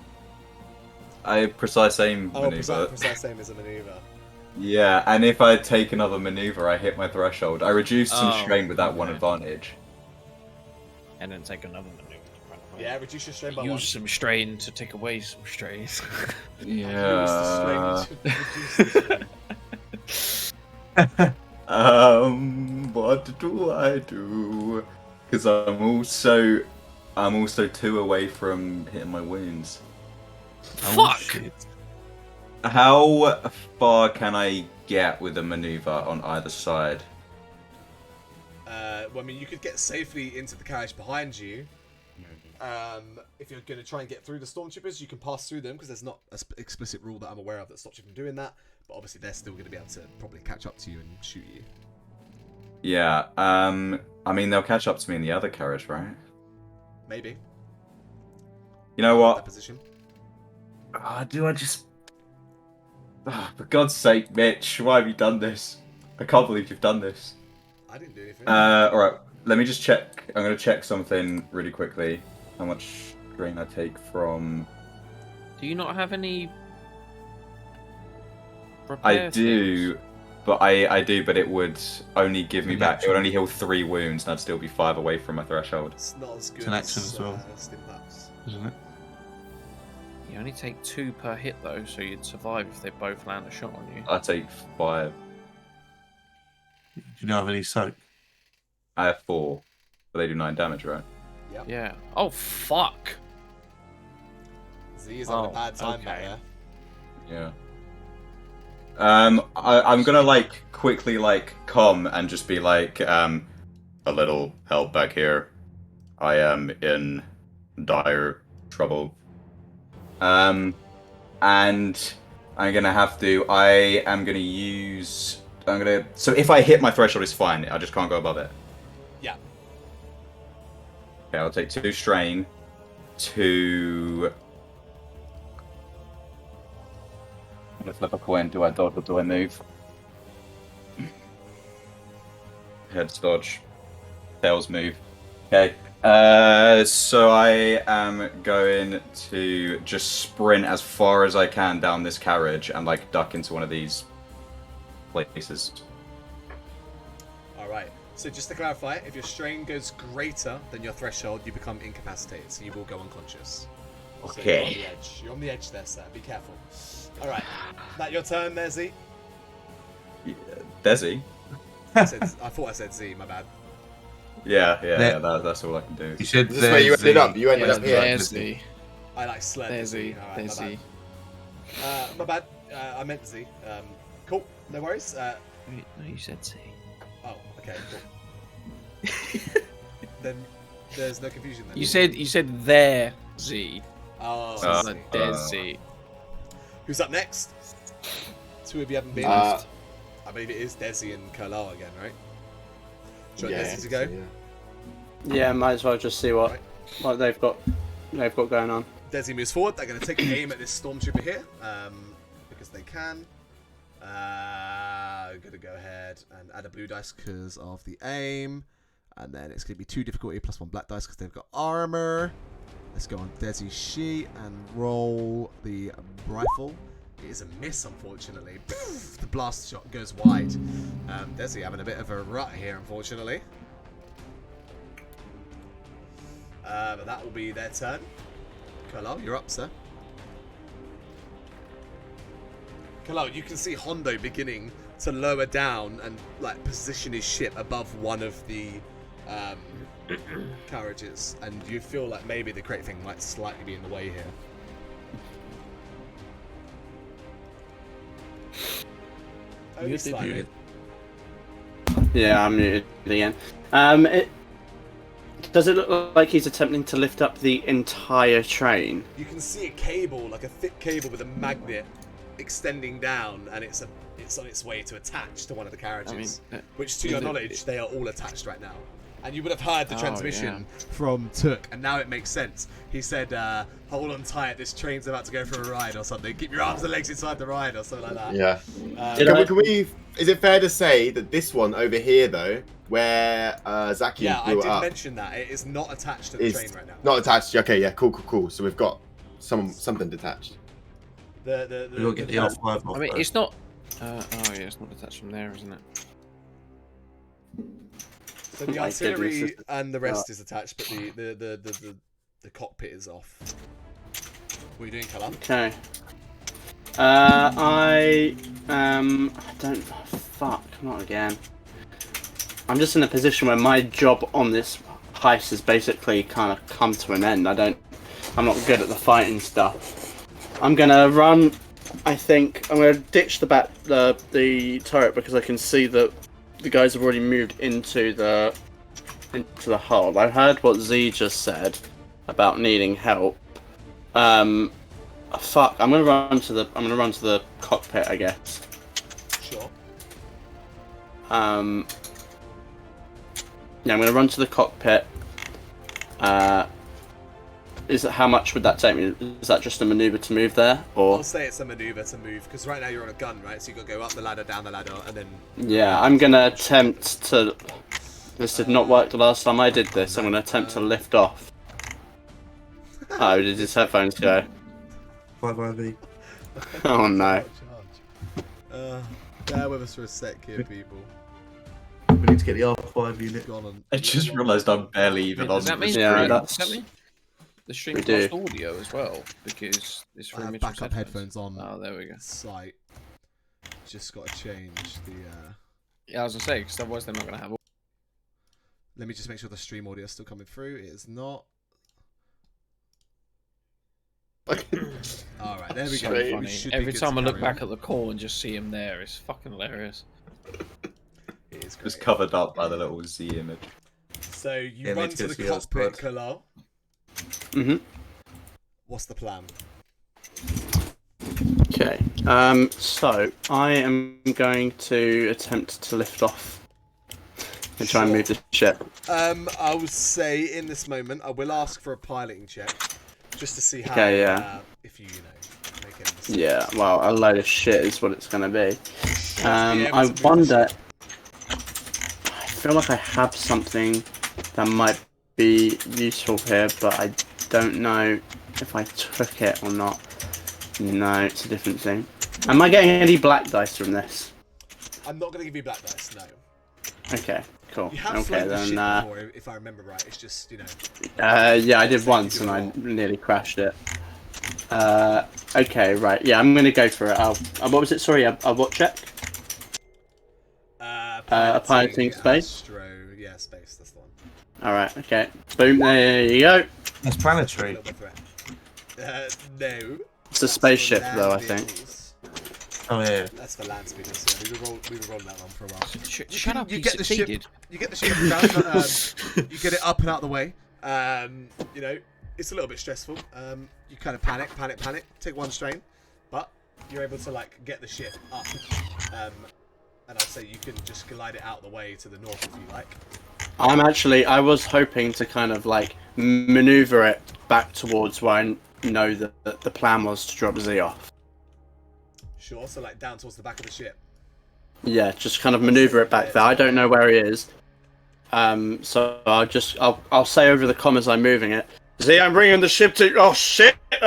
a precise aim Oh, maneuver. precise aim is a maneuver. Yeah, and if I take another maneuver, I hit my threshold. I reduce some Oh, strain with that one okay. advantage. And then take another maneuver to run away. Yeah, reduce your strain by Use one. some strain to take away some strain. Yeah. Use the strain to What do I do? Because I'm also 2 away from hitting my wounds. Fuck! How far can I get with a maneuver on either side? Well, I mean, you could get safely into the carriage behind you. If you're going to try and get through the stormtroopers, you can pass through them because there's not an explicit rule that I'm aware of that stops you from doing that. But obviously, they're still going to be able to probably catch up to you and shoot you. Yeah, I mean, they'll catch up to me in the other carriage, right? Maybe. You know That what? position. Do I just... for God's sake, Mitch, why have you done this? I can't believe you've done this. I didn't do anything. Alright, let me just check. I'm going to check something really quickly. How much strain I take from... Do you not have any... I repair do, things? but I do, but it would only give me back... It would only heal 3 wounds, and I'd still be 5 away from my threshold. It's not as good It's an action as well. Stimpaks. Isn't it? You only take 2 per hit though, so you'd survive if they both land a shot on you. I take 5. Do you not have any soak? I have 4, but they do 9 damage, right? Yep. Yeah. Oh fuck! Z is having a bad time back okay. there. Yeah. I'm gonna like quickly like come and just be like, a little help back here. I am in dire trouble. And I'm gonna have to. I am gonna use. I'm gonna. So if I hit my threshold, it's fine. I just can't go above it. Yeah. Okay, I'll take 2 strain. 2. I'm gonna flip a coin. Do I dodge or do I move? Heads dodge. Tails move. Okay. So I am going to just sprint as far as I can down this carriage and like duck into one of these places. Alright. So just to clarify, if your strain goes greater than your threshold, you become incapacitated, so you will go unconscious. So you're on Okay. the edge. You're on the edge there, sir. Be careful. Alright. That your turn there, Z? Desi? I thought I said Z, my bad. Yeah, that's all I can do. You said Is this where you ended up? You ended up here. There's the... I like slurped There's Z. the... Alright, There's my the... bad. My bad. I meant Z. Cool. No worries. Wait, no, you said C. Oh, okay, cool. Then there's no confusion then. You said their Z. Oh, So I it's see. like their Z. Who's up next? 2 of you haven't been. Uh, I believe it is Desi and Carlisle again, right? Do you Yeah, want Desi to go? Yeah, might as well just see what they've got going on. Desi moves forward. They're going to take aim at this stormtrooper here, because they can. I'm going to go ahead and add a blue dice because of the aim, and then it's going to be 2 difficulty plus 1 black dice because they've got armor. Let's go on Desi's sheet and roll the rifle. It is a miss, unfortunately. The blast shot goes wide. Desi having a bit of a rut here, unfortunately. But that will be their turn. Carlisle, you're up, sir. Carlisle, you can see Hondo beginning to lower down and like position his ship above one of the carriages, and you feel like maybe the crate thing might slightly be in the way here. Only slightly. Yeah, I'm muted again. Does it look like he's attempting to lift up the entire train? You can see a cable, like a thick cable with a magnet extending down, and it's on its way to attach to one of the carriages. Which, to your knowledge, they are all attached right now. And you would have heard the transmission from Took, and now it makes sense. He said, hold on tight, this train's about to go for a ride or something. Keep your arms and legs inside the ride or something like that. Yeah. Can we, is it fair to say that this one over here, though, where Zaki I blew did it up, mention that. It is not attached to the train right now. not attached? Okay, yeah, cool. So we've got something detached. We'll get the R5 off. I mean, it's not. Oh yeah, it's not attached from there, isn't it? So the artillery and the rest is attached, but the cockpit is off. What are you doing, Callum? Okay. I don't. Fuck, not again. I'm just in a position where my job on this heist has basically kind of come to an end. I'm not good at the fighting stuff. I'm gonna run. I think I'm gonna ditch the turret because I can see that the guys have already moved into the hull. I heard what Z just said about needing help. Fuck. I'm gonna run to the cockpit, I guess. Sure. Yeah, I'm gonna run to the cockpit. How much would that take me? Is that just a maneuver to move there, or? I'll say it's a maneuver to move because right now you're on a gun, right? So you got to go up the ladder, down the ladder, and then. Yeah, I'm gonna attempt to. This did not work the last time I did this. I'm gonna attempt to lift off. Oh, did his headphones go? 5IV. Oh no. Bear with us for a sec here, people. We need to get the R5 unit. I just realised I'm barely even on Does that mean the stream lost audio as well? Because this room is backup headphones on. Oh, there we go. Site. Just got to change the. Yeah, I was gonna say because otherwise they're not gonna have. Let me just make sure the stream audio is still coming through. It is not. Alright, there we go. Every time I look back at the call and just see him there, it's fucking hilarious. It is Just covered up by the little Z image. So you run to the cockpit, Kalal. What's the plan? Okay. So I am going to attempt to lift off and try and move the ship. I would say in this moment I will ask for a piloting check. Just to see how, if you make any mistakes. Yeah, well, a load of shit is what it's going to be. I wonder... I feel like I have something that might be useful here, but I don't know if I took it or not. No, it's a different thing. Am I getting any black dice from this? I'm not going to give you black dice, no. Okay. Cool. You have okay, then. Before, if I remember right, it's just yeah, I did once and I nearly crashed it. Okay, right. Yeah, I'm gonna go for it. What was it? Sorry, what check? A piloting space. Yeah, space. That's the one. All right. Okay. Boom. There you go. It's planetary. No. It's a spaceship, though. I think. Oh yeah. That's for land speeders. Yeah, we were rolling that one for a while. Shut up! You get the ship. You get the ship down. You get it up and out of the way. You know, it's a little bit stressful. You kind of panic. Take one strain, but you're able to like get the ship up. And I'd say you can just glide it out of the way to the north if you like. I was hoping to kind of like maneuver it back towards where I know that the plan was to drop Z off. Sure, so like down towards the back of the ship. Yeah, just kind of maneuver it back there. I don't know where he is. So I'll say over the comm as I'm moving it. Z, I'm bringing the ship to. Oh shit! To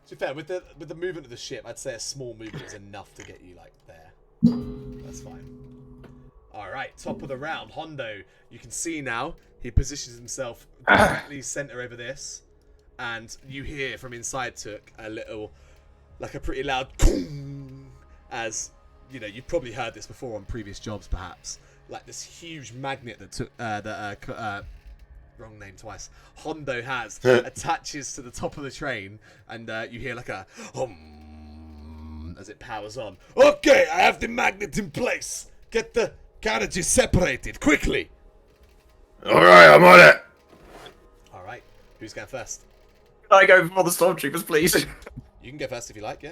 be fair, with the movement of the ship, I'd say a small movement is enough to get you like there. That's fine. All right, top of the round, Hondo. You can see now he positions himself directly center over this. And you hear from inside Took a little, like a pretty loud as, you know, you've probably heard this before on previous jobs perhaps. Like this huge magnet that took, wrong name twice, Hondo has, attaches to the top of the train and you hear like a as it powers on. Okay, I have the magnet in place. Get the carriages separated, quickly. Alright, I'm on it. Alright, who's going first? Can I go before the stormtroopers, please? You can go first if you like, yeah.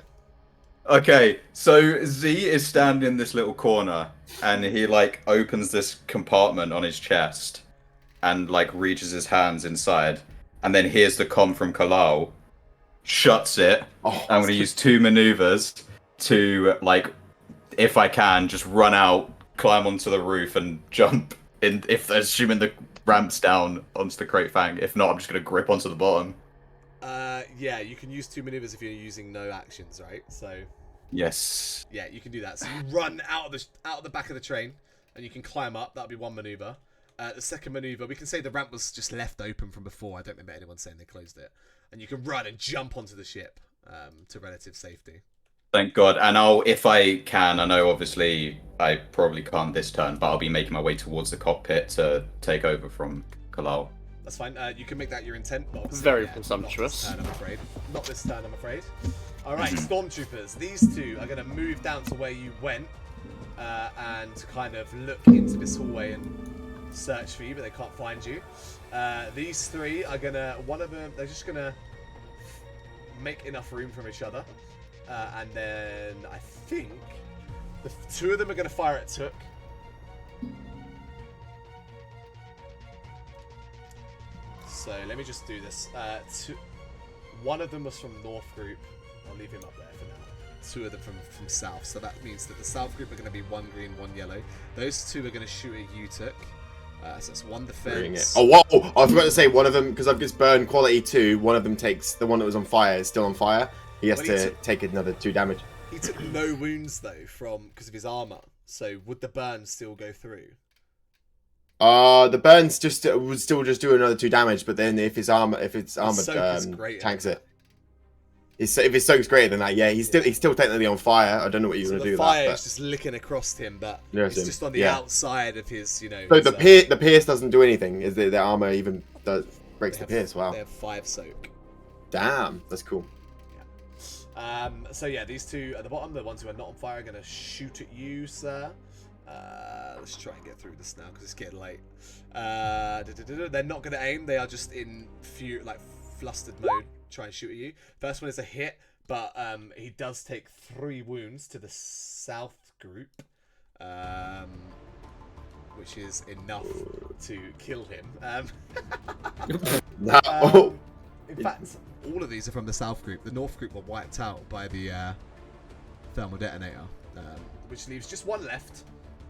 Okay, so Z is standing in this little corner, and he like opens this compartment on his chest, and like reaches his hands inside, and then hears the comm from Kalal, shuts it. I'm gonna use 2 maneuvers to like, if I can, just run out, climb onto the roof, and jump in. If assuming the ramps down onto the Crate Fang. If not, I'm just gonna grip onto the bottom. Yeah, you can use 2 maneuvers if you're using no actions, right? So Yes. yeah, you can do that. So you run out of the back of the train, and you can climb up. That'll be 1 maneuver. The second maneuver, we can say the ramp was just left open from before. I don't remember anyone saying they closed it. And you can run and jump onto the ship to relative safety. Thank God. And if I can, I know obviously I probably can't this turn, but I'll be making my way towards the cockpit to take over from Kalal. That's fine. You can make that your intent, but obviously, Very presumptuous. Not this turn, I'm afraid. Not this turn, I'm afraid. All right, Stormtroopers. These two are going to move down to where you went and kind of look into this hallway and search for you, but they can't find you. These three are gonna, one of them, they're just gonna make enough room from each other, and then I think the 2 of them are gonna fire at Took. So let me just do this. 1 of them was from North Group. I'll leave him up there for now. 2 of them from South. So that means that the South Group are going to be 1 green, 1 yellow. Those 2 are going to shoot at you, Took. So that's 1 defense. Oh, whoa! I was about to say one of them, because I've just burned quality 2. One of them takes the one that was on fire is still on fire. He has to take another 2 damage. He took no wounds though because of his armor. So would the burn still go through? The burns would still just do another 2 damage, but then if it's armored tanks it. If his soak's greater than that, yeah, he's still technically on fire. I don't know what you're gonna do with that. The fire is just licking across him, but it's just on the outside of his, you know. So the pierce doesn't do anything. Is the armor even breaks the pierce? Wow. They have 5 soak. Damn, that's cool. Yeah. So yeah, these 2 at the bottom, the ones who are not on fire, are gonna shoot at you, sir. Let's try and get through this now because it's getting late. They're not gonna aim. They are just in flustered mode. Try and shoot at you. First one is a hit, but he does take 3 wounds to the South Group, which is enough to kill him. In fact, all of these are from the South Group. The North Group were wiped out by the thermal detonator, which leaves just 1 left.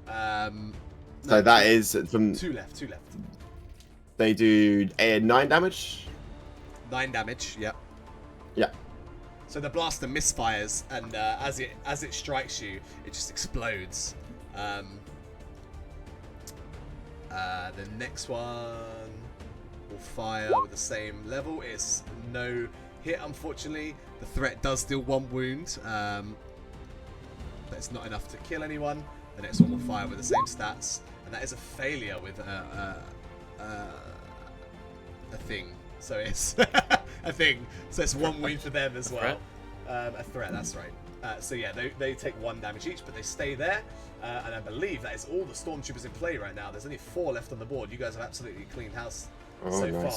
So that is from 2 left. They do 9 damage. 9 damage, yep. Yeah. So the blaster misfires, and as it strikes you, it just explodes. The next one will fire with the same level. It's no hit, unfortunately. The threat does deal 1 wound, but it's not enough to kill anyone. The next one will fire with the same stats, and that is a failure with a thing. So it's a thing. So it's 1 wound for them as well. A threat, that's right. So yeah, they take 1 damage each, but they stay there. And I believe that is all the Stormtroopers in play right now. There's only 4 left on the board. You guys have absolutely cleaned house so far.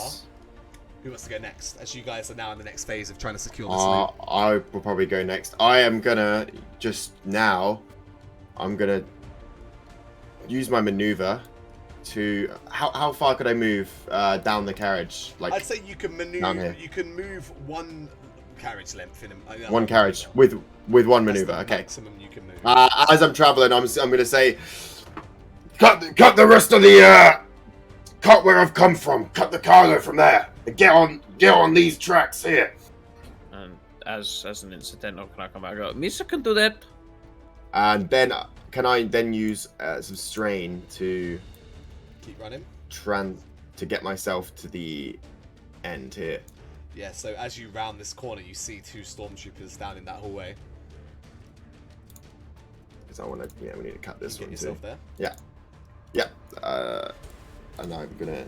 Who wants to go next? As you guys are now in the next phase of trying to secure this loot. I will probably go next. I am gonna I'm gonna use my maneuver to how far could I move down the carriage? Like I'd say you can maneuver. You can move 1 carriage length in 1 carriage with 1 maneuver. Okay. Maximum you can move. As I'm traveling, I'm gonna say, cut the rest of the cut where I've come from. Cut the cargo from there. And get on these tracks here. And as an incidental, can I come back and go, Misa can do that? And then can I then use some strain to keep running? To get myself to the end here. Yeah, so as you round this corner, you see 2 Stormtroopers down in that hallway. Because we need to cut this one yourself too. There? Yeah. And I'm gonna.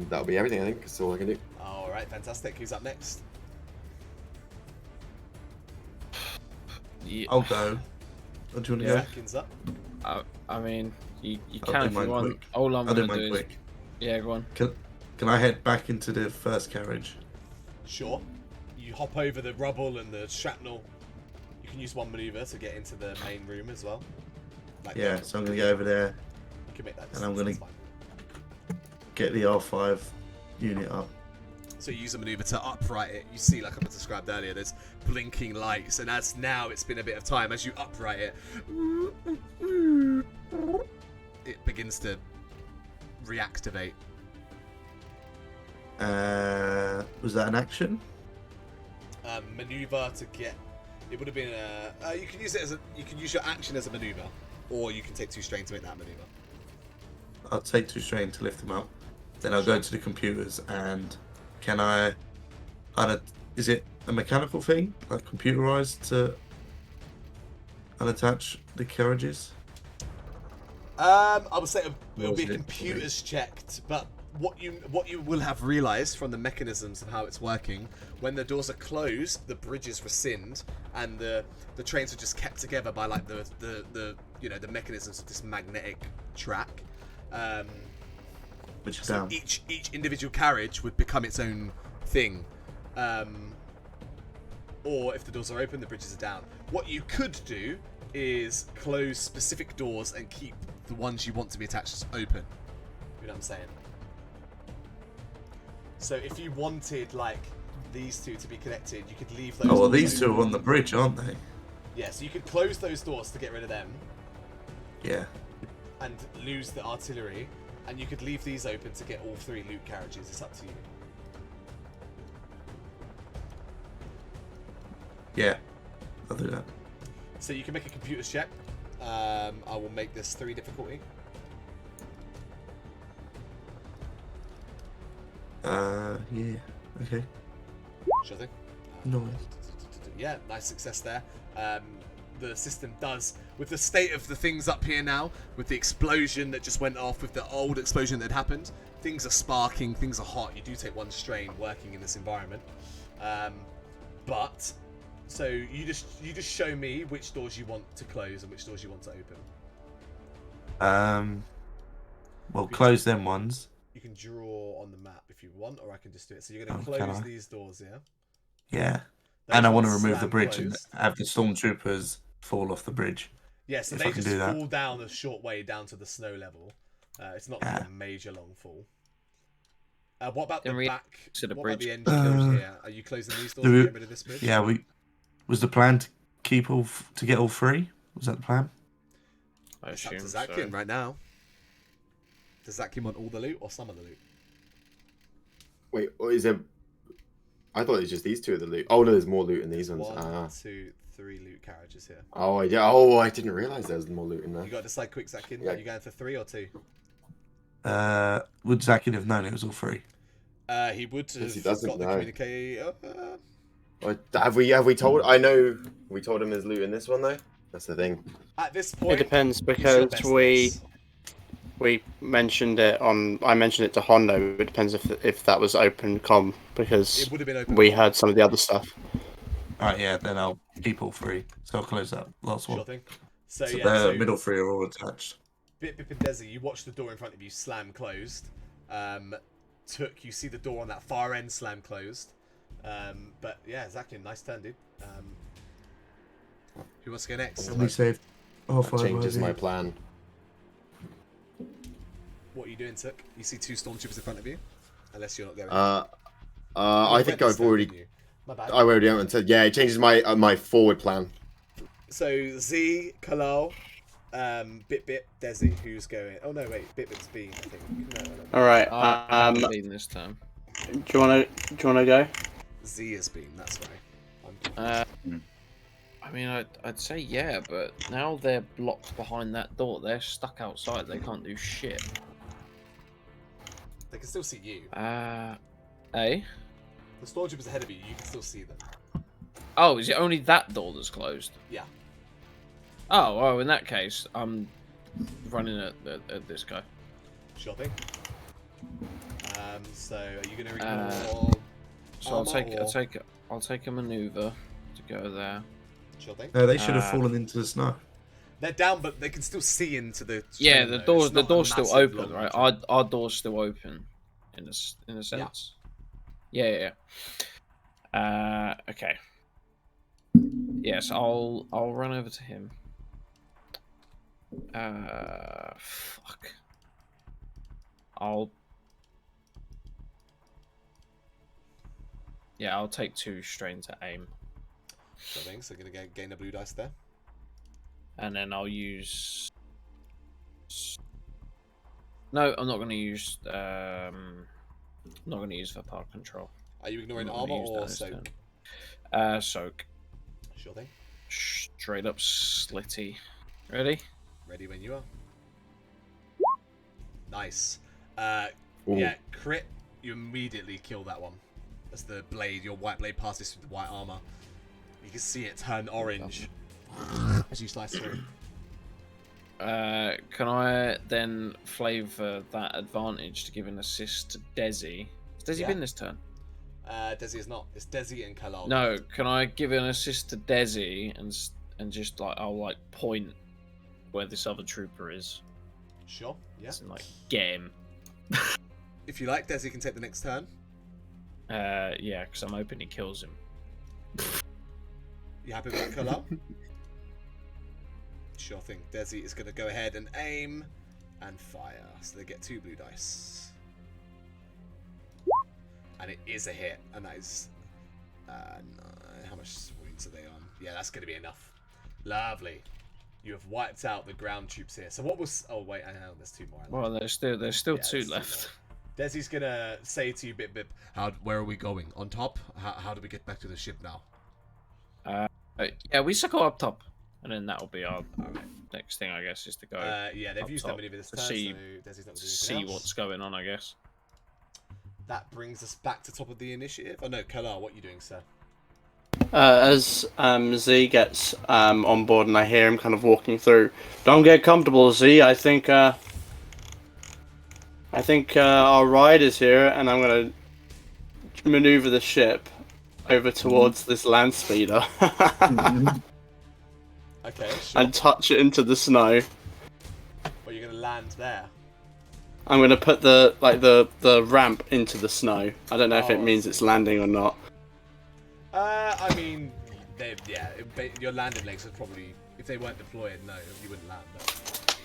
That'll be everything, I think. That's all I can do. All right, fantastic. Who's up next? I'll go. Or do you want to go? Seconds up. I mean, you I'll can do if you mine want. quick. All I'm I'll do gonna mine do is quick. yeah, go on. Can I head back into the first carriage? Sure. You hop over the rubble and the shrapnel. You can use 1 maneuver to get into the main room as well. Yeah, so I'm going to go over there. You can make that and I'm going to fine. get the R5 unit up. So you use a maneuver to upright it. You see, like I described earlier, there's blinking lights, and as now it's been a bit of time, as you upright it, it begins to reactivate. Was that an action? maneuver to get. It would have been a. You can use it as a. You can use your action as a maneuver, or you can take 2 strain to make that maneuver. I'll take 2 strain to lift him up. Then I'll go to the computers and can I? Is it a mechanical thing, like computerized to unattach the carriages? I would say it'll Or be is it- computers checked, but what you will have realised from the mechanisms of how it's working, when the doors are closed, the bridges rescind, and the trains are just kept together by like the the mechanisms of this magnetic track. Which is So down. each individual carriage would become its own thing. Or if the doors are open, the bridges are down. What you could do is close specific doors and keep the ones you want to be attached open. You know what I'm saying? So if you wanted like these two to be connected, you could leave those. Oh well, doors these two open. are on the bridge, aren't they? Yeah, so you could close those doors to get rid of them Yeah. and lose the artillery, and you could leave these open to get all 3 loot carriages. It's up to you. Yeah. I'll do that. So you can make a computer's check. I will make this 3 difficulty. Yeah. Okay. Sure thing. No. Yeah, nice success there. The system does, with the state of the things up here now, with the explosion that just went off, with the old explosion that happened, things are sparking, things are hot. You do take 1 strain working in this environment. But so you just show me which doors you want to close and which doors you want to open. Well, close them ones. You can draw on the map if you want, or I can just do it. So you're going to Oh, can close I? these doors, yeah? Yeah. Those And I want to ones remove the slam bridge closed. and have the stormtroopers fall off the bridge. Yeah, so if they I can just do that. fall down a short way down to the snow level. It's not like a major long fall. What about the Then we back? to the What bridge. about the engine doors here? Are you closing these doors do to we- get rid of this bridge? Yeah, was the plan to keep to get all 3? Was that the plan? I It's up to assume Zakian so. right now. Does Zakian want all the loot or some of the loot? Wait, or is there? I thought it was just these 2 of the loot. Oh no, there's more loot in these ones. 1, 2, 3 loot carriages here. Oh yeah. Oh, I didn't realize there was more loot in there. You got to decide quick, Zakian. Yeah. Are you going for 3 or 2? Would Zakin have known it was all 3? He would have he doesn't got the know. communique. Have we told? I know we told him there's loot in this one though. That's the thing. At this point, It depends it's your because best we guess. mentioned it on. I mentioned it to Hondo. It depends if that was open com because It would have been open. we heard some of the other stuff. Alright, yeah, then I'll keep all 3. So I'll close that last Sure one. thing. So, So yeah, the so middle 3 are all attached. Bip Bip and Desi, you watch the door in front of you slam closed. You see the door on that far end slam closed. But yeah, Zakian, nice turn, dude. Who wants to go next? And we saved all That 5 changes my IV. plan. What are you doing, Took? You see 2 stormtroopers in front of you? Unless you're not going. I think I've already. My bad. I already answered. Yeah, it changes my my forward plan. So Z, Kalal, Bip Bip, Desi, who's going? Oh no, wait, Bip Bip's been, I think. No. All right. I'm leading this time. Do you wanna go? Z has been. That's right. I mean, I'd say yeah, but now they're blocked behind that door. They're stuck outside. They can't do shit. They can still see you. Eh? The stormtroopers ahead of you. You can still see them. Oh, is it only that door that's closed? Yeah. Oh, in that case, I'm running at this guy. Sure thing. So are you gonna Uh, ignore? So I'll armor I'll take a maneuver to go there. Sure thing. No, they should have fallen into the snow. They're down, but they can still see into the. Yeah, train, the though. It's the not a door's still massive open, long right? train. Our door's still open, in a sense. Yeah. Okay. Yes, I'll run over to him. Fuck. I'll take 2 strain to aim, Sure thing. So gonna gain a blue dice there. and then I'll use. No, I'm not going to use. I'm not going to use for power control. Are you ignoring I'm not armor gonna use or that this soak? turn. Soak. Sure thing. Straight up slitty. Ready? Ready when you are. Nice. Yeah, crit. You immediately kill that one. As the blade, your white blade passes through the white armor. You can see it turn orange as you slice through. Can I then flavour that advantage to give an assist to Desi? Has Desi been this turn? Desi is not. It's Desi and Kalal. No. Can I give an assist to Desi and just like I'll like point where this other trooper is? Sure. Yeah. And like get him. If you like, Desi can take the next turn. Yeah, because I'm hoping he kills him. You happy with that, Kalal? Sure thing. Desi is going to go ahead and aim and fire. So they get 2 blue dice. And it is a hit. And that is... how much wounds are they on? Yeah, that's going to be enough. Lovely. You have wiped out the ground troops here. So what was... Oh, wait. There's 2 more. Well, there's still 2 left. Desi's going to say to you, Bip Bip, where are we going? On top? How do we get back to the ship now? Yeah, we should go up top. And then that'll be our next thing, I guess, is to go. Yeah, they've used that maneuver this turn, so Desi's not going to do see anything else. what's going on, I guess. That brings us back to top of the initiative. Oh no, Kalar, what are you doing, sir? As Z gets on board and I hear him kind of walking through, don't get comfortable, Z. I think our ride is here, and I'm gonna maneuver the ship over towards this land speeder. Okay, sure. And touch it into the snow. Well, you're gonna land there. I'm gonna put the ramp into the snow. I don't know if it means it's landing or not. I mean, your landing legs would probably, if they weren't deployed, no, you wouldn't land. But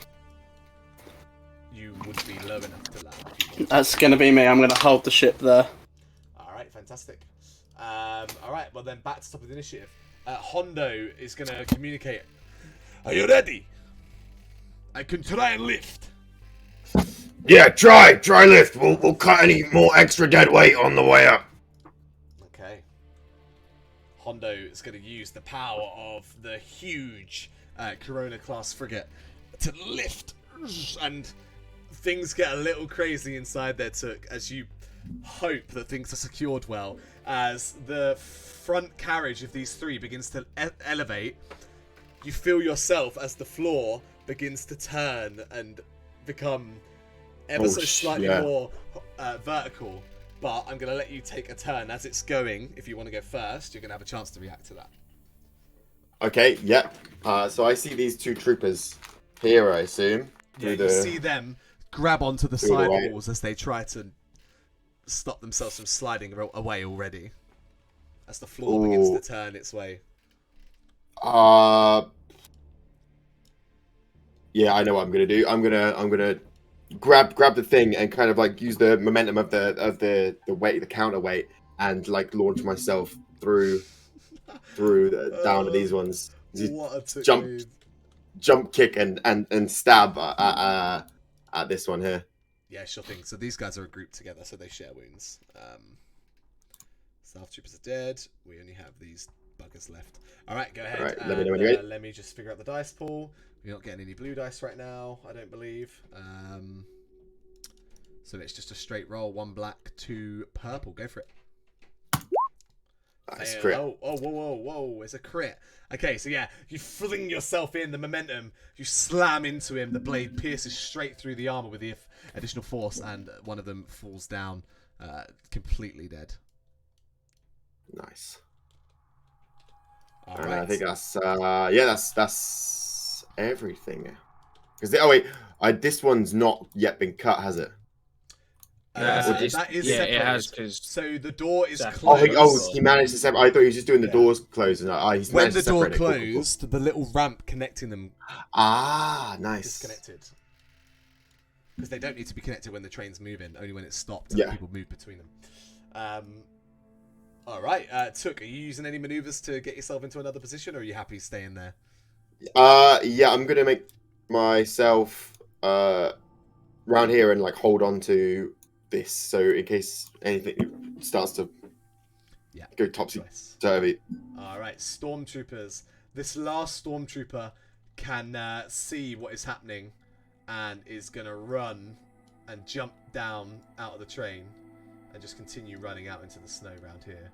you would be low enough to land. That's gonna be me. I'm gonna hold the ship there. All right, fantastic. All right, well then back to top of the initiative. Hondo is gonna communicate. Are you ready? I can try and lift. Yeah, try lift. We'll cut any more extra dead weight on the way up. Okay. Hondo is going to use the power of the huge Corona-class frigate to lift, and things get a little crazy inside there, Took, as you hope that things are secured well, as the front carriage of these 3 begins to elevate. You feel yourself as the floor begins to turn and become ever so slightly more vertical, but I'm going to let you take a turn as it's going. If you want to go first, you're going to have a chance to react to that. Okay, yep. So I see these 2 troopers here, I assume. Yeah, you see them grab onto the sidewalls as they try to stop themselves from sliding away already. As the floor begins to turn its way. Yeah, I know what I'm gonna do. I'm gonna grab the thing and kind of like use the momentum of the weight, the counterweight, and like launch myself through down to these ones. What a jump kick and stab at this one here. Yeah, sure thing. So these guys are grouped together, so they share wounds. South troopers are dead. We only have these buggers left. All right, go ahead. All right, and, let me know when you're ready. let me just figure out the dice pool. We're not getting any blue dice right now, I don't believe. So it's just a straight roll. 1 black, 2 purple. Go for it. Nice crit. Whoa. It's a crit. Okay, so yeah, you fling yourself in, the momentum. You slam into him. The blade pierces straight through the armor with the additional force, and one of them falls down completely dead. Nice. All And right. I think that's everything. Because this one's not yet been cut, has it? That is it separated. has, because So the door is Oh, closed. he managed to separate. I thought he was just doing the doors closed. He's When managed the to door separate it. Cool, cool, cool. closed, the little ramp connecting them Nice. disconnected. Because they don't need to be connected when the train's moving, only when it's stopped Yeah. and people move between them. All right, Took, are you using any maneuvers to get yourself into another position, or are you happy staying there? Yeah, I'm gonna make myself round here and like hold on to this, so in case anything starts to Yeah. Go topsy Choice. turvy. All right, stormtroopers. This last stormtrooper can see what is happening and is gonna run and jump down out of the train and just continue running out into the snow around here.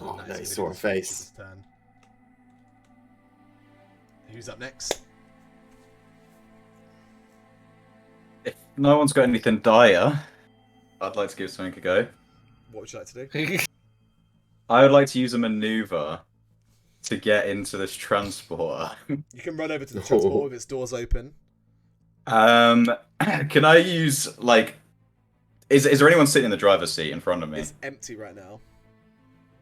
Oh, that is no, gonna he be saw the a face. stormtrooper's turn. Who's up next? If no one's got anything dire, I'd like to give something a go. What would you like to do? I would like to use a maneuver to get into this transporter. You can run over to the transport with its doors open. Can I use, like... Is there anyone sitting in the driver's seat in front of me? It's empty right now.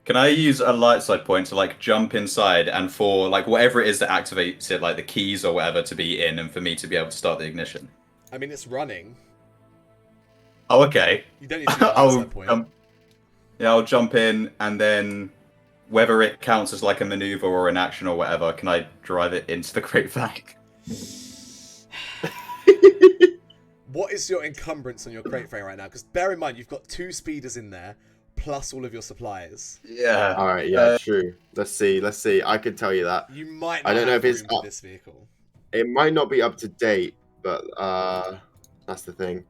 Can I use a light side point to, like, jump inside and for, like, whatever it is that activates it, like the keys or whatever, to be in and for me to be able to start the ignition? I mean, it's running. Oh, okay. You don't need to do that at that point. Yeah, I'll jump in and then... Whether it counts as like a maneuver or an action or whatever, can I drive it into the Great Fang? What is your encumbrance on your crate frame right now? Because bear in mind, you've got 2 speeders in there, plus all of your supplies. Yeah. All right, yeah, true. Let's see. I could tell you that. You might. I don't know if it's room for this vehicle. It might not be up to date, but that's the thing.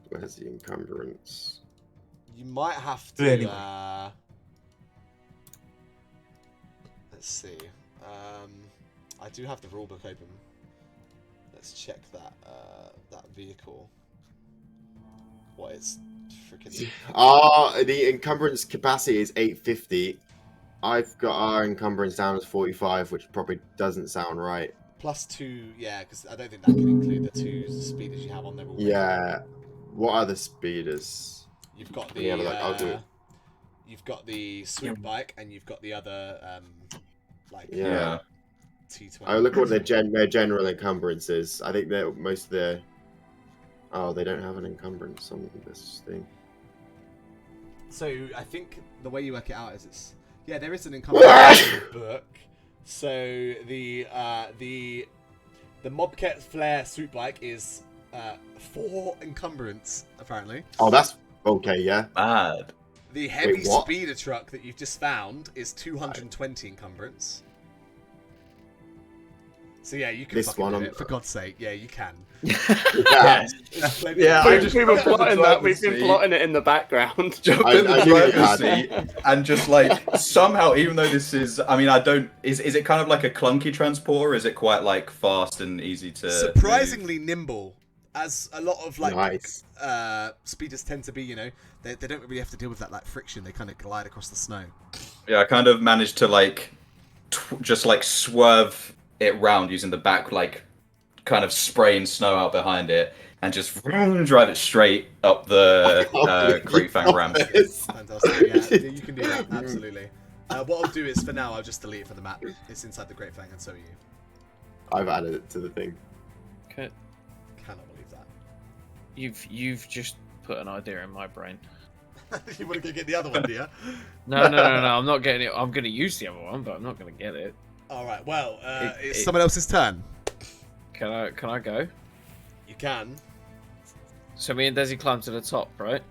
Where's the encumbrance? You might have to. Anyway. Let's see. I do have the rulebook open. Let's check that that vehicle. What it's freaking. The encumbrance capacity is 850. I've got our encumbrance down as 45, which probably doesn't sound right. Plus 2, yeah, because I don't think that can include the 2 speeders you have on there already. Yeah. What are the speeders? You've got the. Yeah, but I'll do it. You've got the swoop bike, and you've got the other like. Yeah. T20. I look at what their general encumbrance is. I think that most of their. Oh, they don't have an encumbrance on this thing. So I think the way you work it out is it's there is an encumbrance in the book. So the Mobcat Flare swoop bike is 4 encumbrance apparently. Oh, that's okay. Yeah. Bad. The heavy what? speeder truck that you've just found is 220 encumbrance. So yeah, you can This fucking one, do I'm- it, for God's sake. Yeah, you can. Yeah. There's plenty Yeah, of- I We've just been got the plotting that. We've driver's been seat. plotting it in the background. Jump I- in the I knew you driver's had. seat and just like somehow, even though this is, I mean, I don't. Is it kind of like a clunky transporter? Or is it quite like fast and easy to? surprisingly nimble, as a lot of like Nice. speeders tend to be. You know, they don't really have to deal with that like friction. They kind of glide across the snow. Yeah, I kind of managed to like just like swerve it round using the back, like kind of spraying snow out behind it, and just drive it straight up the Great Fang ramp. Fantastic. Yeah, you can do that. Absolutely. What I'll do is for now I'll just delete it from the map. It's inside the Great Fang, and so are you. I've added it to the thing. Okay. Cannot believe that. You've just put an idea in my brain. You want to go get the other one, do you? No. I'm not getting it. I'm going to use the other one, but I'm not going to get it. All right. Well, it's It- someone else's turn. Can I go? You can. So me and Desi climb to the top, right?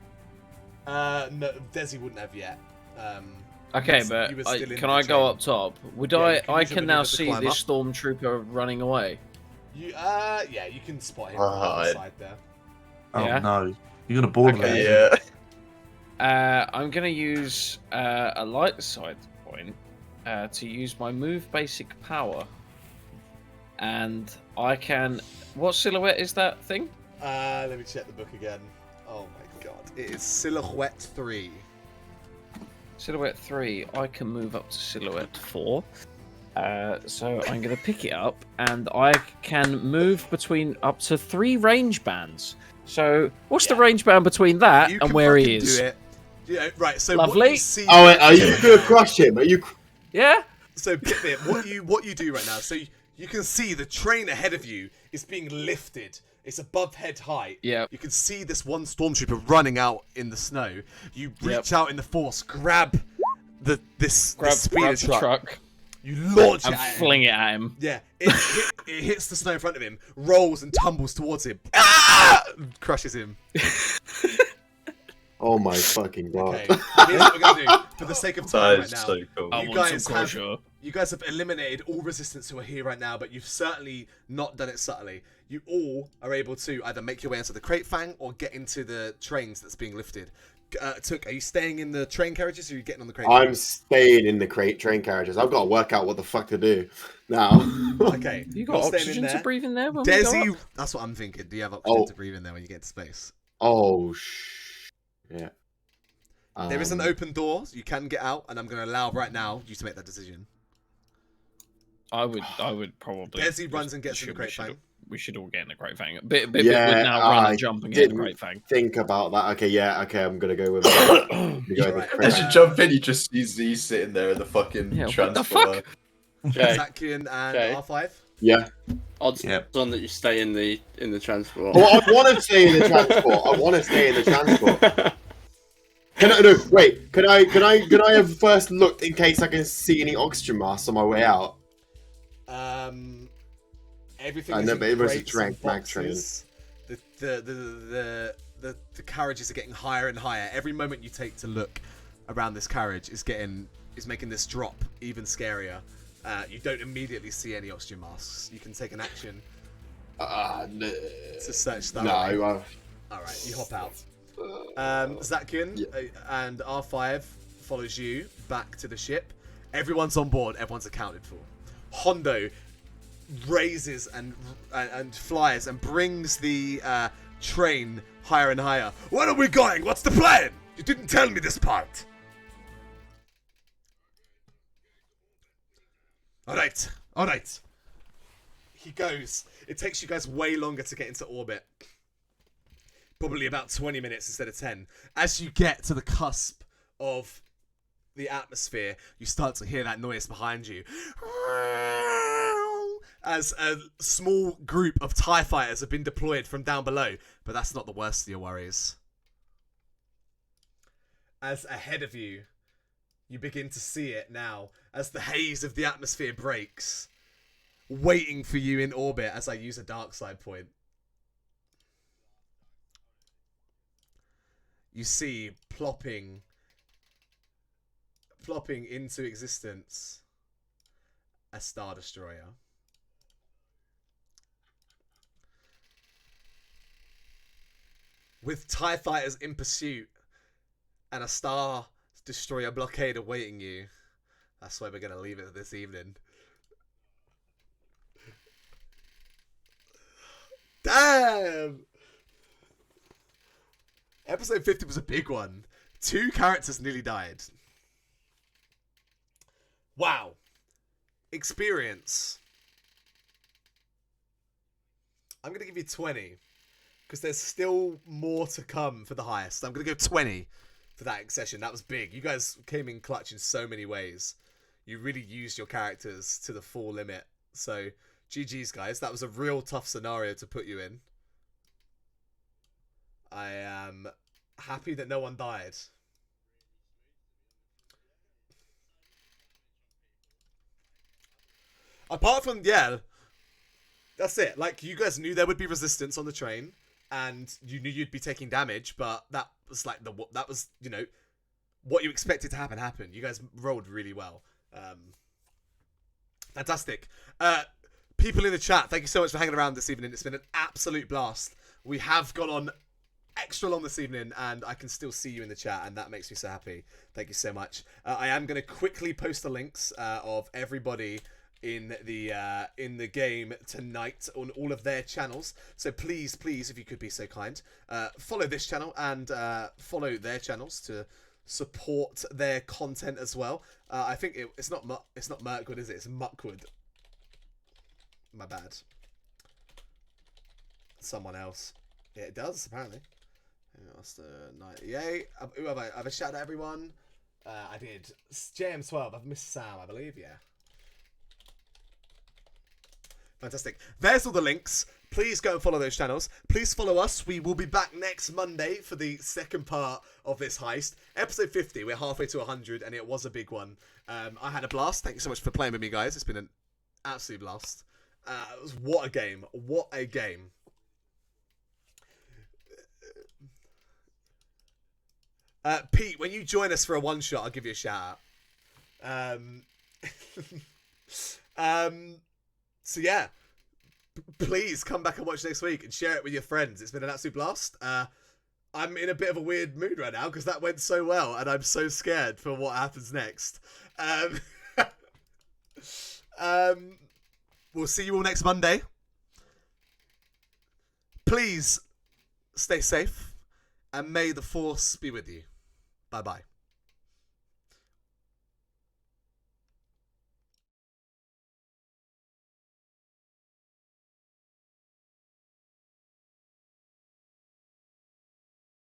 No, Desi wouldn't have yet. Okay, You but were still in can the I go train. up top? Would Yeah, I? you can I use your can now maneuver to see climb this up. stormtrooper running away. You yeah, you can spot him on the Right. side there. Oh Yeah. no, you're gonna border Okay. it. Yeah. I'm gonna use a light side point to use my move basic power, and I can. What silhouette is that thing? Let me check the book again. Oh my god, it is Silhouette 3. Silhouette 3. I can move up to silhouette 4. So I'm gonna pick it up, and I can move between up to 3 range bands. So what's the range band between that You and can where he fucking is? do it. Yeah, right. So Lovely. what you see. Oh, wait, are you gonna crush him? Are you? Yeah. So Bitbit, what you do right now? So you can see the train ahead of you is being lifted. It's above head height. Yeah. You can see this one stormtrooper running out in the snow. You reach out in the force, grab this speeder Grab the truck You launch and it at him. fling it at him. Yeah, it hits the snow in front of him, rolls and tumbles towards him. Ah! Crushes him. Oh my fucking god. Okay, here's what we're gonna do for the sake of time That right is now. so cool. I You want guys some have closure. you guys have eliminated all resistance who are here right now, but you've certainly not done it subtly. You all are able to either make your way into the crate fang or get into the trains that's being lifted. Took, are you staying in the train carriages or are you getting on the crate? I'm staying in the crate train carriages. I've got to work out what the fuck to do now. Okay, You you're got staying in oxygen to there. breathe in there when we go Desi, up? that's what I'm thinking. Do you have oxygen Oh. to breathe in there when you get into space? Oh, yeah. There is an open door, so you can get out, and I'm going to allow right now you to make that decision. I would probably. Desi runs and gets in the crate fang. We should all get in the crate fang. Bit Yeah, would now run I and jump and get in the didn't crate fang. think about that. Okay, yeah, okay, I'm gonna go with it. Alright, As you jump in, you just see Z sitting there in the fucking Yeah, what the transporter. Okay. Zakian and Okay. R5. Yeah. Odds Yep. on that you stay in the transport. Well, I want to stay in the transport. I want to stay in the transport. Can I? No, wait. Could I have first looked in case I can see any oxygen masks on my way out? Everything I is know, in but it was a crates train, and mag train. boxes. The carriages are getting higher and higher. Every moment you take to look around this carriage is making this drop even scarier. You don't immediately see any oxygen masks. You can take an action No. to search that. No. All right, you hop out. Zakian and R5 follows you back to the ship. Everyone's on board. Everyone's accounted for. Hondo raises and flies and brings the train higher and higher. Where are we going? What's the plan? You didn't tell me this part. All right. He goes. It takes you guys way longer to get into orbit. Probably about 20 minutes instead of 10. As you get to the cusp of the atmosphere, you start to hear that noise behind you. As a small group of TIE fighters have been deployed from down below. But that's not the worst of your worries. As ahead of you, you begin to see it now. As the haze of the atmosphere breaks. Waiting for you in orbit as I use a dark side point. You see plopping into existence a Star Destroyer. With TIE fighters in pursuit and a Star Destroyer blockade awaiting you. That's where we're going to leave it this evening. Damn! Episode 50 was a big one. 2 characters nearly died. Wow. Experience. I'm going to give you 20. Because there's still more to come for the highest. I'm going to go 20 for that session. That was big. You guys came in clutch in so many ways. You really used your characters to the full limit. So, GG's, guys. That was a real tough scenario to put you in. I am happy that no one died. Apart from, yeah, that's it. Like, you guys knew there would be resistance on the train, and you knew you'd be taking damage, but that was like that was, you know, what you expected to happen happened. You guys rolled really well. Fantastic. People in the chat, thank you so much for hanging around this evening. It's been an absolute blast. We have gone on extra long this evening, and I can still see you in the chat, and that makes me so happy. Thank you so much. I am going to quickly post the links of everybody in the game tonight on all of their channels. So please, if you could be so kind, follow this channel and follow their channels to support their content as well. I think it's not Mirkwood, is it? It's Muckwood. My bad. Someone else. Yeah, it does apparently. That's the 98. Who have I? Have a shout out to everyone. I did. JM12. I've missed Sam, I believe. Yeah. Fantastic. There's all the links. Please go and follow those channels. Please follow us. We will be back next Monday for the second part of this heist. Episode 50. We're halfway to 100, and it was a big one. I had a blast. Thank you so much for playing with me, guys. It's been an absolute blast. What a game. What a game. Pete, when you join us for a one shot, I'll give you a shout out. So yeah, please come back and watch next week and share it with your friends. It's been an absolute blast. I'm in a bit of a weird mood right now because that went so well, and I'm so scared for what happens next. We'll see you all next Monday. Please stay safe, and may the force be with you. Bye-bye.